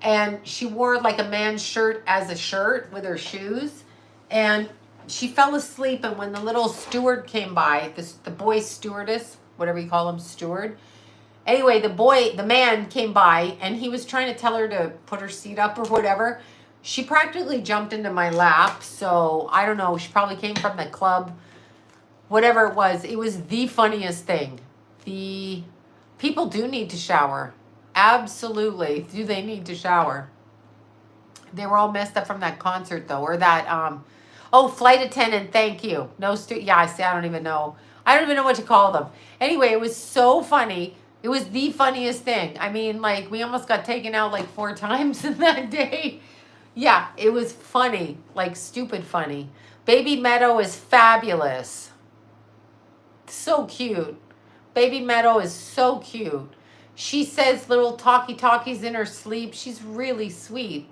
A: And she wore like a man's shirt as a shirt with her shoes. And she fell asleep. And when the little steward came by, the boy stewardess, whatever you call him, steward. Anyway, the man came by and he was trying to tell her to put her seat up or whatever. She practically jumped into my lap. So I don't know. She probably came from the club. Whatever it was the funniest thing. The people do need to shower. Absolutely. Do they need to shower? They were all messed up from that concert though, or that, flight attendant, thank you. Yeah, I don't even know. I don't even know what to call them. Anyway, it was so funny. It was the funniest thing. I mean, like, we almost got taken out like 4 times in that day. Yeah, it was funny, like stupid funny. Baby Meadow is fabulous. So cute. Baby Meadow is so cute. She says little talkies in her sleep. She's really sweet.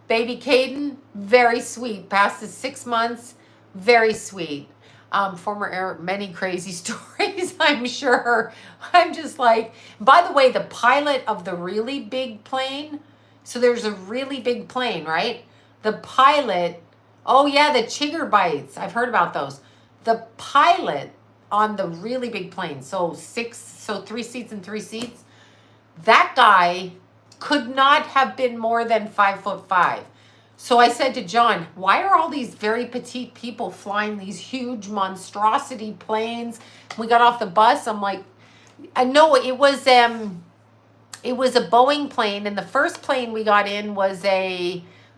A: Baby Caden, very sweet. Past the 6 months, very sweet. Many crazy stories, I'm sure. I'm just like, by the way, the pilot of the really big plane. So there's a really big plane, right? The pilot, oh yeah, the chigger bites. I've heard about those. The pilot on the really big plane, so 3 seats and 3 seats, that guy could not have been more than 5'5". So I said to John, why are all these very petite people flying these huge monstrosity planes? We got off the bus. I'm like, no, it was a Boeing plane. And the first plane we got in was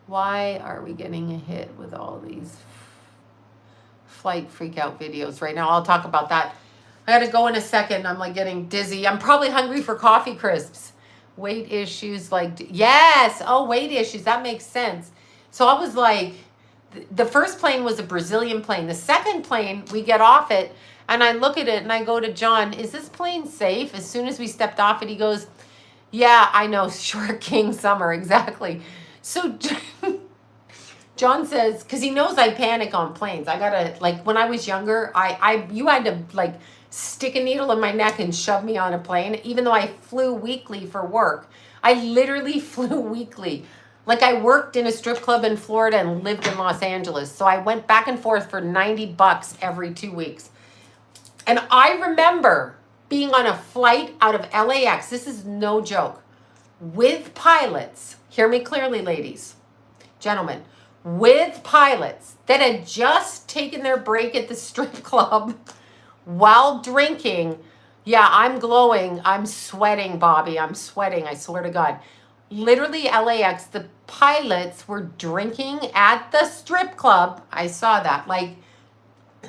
A: why are we getting hit with all these flight freak out videos right now? I'll talk about that. I got to go in a second. I'm like getting dizzy. I'm probably hungry for coffee crisps. Weight issues, yes. Oh, weight issues. That makes sense. So I was like, the first plane was a Brazilian plane. The second plane, we get off it and I look at it and I go to John, is this plane safe? As soon as we stepped off it, he goes, yeah, I know. Short King Summer. Exactly. So John says, because he knows I panic on planes. I gotta, like, when I was younger, you had to like stick a needle in my neck and shove me on a plane, even though I flew weekly for work. I literally flew weekly. Like, I worked in a strip club in Florida and lived in Los Angeles. So I went back and forth for $90 every 2 weeks. And I remember being on a flight out of LAX. This is no joke. With pilots. Hear me clearly, ladies, gentlemen. With pilots that had just taken their break at the strip club while drinking. Yeah, I'm glowing. I'm sweating, Bobby. I'm sweating. I swear to God. Literally LAX, the pilots were drinking at the strip club. I saw that. Like,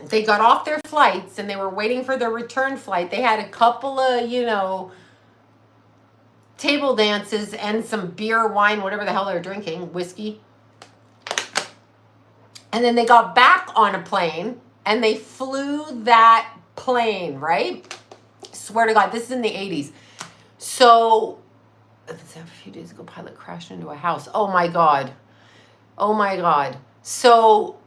A: they got off their flights and they were waiting for their return flight. They had a couple of, table dances and some beer, wine, whatever the hell they're drinking, whiskey. And then they got back on a plane and they flew that plane, right? Swear to God, this is in the 80s. So, a few days ago, pilot crashed into a house. Oh my God. Oh my God. So,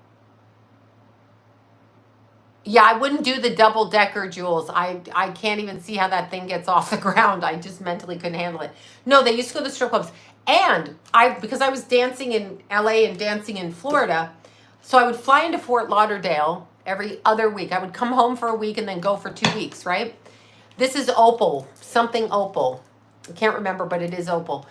A: yeah, I wouldn't do the double-decker, Jules. I can't even see how that thing gets off the ground. I just mentally couldn't handle it. No, they used to go to strip clubs. And because I was dancing in LA and dancing in Florida, so I would fly into Fort Lauderdale every other week. I would come home for a week and then go for 2 weeks, right? This is opal, something opal. I can't remember, but it is opal.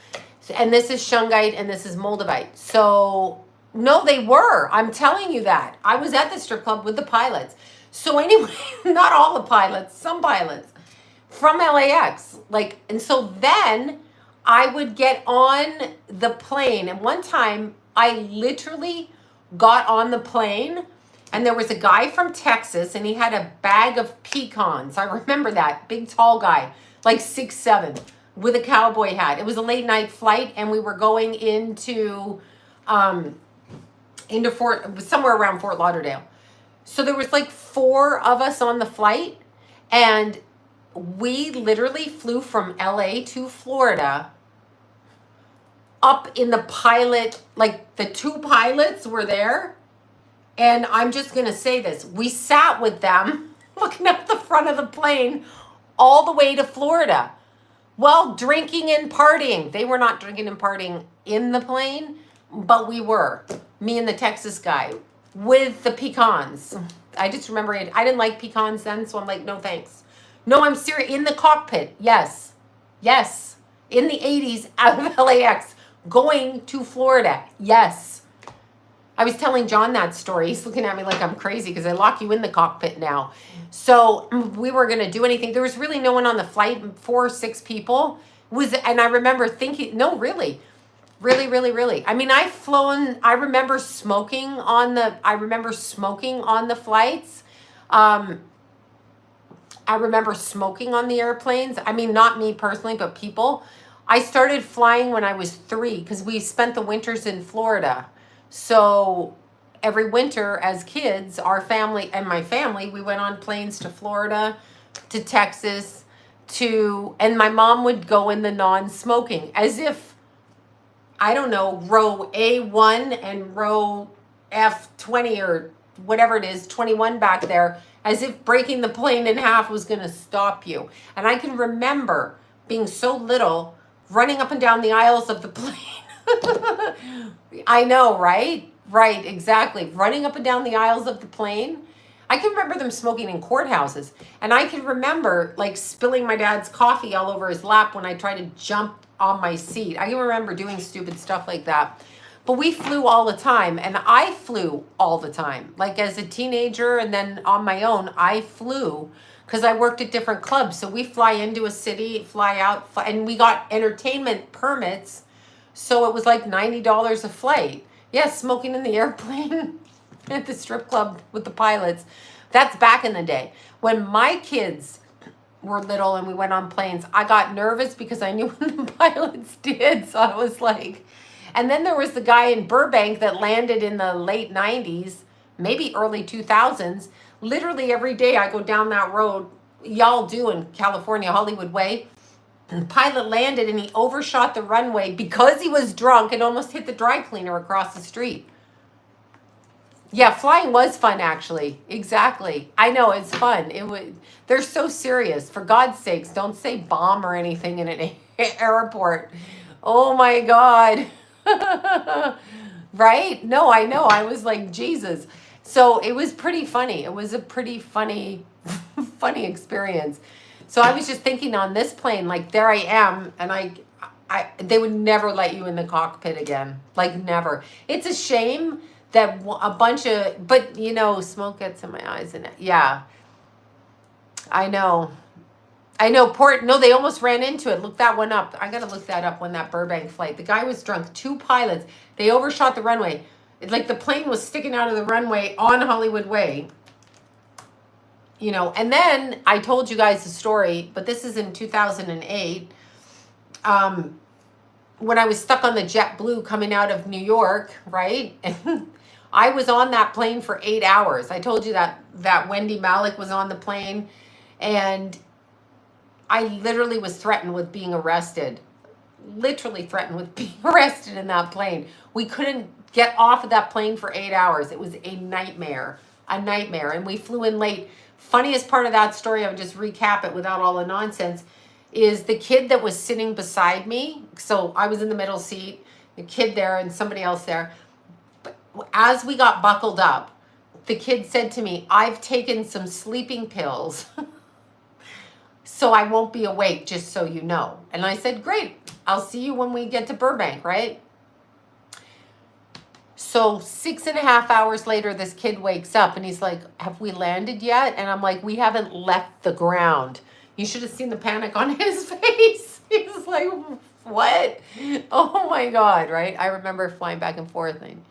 A: And this is shungite and this is moldavite. So No, they were. I'm telling you that. I was at the strip club with the pilots. So anyway, not all the pilots, some pilots from LAX. Like, and so then I would get on the plane. And one time I literally got on the plane and there was a guy from Texas and he had a bag of pecans. I remember that. Big tall guy, like 6'7", with a cowboy hat. It was a late night flight and we were going into somewhere around Fort Lauderdale. So there was like 4 of us on the flight and we literally flew from LA to Florida up in the pilot, like the 2 pilots were there. And I'm just going to say this. We sat with them looking at the front of the plane all the way to Florida while drinking and partying. They were not drinking and partying in the plane, but we were. Me and the Texas guy with the pecans. I just remember it. I didn't like pecans then, so I'm like, no thanks. No, I'm serious. In the cockpit. Yes. Yes. In the 80s out of LAX going to Florida. Yes. I was telling John that story. He's looking at me like I'm crazy because I lock you in the cockpit now. So we were going to do anything. There was really no one on the flight, 4 or 6 people. And I remember thinking, no, really. Really. I mean, I've flown, I remember smoking on the flights. I remember smoking on the airplanes. I mean, not me personally, but people. I started flying when I was 3 because we spent the winters in Florida. So every winter as kids, our family and my family, we went on planes to Florida, to Texas, and my mom would go in the non-smoking as if, I don't know, row A1 and row F20 or whatever it is, 21 back there, as if breaking the plane in half was going to stop you. And I can remember being so little, running up and down the aisles of the plane. I know, right? Right, exactly. Running up and down the aisles of the plane. I can remember them smoking in courthouses. And I can remember like spilling my dad's coffee all over his lap when I tried to jump on my seat. I can remember doing stupid stuff like that. But we flew all the time, and I flew all the time. Like as a teenager and then on my own, I flew because I worked at different clubs. So we fly into a city, fly out, and we got entertainment permits. So it was like $90 a flight. Yeah, smoking in the airplane at the strip club with the pilots. That's back in the day. When my kids were little and we went on planes, I got nervous because I knew what the pilots did. So I was like, and then there was the guy in Burbank that landed in the late 90s, maybe early 2000s. Literally every day I go down that road, y'all do in California, Hollywood Way. The pilot landed and he overshot the runway because he was drunk and almost hit the dry cleaner across the street. Yeah, flying was fun, actually. Exactly. I know, it's fun. They're so serious. For God's sakes, don't say bomb or anything in an airport. Oh my God. Right? No, I know. I was like, Jesus. So it was pretty funny. It was a pretty funny, funny experience. So I was just thinking on this plane, like there I am, and they would never let you in the cockpit again. Like never. It's a shame that but you know, smoke gets in my eyes and yeah. I know. No, they almost ran into it. Look that one up. I got to look that up when that Burbank flight. The guy was drunk. 2 pilots. They overshot the runway. It's like the plane was sticking out of the runway on Hollywood Way. You know, and then I told you guys the story, but this is in 2008. When I was stuck on the JetBlue coming out of New York, right? And I was on that plane for 8 hours. I told you that Wendy Malick was on the plane, and I literally was threatened with being arrested. Literally threatened with being arrested in that plane. We couldn't get off of that plane for 8 hours. It was a nightmare. And we flew in late. Funniest part of that story, I'll just recap it without all the nonsense, is the kid that was sitting beside me. So I was in the middle seat, the kid there and somebody else there. But as we got buckled up, the kid said to me, "I've taken some sleeping pills, so I won't be awake, just so you know." And I said, "Great, I'll see you when we get to Burbank," right? So 6.5 hours later, this kid wakes up and he's like, have we landed yet? And I'm like, we haven't left the ground. You should have seen the panic on his face. He was like, what? Oh my God, right? I remember flying back and forth and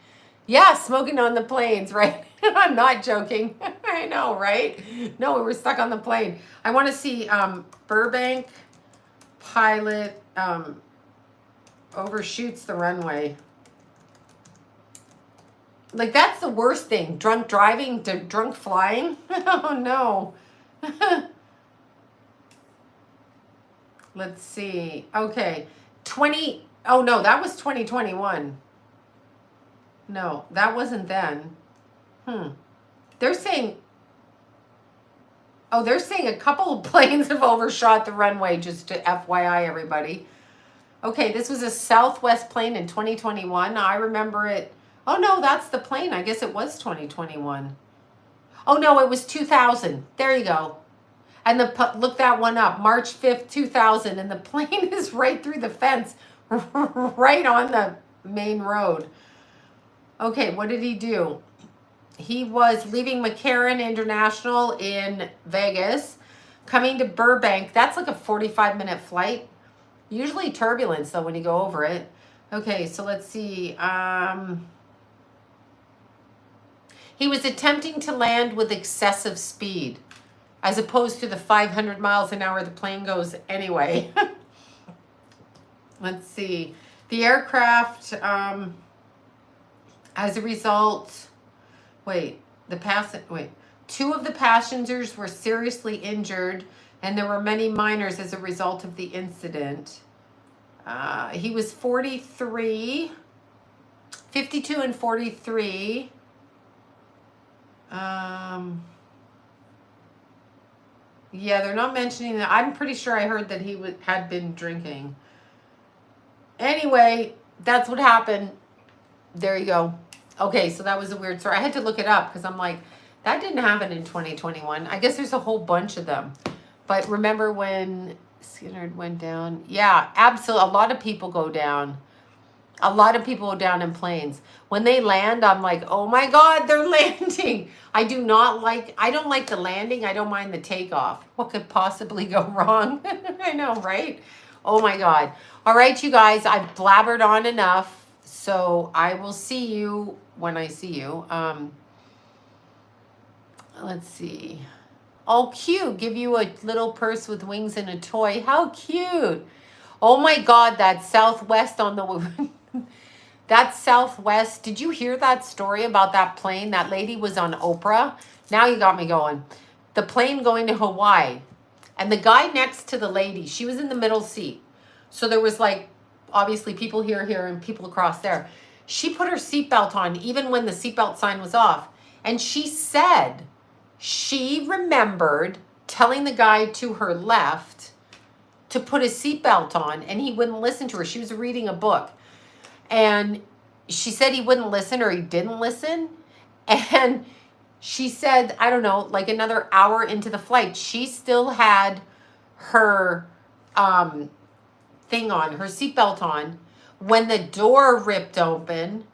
A: yeah, smoking on the planes, right? I'm not joking. I know, right? No, we were stuck on the plane. I want to see Burbank pilot overshoots the runway. Like, that's the worst thing. Drunk driving to drunk flying. Oh, no. Let's see. Okay. Oh, no, that was 2021. No, that wasn't then. They're saying a couple of planes have overshot the runway, just to FYI, everybody. Okay, this was a Southwest plane in 2021. I remember it. Oh, no, that's the plane. I guess it was 2021. Oh, no, it was 2000. There you go. And look that one up. March 5th, 2000. And the plane is right through the fence, right on the main road. Okay, what did he do? He was leaving McCarran International in Vegas, coming to Burbank. That's like a 45-minute flight. Usually turbulence, though, when you go over it. Okay, so let's see. He was attempting to land with excessive speed, as opposed to the 500 miles an hour the plane goes anyway. Let's see. The aircraft, as a result, two of the passengers were seriously injured, and there were many minors as a result of the incident. He was 52 and 43. Yeah, they're not mentioning that. I'm pretty sure I heard that he had been drinking. Anyway, that's what happened. There you go. Okay, so that was a weird story. I had to look it up because I'm like, that didn't happen in 2021. I guess there's a whole bunch of them. But remember when Sinead went down? Yeah, absolutely. A lot of people go down. A lot of people go down in planes. When they land, I'm like, oh my God, they're landing. I don't like the landing. I don't mind the takeoff. What could possibly go wrong? I know, right? Oh my God. All right, you guys, I've blabbered on enough. So I will see you when I see you. Let's see. Oh, cute. Give you a little purse with wings and a toy. How cute. Oh my God, that Southwest on the... That Southwest, did you hear that story about that plane? That lady was on Oprah. Now you got me going. The plane going to Hawaii. And the guy next to the lady, she was in the middle seat. So there was like, obviously people here, and people across there. She put her seatbelt on even when the seatbelt sign was off. And she said she remembered telling the guy to her left to put his seatbelt on, and he wouldn't listen to her. She was reading a book. And she said he wouldn't listen, or he didn't listen. And she said, I don't know, like another hour into the flight, she still had her thing on, her seatbelt on, when the door ripped open.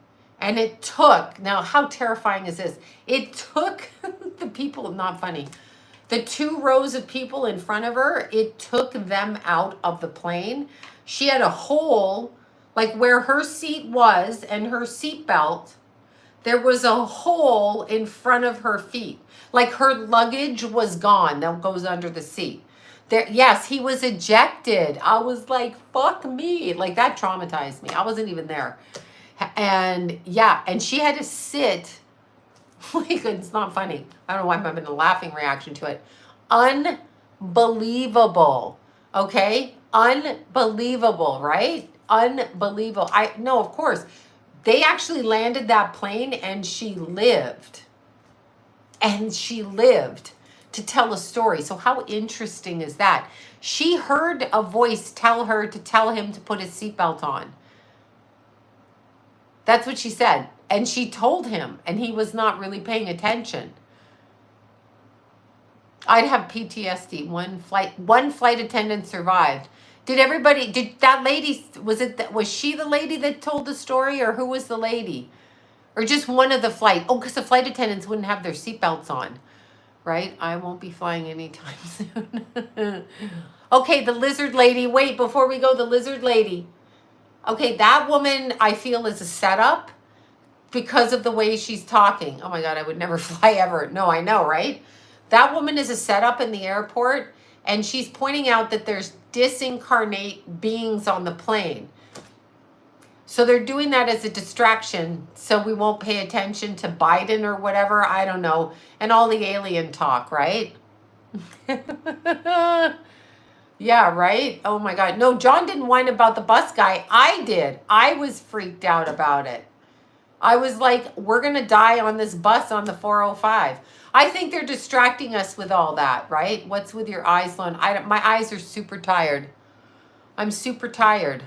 A: And it took, now how terrifying is this? It took the people, not funny, the 2 rows of people in front of her, it took them out of the plane. She had a hole, like where her seat was and her seatbelt, there was a hole in front of her feet. Like her luggage was gone. That goes under the seat. There, yes, he was ejected. I was like, fuck me. Like that traumatized me. I wasn't even there. And yeah, and she had to sit. Like, it's not funny. I don't know why I'm having a laughing reaction to it. Unbelievable. Okay? Unbelievable, right? Unbelievable. No, of course. They actually landed that plane and she lived. And she lived to tell a story. So how interesting is that? She heard a voice tell her to tell him to put his seatbelt on. That's what she said. And she told him, and he was not really paying attention. I'd have PTSD. One flight attendant survived. Did that lady, was she the lady that told the story, or who was the lady? Or just one of the flight. Oh, because the flight attendants wouldn't have their seatbelts on, right? I won't be flying anytime soon. Okay, the lizard lady. Wait, before we go, the lizard lady. Okay, that woman I feel is a setup because of the way she's talking. Oh my God, I would never fly ever. No, I know, right? That woman is a setup in the airport, and she's pointing out that there's disincarnate beings on the plane. So they're doing that as a distraction so we won't pay attention to Biden or whatever. I don't know. And all the alien talk, right? Yeah, right? Oh my God. No, John didn't whine about the bus guy. I did. I was freaked out about it. I was like, we're going to die on this bus on the 405. I think they're distracting us with all that, right? What's with your eyes, Sloan? My eyes are super tired. I'm super tired.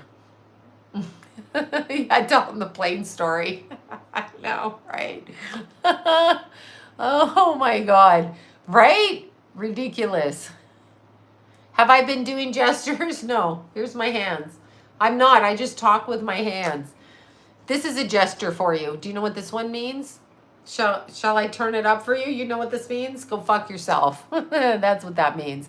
A: Yeah, tell them the plane story. I know, right? Oh my God. Right? Ridiculous. Have I been doing gestures? No. Here's my hands. I'm not. I just talk with my hands. This is a gesture for you. Do you know what this one means? Shall I turn it up for you? You know what this means? Go fuck yourself. That's what that means.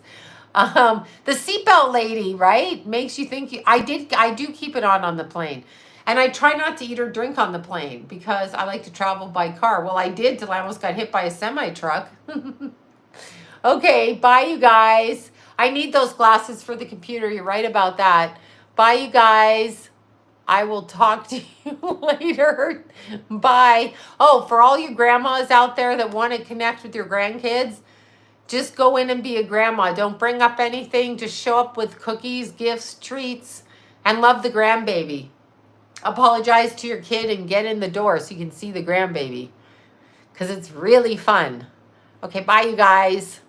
A: The seatbelt lady, right? Makes you think I do keep it on the plane. And I try not to eat or drink on the plane because I like to travel by car. Well, I did till I almost got hit by a semi truck. Okay, bye you guys. I need those glasses for the computer. You're right about that. Bye you guys. I will talk to you later. Bye. Oh, for all you grandmas out there that want to connect with your grandkids, just go in and be a grandma. Don't bring up anything. Just show up with cookies, gifts, treats, and love the grandbaby. Apologize to your kid and get in the door so you can see the grandbaby. Because it's really fun. Okay, bye you guys.